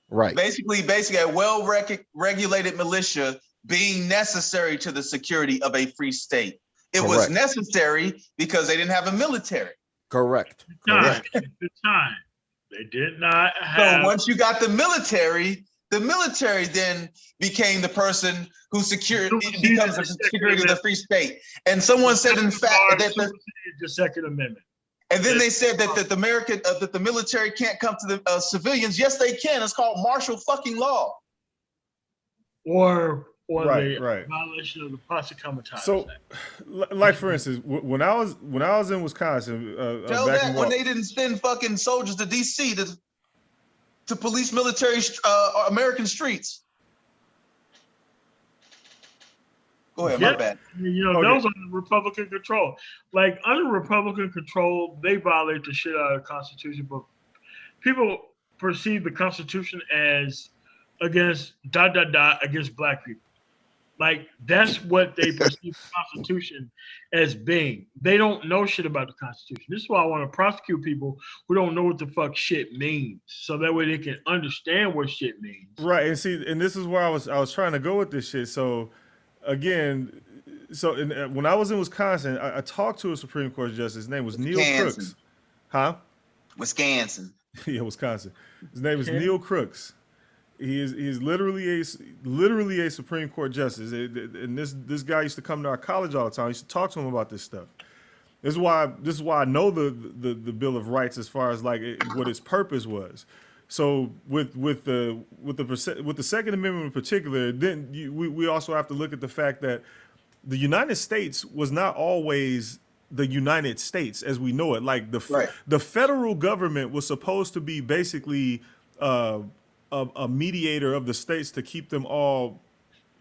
Right. Basically, a well-regulated militia being necessary to the security of a free state. It was necessary because they didn't have a military. Correct. At the time, they did not have. So once you got the military then became the person who becomes the security of the free state. And someone said, in fact, that the Second Amendment. And then they said that the military can't come to the civilians. Yes, they can. It's called martial fucking law. Or the violation of the Posse Comitatus. So, like for instance, when I was in Wisconsin, tell that when they didn't send fucking soldiers to DC to police military American streets. Go ahead, Yeah. my bad. You know, Okay. those are under Republican control. Like under Republican control, they violate the shit out of the Constitution, but people perceive the Constitution as against against black people. Like that's what they perceive the Constitution as being. They don't know shit about the Constitution. This is why I want to prosecute people who don't know what the fuck shit means, so that way they can understand what shit means. Right, and see, and this is where I was trying to go with this shit. So, again, when I was in Wisconsin, I talked to a Supreme Court justice. His name was Neil Crooks. Huh? Wisconsin. Yeah, Wisconsin. His name is Neil Crooks. He's literally a Supreme Court justice, and this guy used to come to our college all the time. I used to talk to him about this stuff. This is why I know the Bill of Rights as far as like what its purpose was. So with the Second Amendment in particular, then we also have to look at the fact that the United States was not always the United States as we know it. Like the federal government was supposed to be basically a mediator of the states to keep them all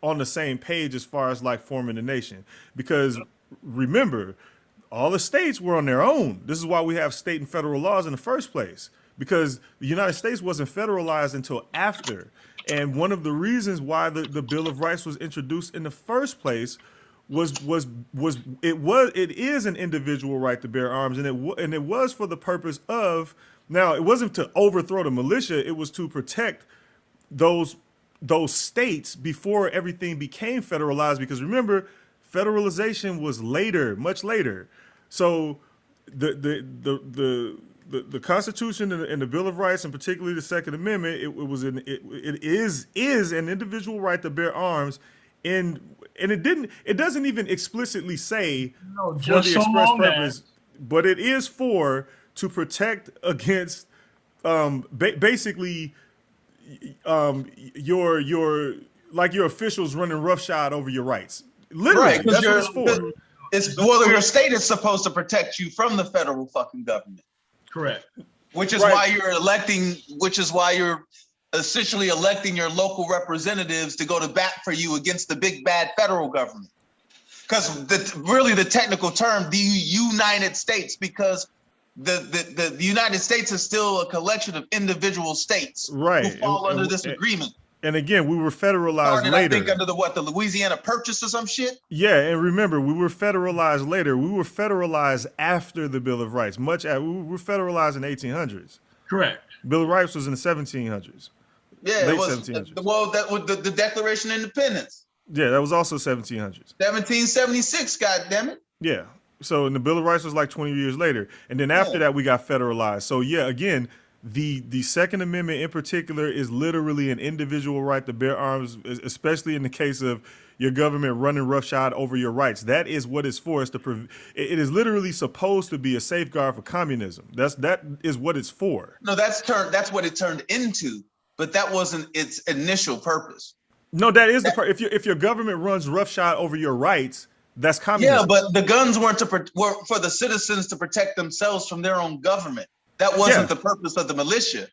on the same page as far as like forming a nation. Because remember, all the states were on their own. This is why we have state and federal laws in the first place, because the United States wasn't federalized until after. And one of the reasons why the Bill of Rights was introduced in the first place it is an individual right to bear arms, and it was for the purpose of, now it wasn't to overthrow the militia, it was to protect those states before everything became federalized, because remember, federalization was later, much later. So the Constitution and the Bill of Rights, and particularly the Second Amendment, it is an individual right to bear arms, and it doesn't even explicitly say for the express purpose, but it is to protect against basically your officials running roughshod over your rights. Literally, that's what it's for. Your state is supposed to protect you from the federal fucking government. Correct. Which is why you're essentially electing your local representatives to go to bat for you against the big bad federal government. Because the technical term, the United States, because the United States is still a collection of individual states who fall under this agreement. And again, we were federalized later. I think under the Louisiana Purchase or some shit? Yeah, and remember, we were federalized later. We were federalized after the Bill of Rights. We were federalized in the 1800s. Correct. Bill of Rights was in the 1700s. Yeah, late it was 1700s. that was the Declaration of Independence. Yeah, that was also 1700s. 1776, goddammit. Yeah. So, and the Bill of Rights was like 20 years later. And then after that, we got federalized. So, yeah, again, the Second Amendment in particular is literally an individual right to bear arms, especially in the case of your government running roughshod over your rights. That is what it's for. It is literally supposed to be a safeguard for communism. That is what it's for. No, that's what it turned into, but that wasn't its initial purpose. No, that is the part. If your government runs roughshod over your rights, that's communism. Yeah, but the guns were for the citizens to protect themselves from their own government. That wasn't the purpose of the militia.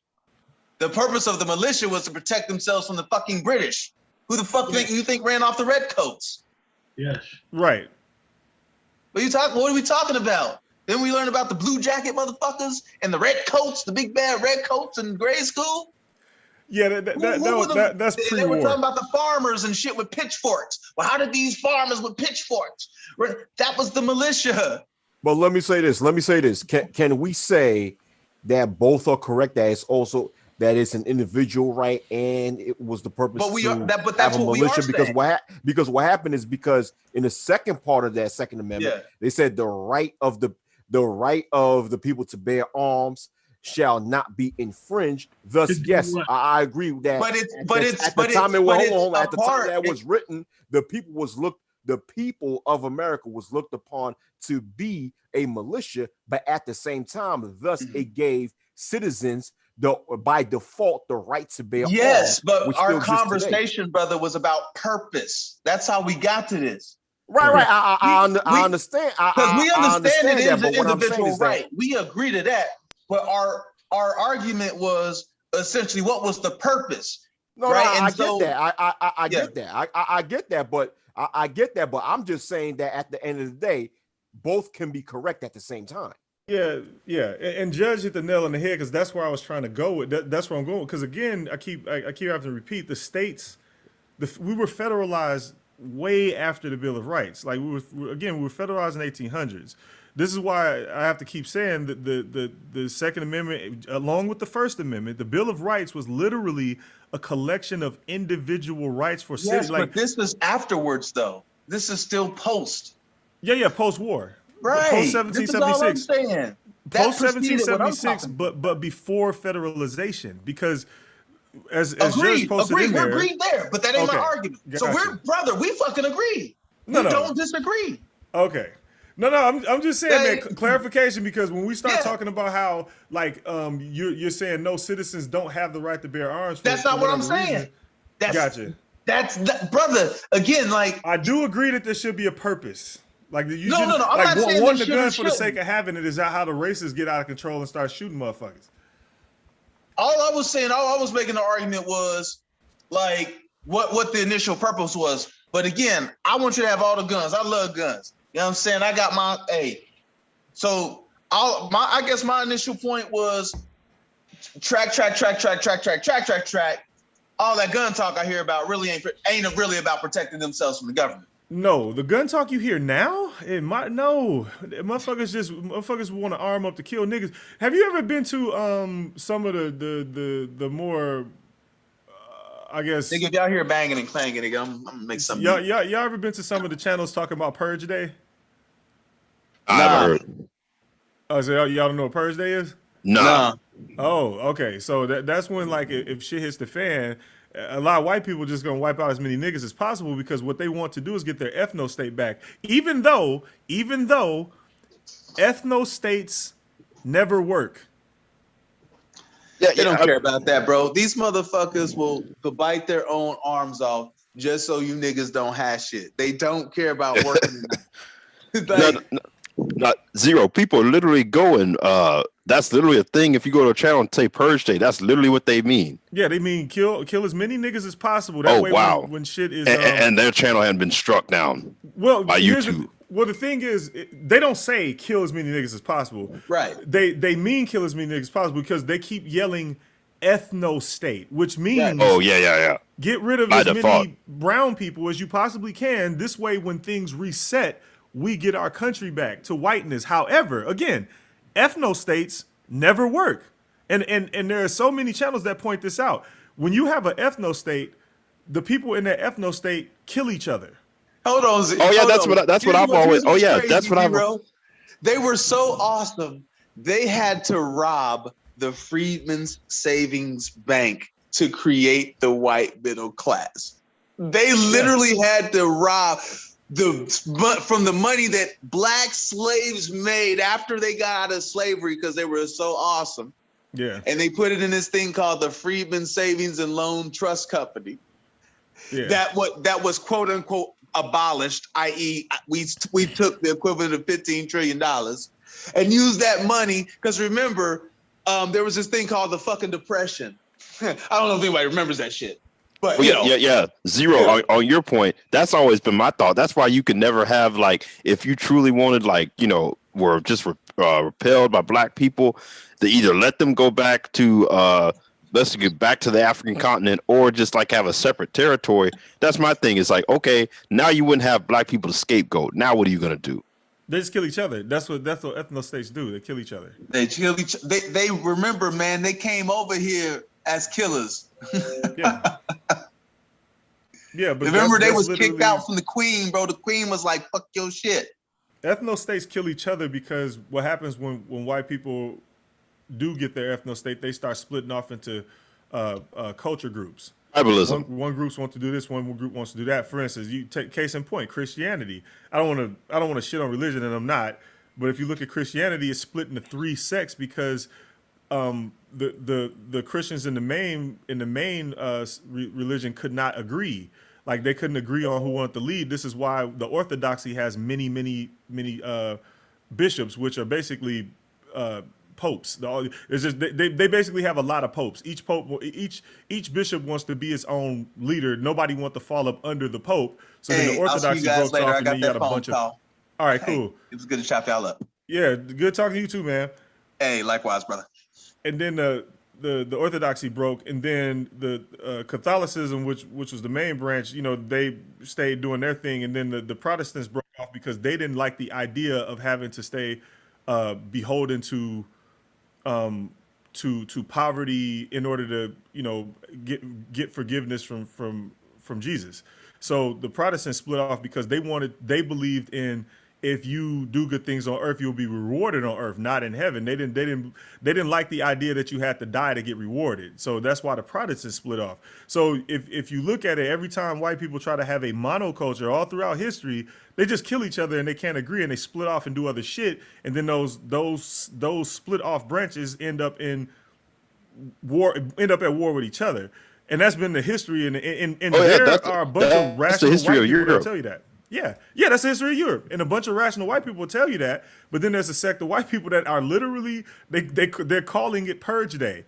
The purpose of the militia was to protect themselves from the fucking British. Who the fuck you think ran off the redcoats? Yes. Right. What are we talking about? Then we learn about the blue jacket motherfuckers and the redcoats, the big bad redcoats in grade school. Yeah, that's pre-war. They were talking about the farmers and shit with pitchforks. Well, how did these farmers with pitchforks? That was the militia. But let me say this. Can we say that both are correct? That it's also that it's an individual right, and it was the purpose but that's what we are saying. Because what happened is, because in the second part of that Second Amendment, they said the right of the people to bear arms shall not be infringed. Thus, yes, I agree with that. At the time that was written, the people of America was looked upon to be a militia, but at the same time, thus it gave citizens by default the right to bear arms. Yes, but our conversation, brother, was about purpose. That's how we got to this. Right. I understand. Because we understand it is an what individual right. We agree to that. But our argument was essentially, what was the purpose? No, right? I get that. I get that. But I get that, but I'm just saying that at the end of the day, both can be correct at the same time. Yeah, yeah, and Judge hit the nail on the head because that's where I was trying to go with. That's where I'm going. Because again, I keep having to repeat the states. We were federalized way after the Bill of Rights. Like we were federalized in the 1800s. This is why I have to keep saying that the Second Amendment, along with the First Amendment, the Bill of Rights was literally a collection of individual rights for Yes, cities. Like, but this is afterwards, though. This is still post. yeah, post-war, Right. post This is all I'm 1776. saying. That Post preceded what I'm 1776, talking but before federalization, because as Agreed. Judge posted Agreed. in We're there, agreed there, but that ain't Okay. my argument. So Gotcha. we fucking agree. No, We no. don't disagree. okay, no, I'm just saying Hey. that clarification because when we start Yeah. talking about how like you're saying no citizens don't have the right to bear arms. That's not what I'm whatever saying. reason. That's Gotcha. brother. Again, like I do agree that there should be a purpose. Like you No, shouldn't- no, I'm like not saying wanting there the should or gun for the shouldn't. sake of having it is how the racists get out of control and start shooting motherfuckers. all I was making the argument was like what the initial purpose was. But again, I want you to have all the guns. I love guns. You know what I'm saying? I got my So I guess my initial point was track. All that gun talk I hear about really ain't really about protecting themselves from the government. No, the gun talk you hear now, motherfuckers want to arm up to kill niggas. Have you ever been to some of the more I guess Nigga, if y'all hear banging and clanging, nigga, I'm gonna make something. y'all ever been to some of the channels talking about Purge Day? I haven't heard. Oh, so y'all don't know what Purge Day is? Nah. Oh, okay. So that's when like if shit hits the fan, a lot of white people just gonna wipe out as many niggas as possible because what they want to do is get their ethno state back. Even though ethno states never work. They don't care about that, bro. These motherfuckers will bite their own arms off just so you niggas don't hash shit. They don't care about working. Not zero. People are literally going. That's literally a thing. If you go to a channel and say Purge Day, that's literally what they mean. Yeah, they mean kill as many niggas as possible. That way wow. when shit is And their channel hadn't been struck down by YouTube. The thing is, they don't say kill as many niggas as possible. Right. They mean kill as many niggas as possible because they keep yelling ethno state, which means get rid of as many brown people as you possibly can. This way, when things reset, we get our country back to whiteness. However, again, ethno states never work. And there are so many channels that point this out. When you have an ethno state, the people in that ethno state kill each other. Hold on. That's what I've always. Oh yeah, that's what I've. They were so awesome. They had to rob the Freedmen's Savings Bank to create the white middle class. They literally had to rob from the money that black slaves made after they got out of slavery because they were so awesome. Yeah. And they put it in this thing called the Freedmen's Savings and Loan Trust Company. Yeah. That was quote unquote abolished, i.e., we took the equivalent of $15 trillion and used that money because remember, there was this thing called the fucking Depression. I don't know if anybody remembers that shit. But Zero. On your point, that's always been my thought. That's why you could never have like if you truly wanted were just repelled by black people, to either let them go back to let's get back to the African continent or just like have a separate territory. That's my thing. It's like, okay, now you wouldn't have black people to scapegoat. Now what are you gonna do? They just kill each other. That's what ethno states do. They kill each other. They remember, man, they came over here as killers. Yeah. Yeah, but remember they was kicked out from the queen, bro. The queen was like, fuck your shit. Ethno states kill each other because what happens when white people do get their ethno state, they start splitting off into culture groups. Tribalism. One group wants to do this, one group wants to do that. For instance, you take case in point, Christianity. I don't want to shit on religion, and I'm not. But if you look at Christianity, it's split into 3 sects because the Christians in the main religion could not agree. Like they couldn't agree on who wanted to lead. This is why the Orthodoxy has many bishops, which are basically popes. It's just they basically have a lot of popes. Each bishop wants to be his own leader. Nobody wants to fall up under the pope. So then the Hey, I'll see you orthodoxy guys broke later. off, I and then got you got that a phone bunch of. call. All right, Hey, cool. it was good to chop y'all up. Yeah, good talking to you too, man. Hey, likewise, brother. And then the orthodoxy broke, and then the Catholicism, which was the main branch, they stayed doing their thing, and then the Protestants broke off because they didn't like the idea of having to stay beholden to poverty in order to get forgiveness from Jesus. So the Protestants split off because they believed in, if you do good things on earth, you'll be rewarded on earth, not in heaven. They didn't like the idea that you had to die to get rewarded. So that's why the Protestants split off. So if you look at it, every time white people try to have a monoculture all throughout history, they just kill each other and they can't agree and they split off and do other shit. And then those split off branches end up at war with each other. And that's been the history. And there are a bunch of rational white people that tell you that. Yeah, that's the history of Europe, and a bunch of rational white people will tell you that. But then there's a sect of white people that are literally they're calling it Purge Day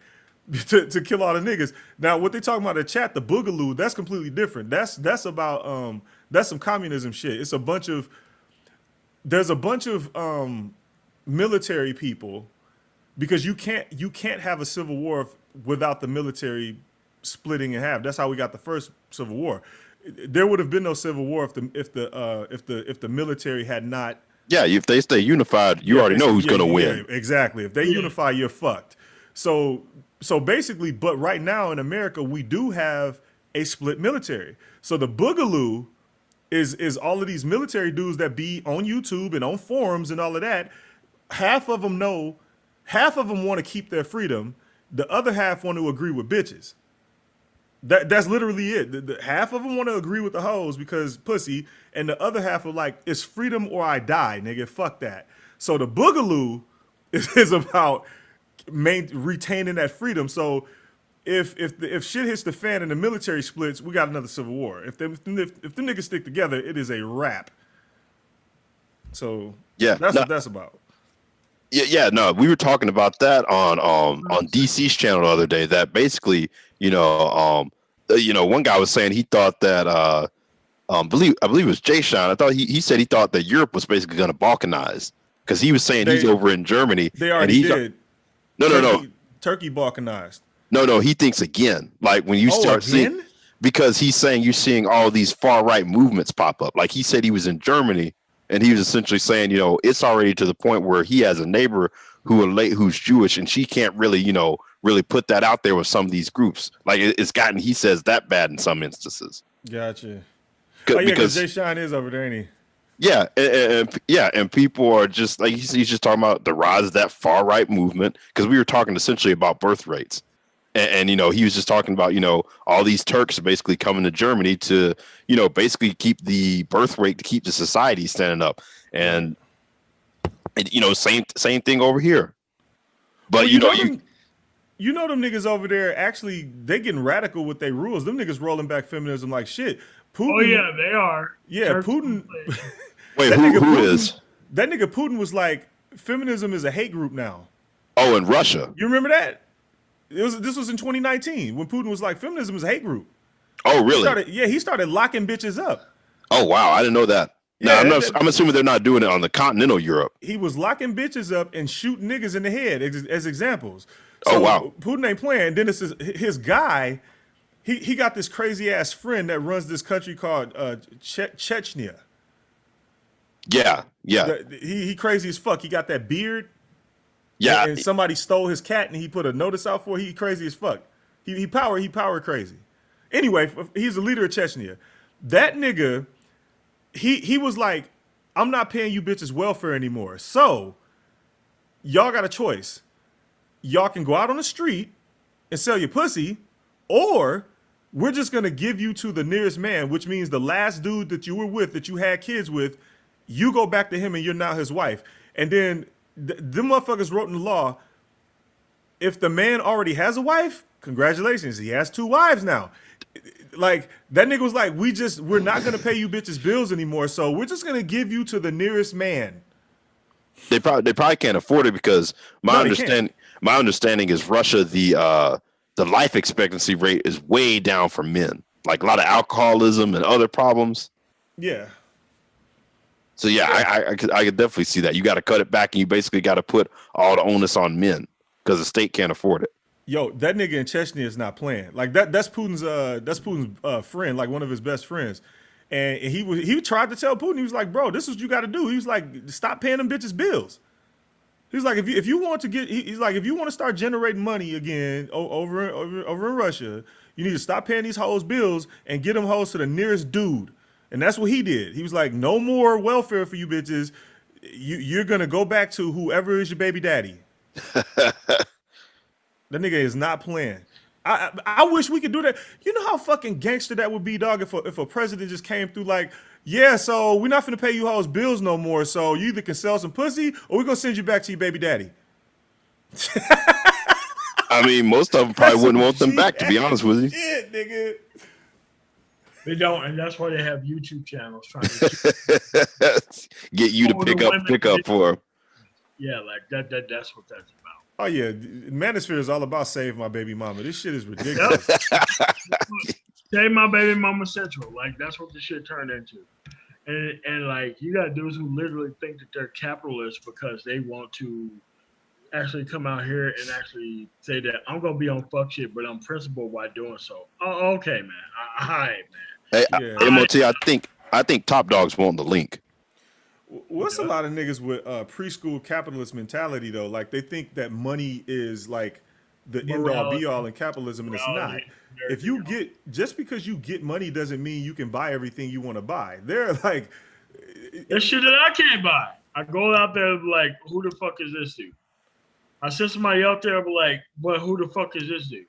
to kill all the niggas. Now, what they talking about in the chat, the Boogaloo, that's completely different. That's about that's some communism shit. There's a bunch of military people, because you can't have a civil war without the military splitting in half. That's how we got the first Civil War. There would have been no civil war if the military had not. Yeah, if they stay unified, you already know who's going to win. Yeah, exactly. If they unify, you're fucked. So basically, but right now in America, we do have a split military. So the Boogaloo is all of these military dudes that be on YouTube and on forums and all of that. Half of them want to keep their freedom. The other half want to agree with bitches. That's literally it. Half of them want to agree with the hoes because pussy, and the other half are like, it's freedom or I die, nigga. Fuck that. So the Boogaloo is about retaining that freedom. So if shit hits the fan and the military splits, we got another civil war. If the niggas stick together, it is a wrap. So yeah, that's what that's about. Yeah, no, we were talking about that on DC's channel the other day. That basically, one guy was saying he thought that I believe it was Jay Sean. I thought he said he thought that Europe was basically going to balkanize, because he was saying he's over in Germany. They already did. No. Turkey balkanized. No, he thinks again. Like when you start seeing, because he's saying you're seeing all these far right movements pop up. Like he said he was in Germany. And he was essentially saying, it's already to the point where he has a neighbor who's Jewish, and she can't really, really put that out there with some of these groups. Like it's gotten, he says, that bad in some instances. Gotcha. Because Jay Sean is over there, ain't he? Yeah, and people are just like he's just talking about the rise of that far right movement, because we were talking essentially about birth rates. And he was just talking about, all these Turks basically coming to Germany to, basically keep the birth rate, to keep the society standing up. And same thing over here. But, them niggas over there, actually, they getting radical with their rules. Them niggas rolling back feminism like shit. Putin, oh, yeah, they are. Yeah, Putin. Wait, who is? That nigga Putin was like, feminism is a hate group now. Oh, in Russia. You remember that? This was in 2019 when Putin was like, feminism is a hate group. Oh, really? He started locking bitches up. Oh, wow. I didn't know that. Yeah, I'm assuming they're not doing it on the continental Europe. He was locking bitches up and shooting niggas in the head as examples. So, oh, wow. Putin ain't playing. Then his guy, he got this crazy ass friend that runs this country called Chechnya. Yeah. He crazy as fuck. He got that beard. Yeah, and somebody stole his cat and he put a notice out for it. He crazy as fuck. He power crazy. Anyway, he's the leader of Chechnya. That nigga, he was like, I'm not paying you bitches welfare anymore. So y'all got a choice. Y'all can go out on the street and sell your pussy, or we're just gonna give you to the nearest man, which means the last dude that you were with, that you had kids with, you go back to him and you're now his wife. And then them motherfuckers wrote in the law, if the man already has a wife, congratulations, he has 2 wives now. Like, that nigga was like, we're not gonna pay you bitches bills anymore, so we're just gonna give you to the nearest man. They probably can't afford it because my understanding is Russia, the life expectancy rate is way down for men. Like a lot of alcoholism and other problems. Yeah. So yeah, I could definitely see that. You got to cut it back, and you basically got to put all the onus on men because the state can't afford it. Yo, that nigga in Chechnya is not playing. Like that's Putin's friend, like one of his best friends. And he tried to tell Putin, he was like, bro, this is what you got to do. He was like, stop paying them bitches bills. He's like, if you want to get, he's like, if you want to start generating money again over in Russia, you need to stop paying these hoes bills and get them hoes to the nearest dude. And that's what he did. He was like, no more welfare for you bitches. You're gonna go back to whoever is your baby daddy. That nigga is not playing. I wish we could do that. You know how fucking gangster that would be, dog, if a president just came through like, yeah, so we're not finna pay you hoes bills no more, so you either can sell some pussy or we're gonna send you back to your baby daddy. I mean, most of them probably wouldn't want them back, to be honest with you. Shit, nigga. They don't, and that's why they have YouTube channels trying to get you to pick up for them. Yeah, like that's what that's about. Oh yeah, Manosphere is all about save my baby mama. This shit is ridiculous. Save my baby mama central. Like that's what this shit turned into. And like you got dudes who literally think that they're capitalists because they want to actually come out here and actually say that I'm gonna be on fuck shit, but I'm principled while doing so. Oh, okay, man. All right, man. Hey, MOT, I think Top Dog's want the link. What's a lot of niggas with preschool capitalist mentality though? Like they think that money is like the end all be all in capitalism, and it's not. If you get, just because you get money doesn't mean you can buy everything you want to buy. They're like, there's shit that I can't buy. I go out there like, who the fuck is this dude? I send somebody out there, but like, but who the fuck is this dude?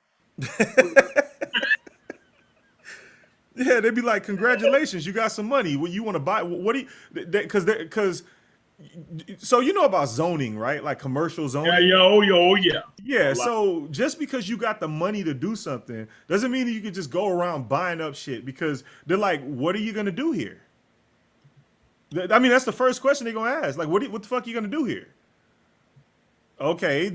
Yeah, they'd be like, congratulations, you got some money. What you want to buy? What do you, because so you know about zoning, right? Like commercial zoning. Yeah. Yeah, so just because you got the money to do something doesn't mean that you can just go around buying up shit, because they're like, what are you going to do here? I mean, that's the first question they're going to ask. Like, what the fuck are you going to do here? Okay,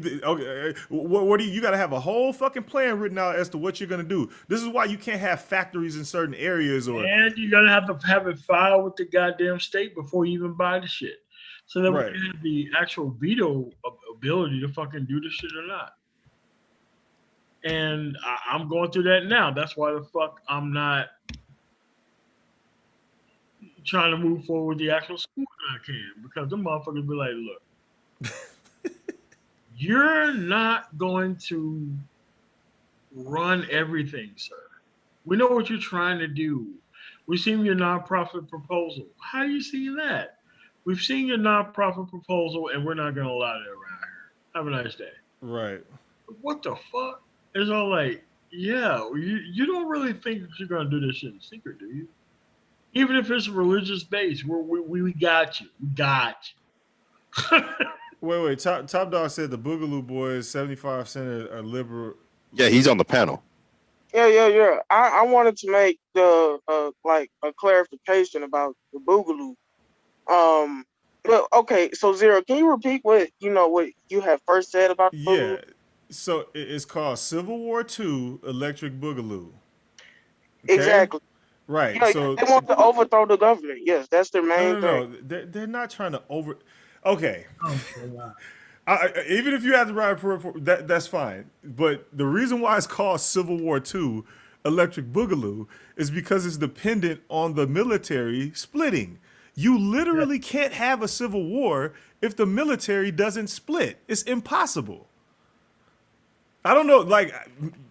what do you got to have a whole fucking plan written out as to what you're going to do. This is why you can't have factories in certain areas, and you're going to have it filed with the goddamn state before you even buy the shit. So that we can have the actual veto ability to fucking do this shit or not. And I'm going through that now. That's why the fuck I'm not trying to move forward with the actual school that I can. Because them motherfuckers be like, look, you're not going to run everything, sir. We know what you're trying to do. We've seen your nonprofit proposal. How are you seeing that? We've seen your nonprofit proposal, and we're not going to allow that around here. Have a nice day. Right. What the fuck? It's all like, yeah, you don't really think that you're going to do this shit in secret, do you? Even if it's religious based, we got you. We got you. Wait. Top Dog said the Boogaloo Boys 75% are liberal. Yeah, he's on the panel. Yeah. I wanted to make the like a clarification about the Boogaloo. Well, okay, so Zero, can you repeat what you had first said about the Boogaloo? Yeah, so it's called Civil War II Electric Boogaloo. Okay? Exactly. Right. Yeah, so they want to overthrow the government. Yes, that's their main thing. No. They're not trying to over. Okay. Even if you have the right that's fine. But the reason why it's called Civil War II Electric Boogaloo is because it's dependent on the military splitting. You literally can't have a civil war if the military doesn't split. It's impossible. I don't know. Like,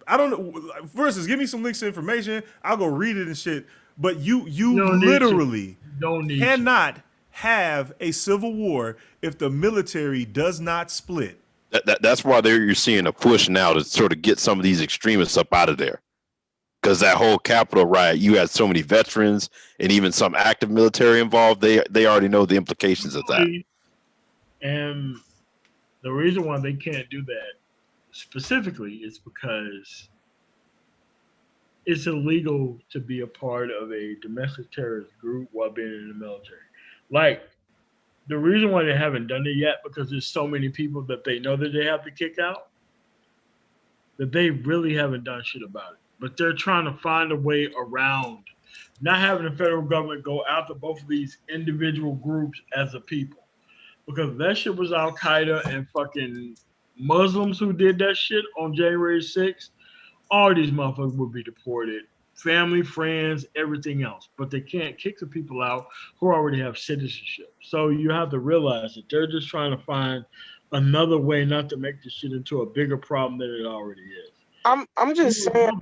I don't know. Versus, give me some links to information. I'll go read it and shit. But you literally cannot have a civil war if the military does not split. That's why you're seeing a push now to sort of get some of these extremists up out of there. Because that whole Capitol riot, you had so many veterans and even some active military involved. They already know the implications of that. And the reason why they can't do that specifically is because it's illegal to be a part of a domestic terrorist group while being in the military. Like, The reason why they haven't done it yet because there's so many people that they know that they have to kick out that they really haven't done shit about it. But they're trying to find a way around not having the federal government go after both of these individual groups as a people. Because that shit was Al Qaeda and fucking Muslims who did that shit on January 6th, all these motherfuckers would be deported. Family, friends, everything else. But they can't kick the people out who already have citizenship. So you have to realize that they're just trying to find another way not to make this shit into a bigger problem than it already is. I'm just saying.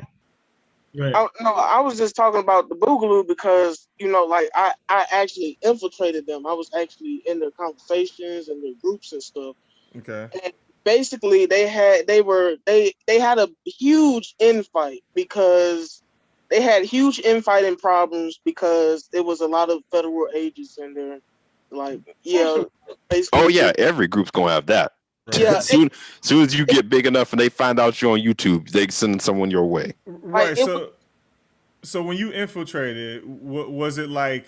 Right. No, I was just talking about the Boogaloo because like I actually infiltrated them. I was actually in their conversations and their groups and stuff. Okay. And basically, they had a huge infight because they had huge infighting problems because there was a lot of federal agents in there. Like, yeah, basically. Oh yeah, every group's gonna have that. Yeah, soon as you get big enough and they find out you're on YouTube, they send someone your way. Right. So when you infiltrated, was it like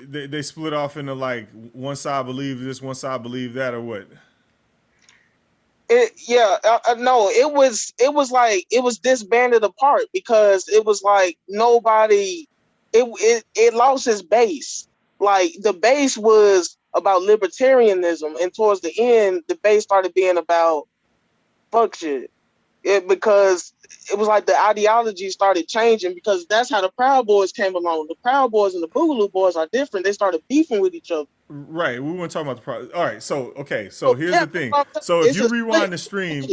they split off into like one side believed this, one side believed that, or what? No, it was disbanded apart because it was like nobody. It lost its base. Like the base was about libertarianism, and towards the end, the base started being about fuck shit. Because it was like the ideology started changing because that's how the Proud Boys came along. The Proud Boys and the Boogaloo Boys are different. They started beefing with each other. Right. We weren't talking about the Proud. All right. So here's the thing. So if you rewind the stream,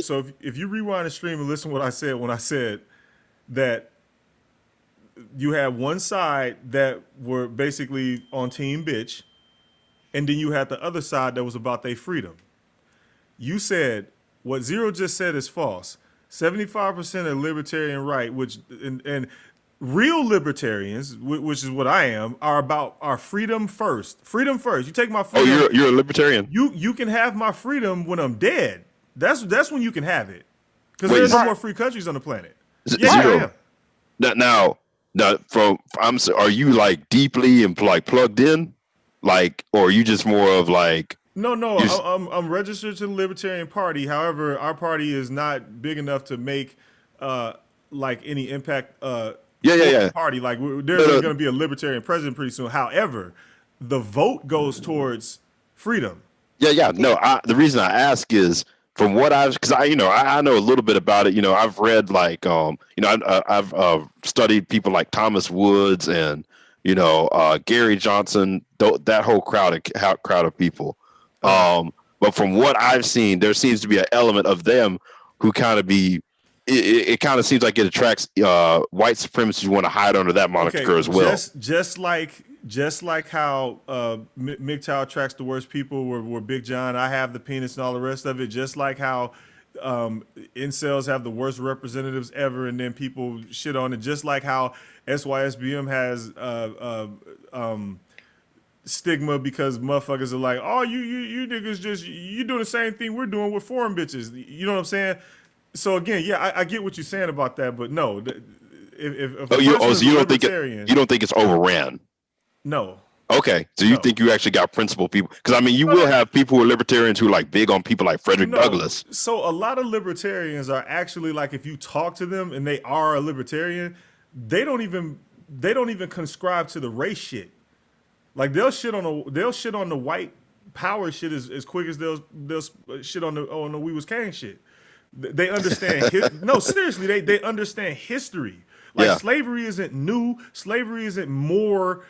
if you rewind the stream and listen to what I said when I said that you had one side that were basically on Team Bitch, and then you had the other side that was about their freedom. You said what Zero just said is false. 75% of libertarian right, which and real libertarians, which is what I am, are about our freedom first. Freedom first. You take my freedom. Oh, you're a libertarian. You can have my freedom when I'm dead. That's when you can have it. Because there's no more free countries on the planet. Yeah, Zero. Now, are you like deeply and like plugged in, like, or are you just more of like? No, I'm registered to the Libertarian Party. However, our party is not big enough to make like any impact. Yeah. Party like there's going to be a Libertarian president pretty soon. However, the vote goes towards freedom. Yeah. No, the reason I ask is from what because I know a little bit about it. I've read like I've studied people like Thomas Woods and Gary Johnson, that whole crowd of people. But from what I've seen, there seems to be an element of them who kind of it kind of seems like it attracts white supremacists who want to hide under that moniker as well. Just like how MGTOW attracts the worst people were Big John, I have the penis and all the rest of it. Just like how incels have the worst representatives ever, and then people shit on it. Just like how SYSBM has stigma because motherfuckers are like, oh, you niggas you doing the same thing we're doing with foreign bitches. You know what I'm saying? So again, yeah, I get what you're saying about that, but no, if so you don't think it's overran? No. Okay, so you think you actually got principled people? Because I mean, you will have people who are libertarians who are like big on people like Frederick Douglass. So a lot of libertarians are actually like, if you talk to them and they are a libertarian, they don't even conscribe to the race shit. Like they'll shit on the white power shit as quick as they'll shit on the We Was King shit. They understand no, seriously, they understand history. Like slavery isn't new. Slavery isn't more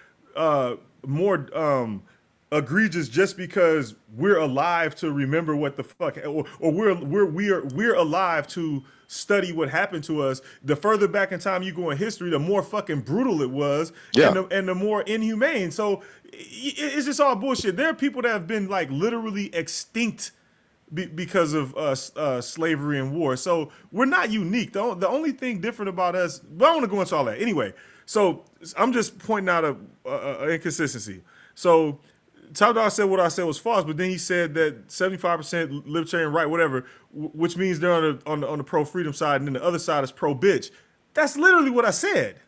egregious just because we're alive to remember what the fuck, or we're alive to study what happened to us. The further back in time you go in history, the more fucking brutal it was, and the more inhumane. So it's just all bullshit. There are people that have been like literally extinct because of slavery and war. So we're not unique. The only thing different about us, but I don't want to go into all that anyway. So I'm just pointing out a inconsistency. So Top Dog said what I said was false, but then he said that 75% libertarian right, whatever, which means they're on the pro freedom side, and then the other side is pro bitch. That's literally what I said.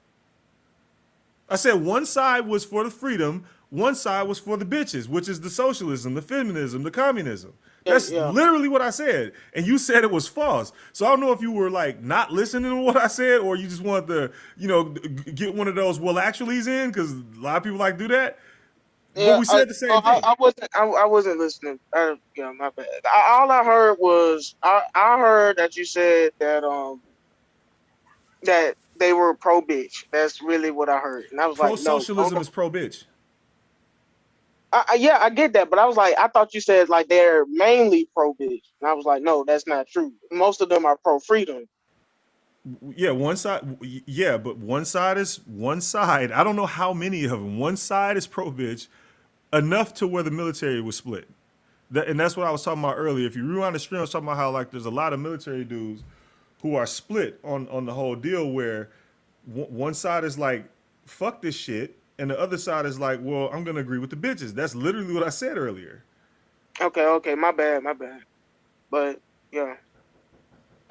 I said one side was for the freedom, one side was for the bitches, which is the socialism, the feminism, the communism. Yeah, That's yeah. literally what I said, and you said it was false. So I don't know if you were like not listening to what I said, or you just wanted to, get one of those well actuallys in, because a lot of people like to do that. But Yeah, we said the same thing. I wasn't listening. Yeah, my bad. All I heard was I heard that you said that they were pro bitch. That's really what I heard, and I was Pro like, no, hold socialism on. is pro bitch. Yeah, I get that, but I was like, I thought you said like they're mainly pro bitch, and I was like, no, that's not true. Most of them are pro freedom. Yeah, one side. Yeah, but one side is one side. I don't know how many of them. One side is pro bitch, enough to where the military was split. And that's what I was talking about earlier. If you rewind the stream, I was talking about how like there's a lot of military dudes who are split on the whole deal, where one side is like fuck this shit, and the other side is like, well, I'm gonna agree with the bitches. That's literally what I said earlier. Okay, my bad. But yeah,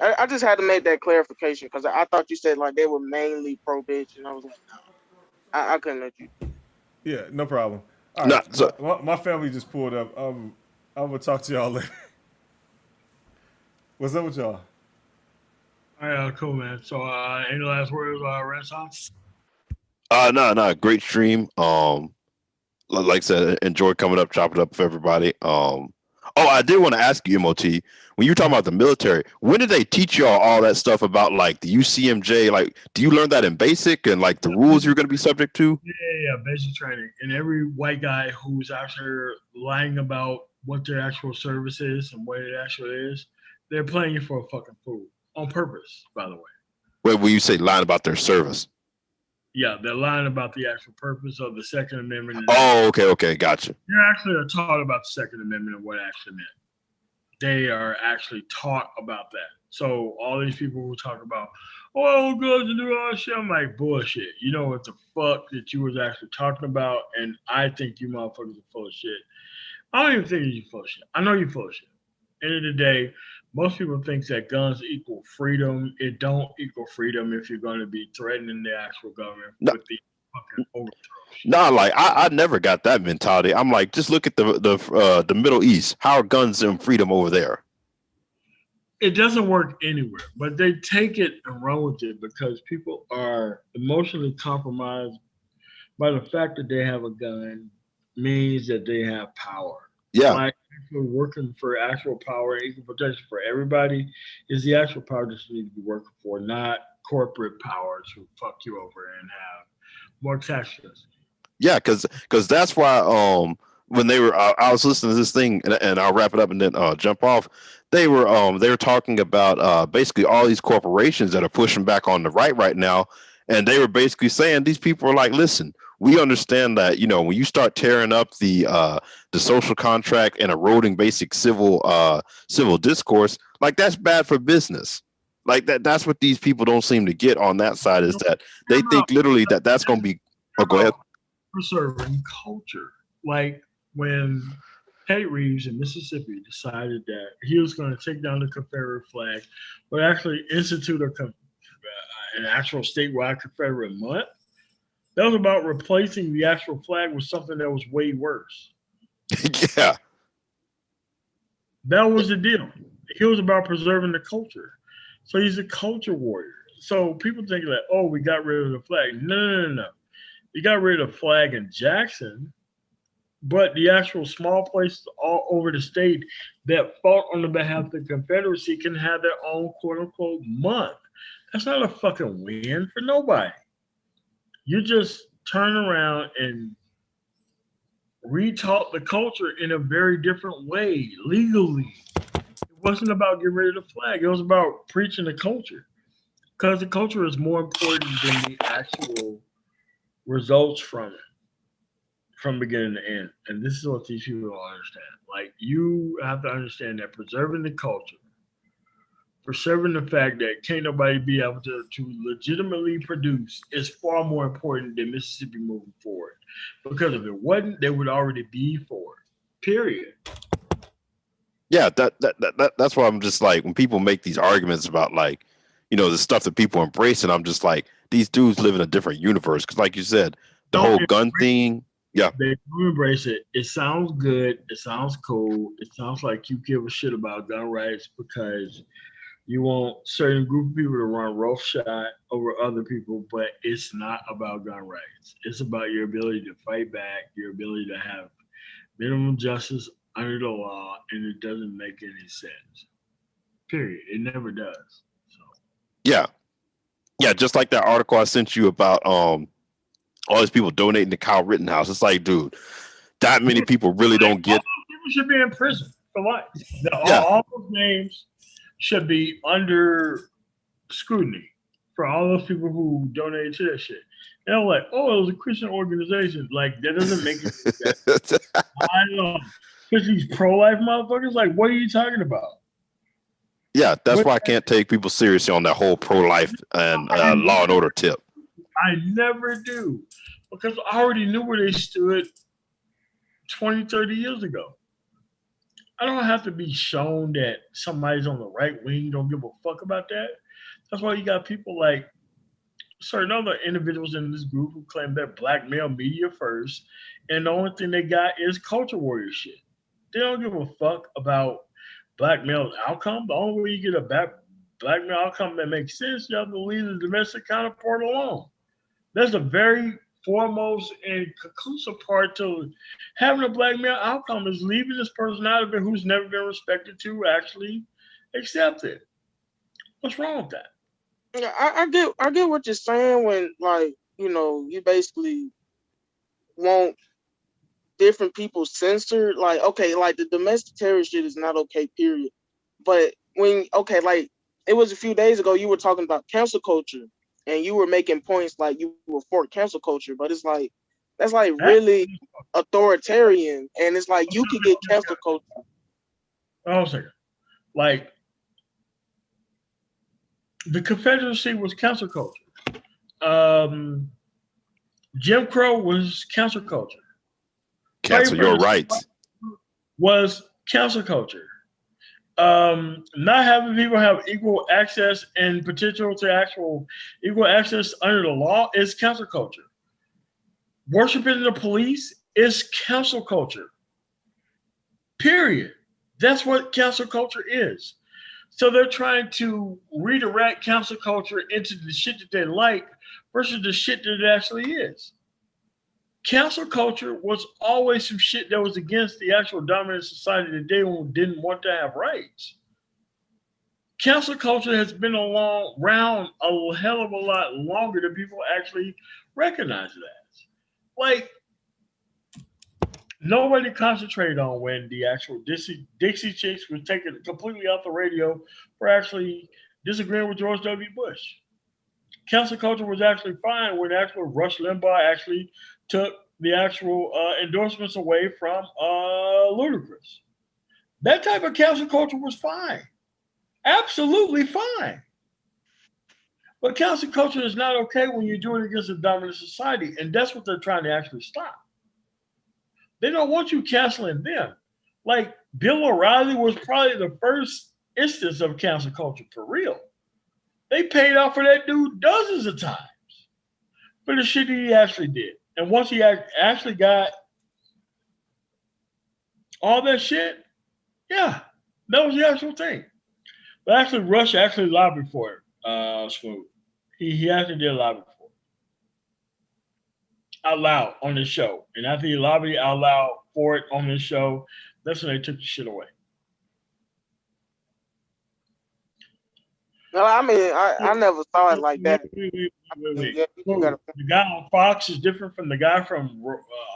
I just had to make that clarification because I thought you said like they were mainly pro bitch, and I was like, no, I couldn't let you. Yeah, no problem. All No, right, so my family just pulled up. I'm gonna talk to y'all later. What's up with y'all? All right, cool, man. So, any last words, Renaissance? no, great stream. Like I said, enjoy coming up, chop it up with everybody. Oh, I did want to ask you, MOT, when you were talking about the military, when did they teach y'all all that stuff about like the UCMJ? Like, do you learn that in basic and like the rules you're going to be subject to? Yeah, basic training. And every white guy who's actually lying about what their actual service is and what it actually is, they're playing you for a fucking fool on purpose, by the way. Wait, when you say lying about their service? Yeah, they're lying about the actual purpose of the Second Amendment. Oh, okay, gotcha. They actually are taught about the Second Amendment and what it actually meant. They are actually taught about that. So all these people who talk about, oh, guns to do all that shit, I'm like, bullshit. You know what the fuck that you was actually talking about, and I think you motherfuckers are full of shit. I don't even think you're full of shit. I know you're full of shit. End of the day, most people think that guns equal freedom. It don't equal freedom if you're going to be threatening the actual government with the fucking overthrow shit. No, like I never got that mentality. I'm like, just look at the Middle East. How are guns and freedom over there? It doesn't work anywhere, but they take it and run with it because people are emotionally compromised by the fact that they have a gun means that they have power. Yeah. Like actually working for actual power and equal protection for everybody is the actual power that you need to be working for, not corporate powers who fuck you over and have more taxes. Yeah, because that's why when they were I was listening to this thing and I'll wrap it up and then jump off. They were talking about basically all these corporations that are pushing back on the right now, and they were basically saying these people are like, listen, we understand that when you start tearing up the social contract and eroding basic civil discourse, like that's bad for business. Like that's what these people don't seem to get on that side is that they think literally that that's going to be. Oh, go ahead. Preserving culture, like when Tate Reeves in Mississippi decided that he was going to take down the Confederate flag, but actually institute an actual statewide Confederate month. That was about replacing the actual flag with something that was way worse. Yeah. That was the deal. He was about preserving the culture. So he's a culture warrior. So people think that, oh, we got rid of the flag. No. You got rid of the flag in Jackson, but the actual small places all over the state that fought on the behalf of the Confederacy can have their own quote-unquote month. That's not a fucking win for nobody. You just turn around and retaught the culture in a very different way, legally. It wasn't about getting rid of the flag. It was about preaching the culture. Because the culture is more important than the actual results from it, from beginning to end. And this is what these people don't understand. Like, you have to understand that preserving the culture, preserving the fact that can't nobody be able to legitimately produce is far more important than Mississippi moving forward. Because if it wasn't, they would already be for it. Period. Yeah, that's why I'm just like, when people make these arguments about like, the stuff that people embrace, and I'm just like, these dudes live in a different universe. Because like you said, the whole gun thing. Yeah. They do embrace it. It sounds good. It sounds cool. It sounds like you give a shit about gun rights because you want certain group of people to run roughshod over other people, but it's not about gun rights. It's about your ability to fight back, your ability to have minimum justice under the law, and it doesn't make any sense. Period. It never does. So Yeah. Yeah, just like that article I sent you about all these people donating to Kyle Rittenhouse. It's like, dude, that many people really don't get. all those people should be in prison for life. Yeah. All those names should be under scrutiny for all those people who donated to that shit. And I'm like, oh, it was a Christian organization. Like, that doesn't make it sense. I know. Because these pro-life motherfuckers, like, what are you talking about? Yeah, that's why I can't take people seriously on that whole pro-life and law and order tip. I never do. Because I already knew where they stood 20, 30 years ago. I don't have to be shown that somebody's on the right wing, don't give a fuck about that. That's why you got people like certain other individuals in this group who claim they're blackmail media first, and the only thing they got is culture warrior shit. They don't give a fuck about blackmail outcome. The only way you get a blackmail outcome that makes sense, you have to leave the domestic counterpart alone. That's the very foremost and conclusive part to having a blackmail outcome is leaving this person out of it who's never been respected to actually accept it. What's wrong with that? Yeah, I get what you're saying when, like, you know, you basically want different people censored. Like, okay, like the domestic terrorist shit is not okay, period. But when, okay, like it was a few days ago, you were talking about cancel culture and you were making points like you were for cancel culture, but it's like, that's like really authoritarian. And it's like, you could get cancel culture. Hold on a second. Like, the Confederacy was cancel culture. Jim Crow was cancel culture. Cancel your rights. Was cancel culture. Not having people have equal access and potential to actual equal access under the law is cancel culture. Worshiping the police is cancel culture. Period. That's what cancel culture is. So they're trying to redirect cancel culture into the shit that they like versus the shit that it actually is. Cancel culture was always some shit that was against the actual dominant society that they didn't want to have rights. Cancel culture has been around a hell of a lot longer than people actually recognize it as. Like, nobody concentrated on when the actual Dixie Chicks was taken completely off the radio for actually disagreeing with George W. Bush. Cancel culture was actually fine when actual Rush Limbaugh actually took the actual endorsements away from Ludacris. That type of cancel culture was fine. Absolutely fine. But cancel culture is not okay when you do it against a dominant society, and that's what they're trying to actually stop. They don't want you canceling them. Like, Bill O'Reilly was probably the first instance of cancel culture for real. They paid off for that dude dozens of times for the shit he actually did. And once he actually got all that shit, yeah, that was the actual thing. But actually, Rush actually lobbied for it, Smooth. He actually did lobby for it. Out loud on this show. And after he lobbied out loud for it on this show, that's when they took the shit away. No, I mean, I never saw it like that. Wait. The guy on Fox is different from the guy from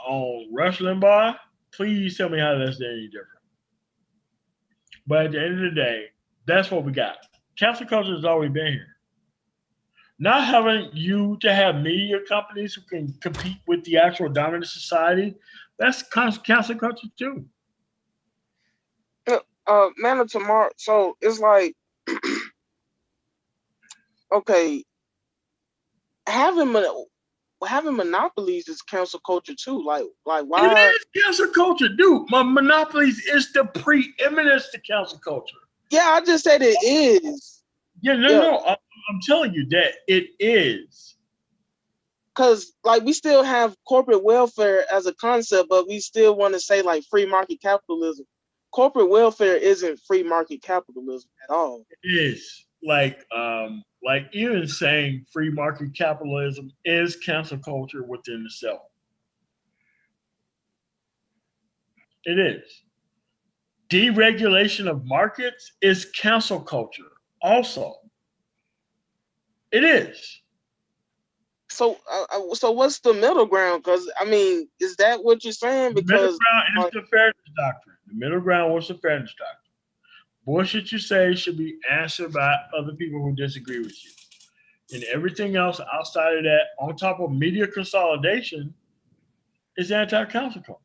on Rush Limbaugh. Please tell me how that's any different. But at the end of the day, that's what we got. Cancel culture has always been here. Not having you to have media companies who can compete with the actual dominant society, that's cancel culture too. Man of Tomorrow. So it's like, okay, having monopolies is cancel culture too. Like why? It is cancel culture, dude. My monopolies is the preeminence to cancel culture. Yeah, I just said it is. Yeah, no. I'm telling you that it is. because like we still have corporate welfare as a concept, but we still want to say like free market capitalism. Corporate welfare isn't free market capitalism at all. It is like even saying free market capitalism is cancel culture within itself. It is. Deregulation of markets is cancel culture also. It is. So, so what's the middle ground? Because I mean, is that what you're saying? The middle Because ground is the fairness doctrine. The middle ground was the fairness doctrine. Bullshit you say should be answered by other people who disagree with you. And everything else outside of that, on top of media consolidation, is anti-cancel culture.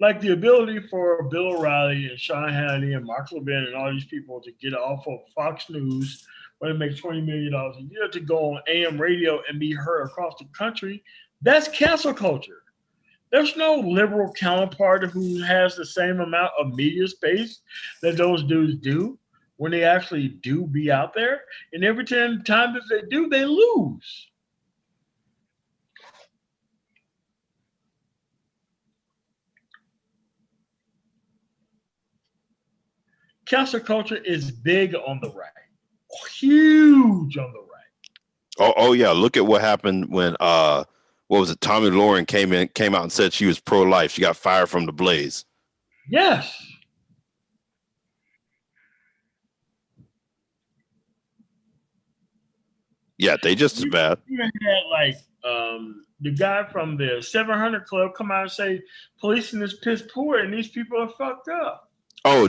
Like the ability for Bill O'Reilly and Sean Hannity and Mark Levin and all these people to get off of Fox News where they make $20 million a year to go on AM radio and be heard across the country, that's cancel culture. There's no liberal counterpart who has the same amount of media space that those dudes do when they actually do be out there. And every time that they do, they lose. Cancel culture is big on the right, huge on the right. Oh yeah, look at what happened when what was it? Tommy Lauren came out and said she was pro-life. She got fired from the Blaze. Yes. Yeah, they just as bad. You had like the guy from the 700 Club come out and say policing is piss poor and these people are fucked up. Oh,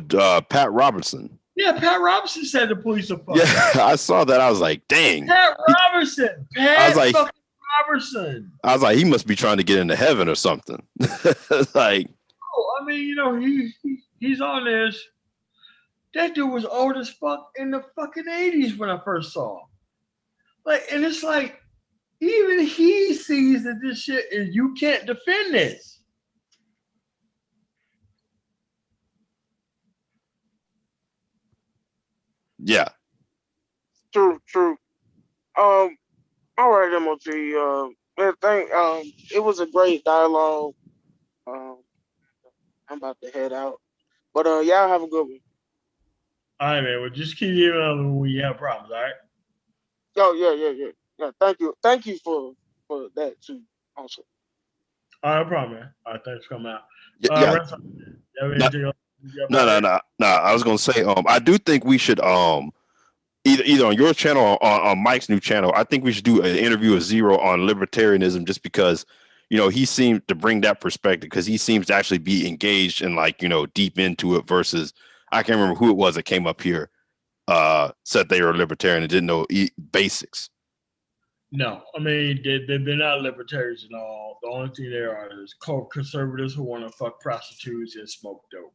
Pat Robertson. Yeah, Pat Robertson said the police are fucked up. I saw that. I was like, dang. Pat Robertson. Robertson. I was like, he must be trying to get into heaven or something. Like, oh, I mean, you know, he's on this. That dude was old as fuck in the fucking 80s when I first saw him. Like, and it's like, even he sees that this shit is, you can't defend this. Yeah. True. All right, MOT. It was a great dialogue. I'm about to head out, but y'all have a good one. All right, man. Well, just keep emailing when you have problems. All right. Oh yeah. Thank you for that too. Also. All right, no problem, man. All right, thanks for coming out. No. I was gonna say, I do think we should, either on your channel or on Mike's new channel, I think we should do an interview with Zero on libertarianism, just because, you know, he seemed to bring that perspective, because he seems to actually be engaged and, like, you know, deep into it, versus I can't remember who it was that came up here, said they were libertarian and didn't know basics. No, I mean, they're not libertarians at all. The only thing they are is called conservatives who want to fuck prostitutes and smoke dope.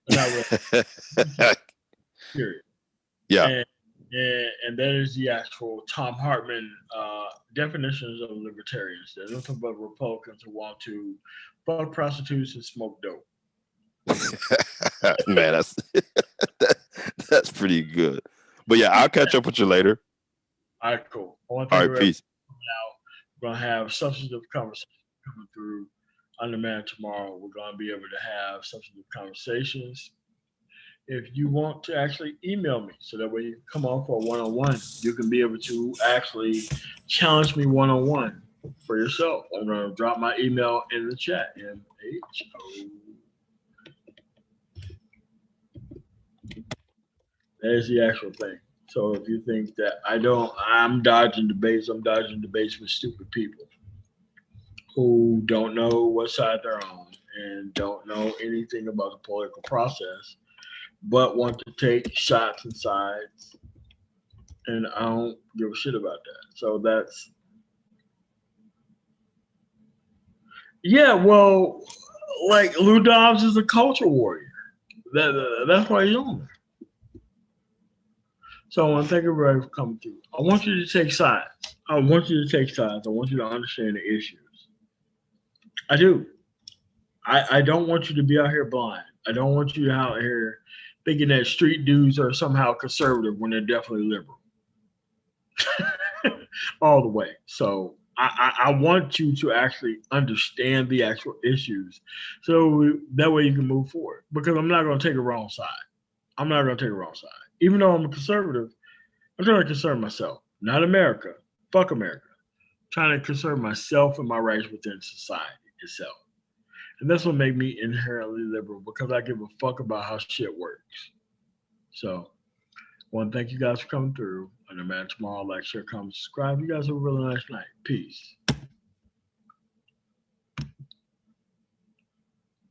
They're not really. Period. Yeah. And that is the actual Tom Hartman definitions of libertarians. They're nothing but Republicans who want to fuck prostitutes and smoke dope. Man, that's pretty good. But yeah, I'll catch up with you later. All right, cool. All right, peace. We're going to have substantive conversations coming through on demand tomorrow. We're going to be able to have substantive conversations. If you want to actually email me, so that way you can come on for a one-on-one, you can be able to actually challenge me one-on-one for yourself. I'm going to drop my email in the chat. MHO. There's the actual thing. So if you think that I'm dodging debates with stupid people who don't know what side they're on and don't know anything about the political process, but want to take shots and sides, and I don't give a shit about that. So that's, yeah, well, like Lou Dobbs is a culture warrior. That's why he's on there. So I want to thank everybody for coming through. I want you to take sides. I want you to understand the issues. I do. I don't want you to be out here blind. I don't want you out here thinking that street dudes are somehow conservative when they're definitely liberal. all the way. So I want you to actually understand the actual issues, so that way you can move forward. Because I'm not going to take a wrong side. I'm not going to take a wrong side. Even though I'm a conservative, I'm trying to conserve myself, not America. Fuck America. I'm trying to conserve myself and my rights within society itself. And that's what made me inherently liberal, because I give a fuck about how shit works. So, I want to thank you guys for coming through. And no matter tomorrow, like, share, comment, subscribe. You guys have a really nice night. Peace.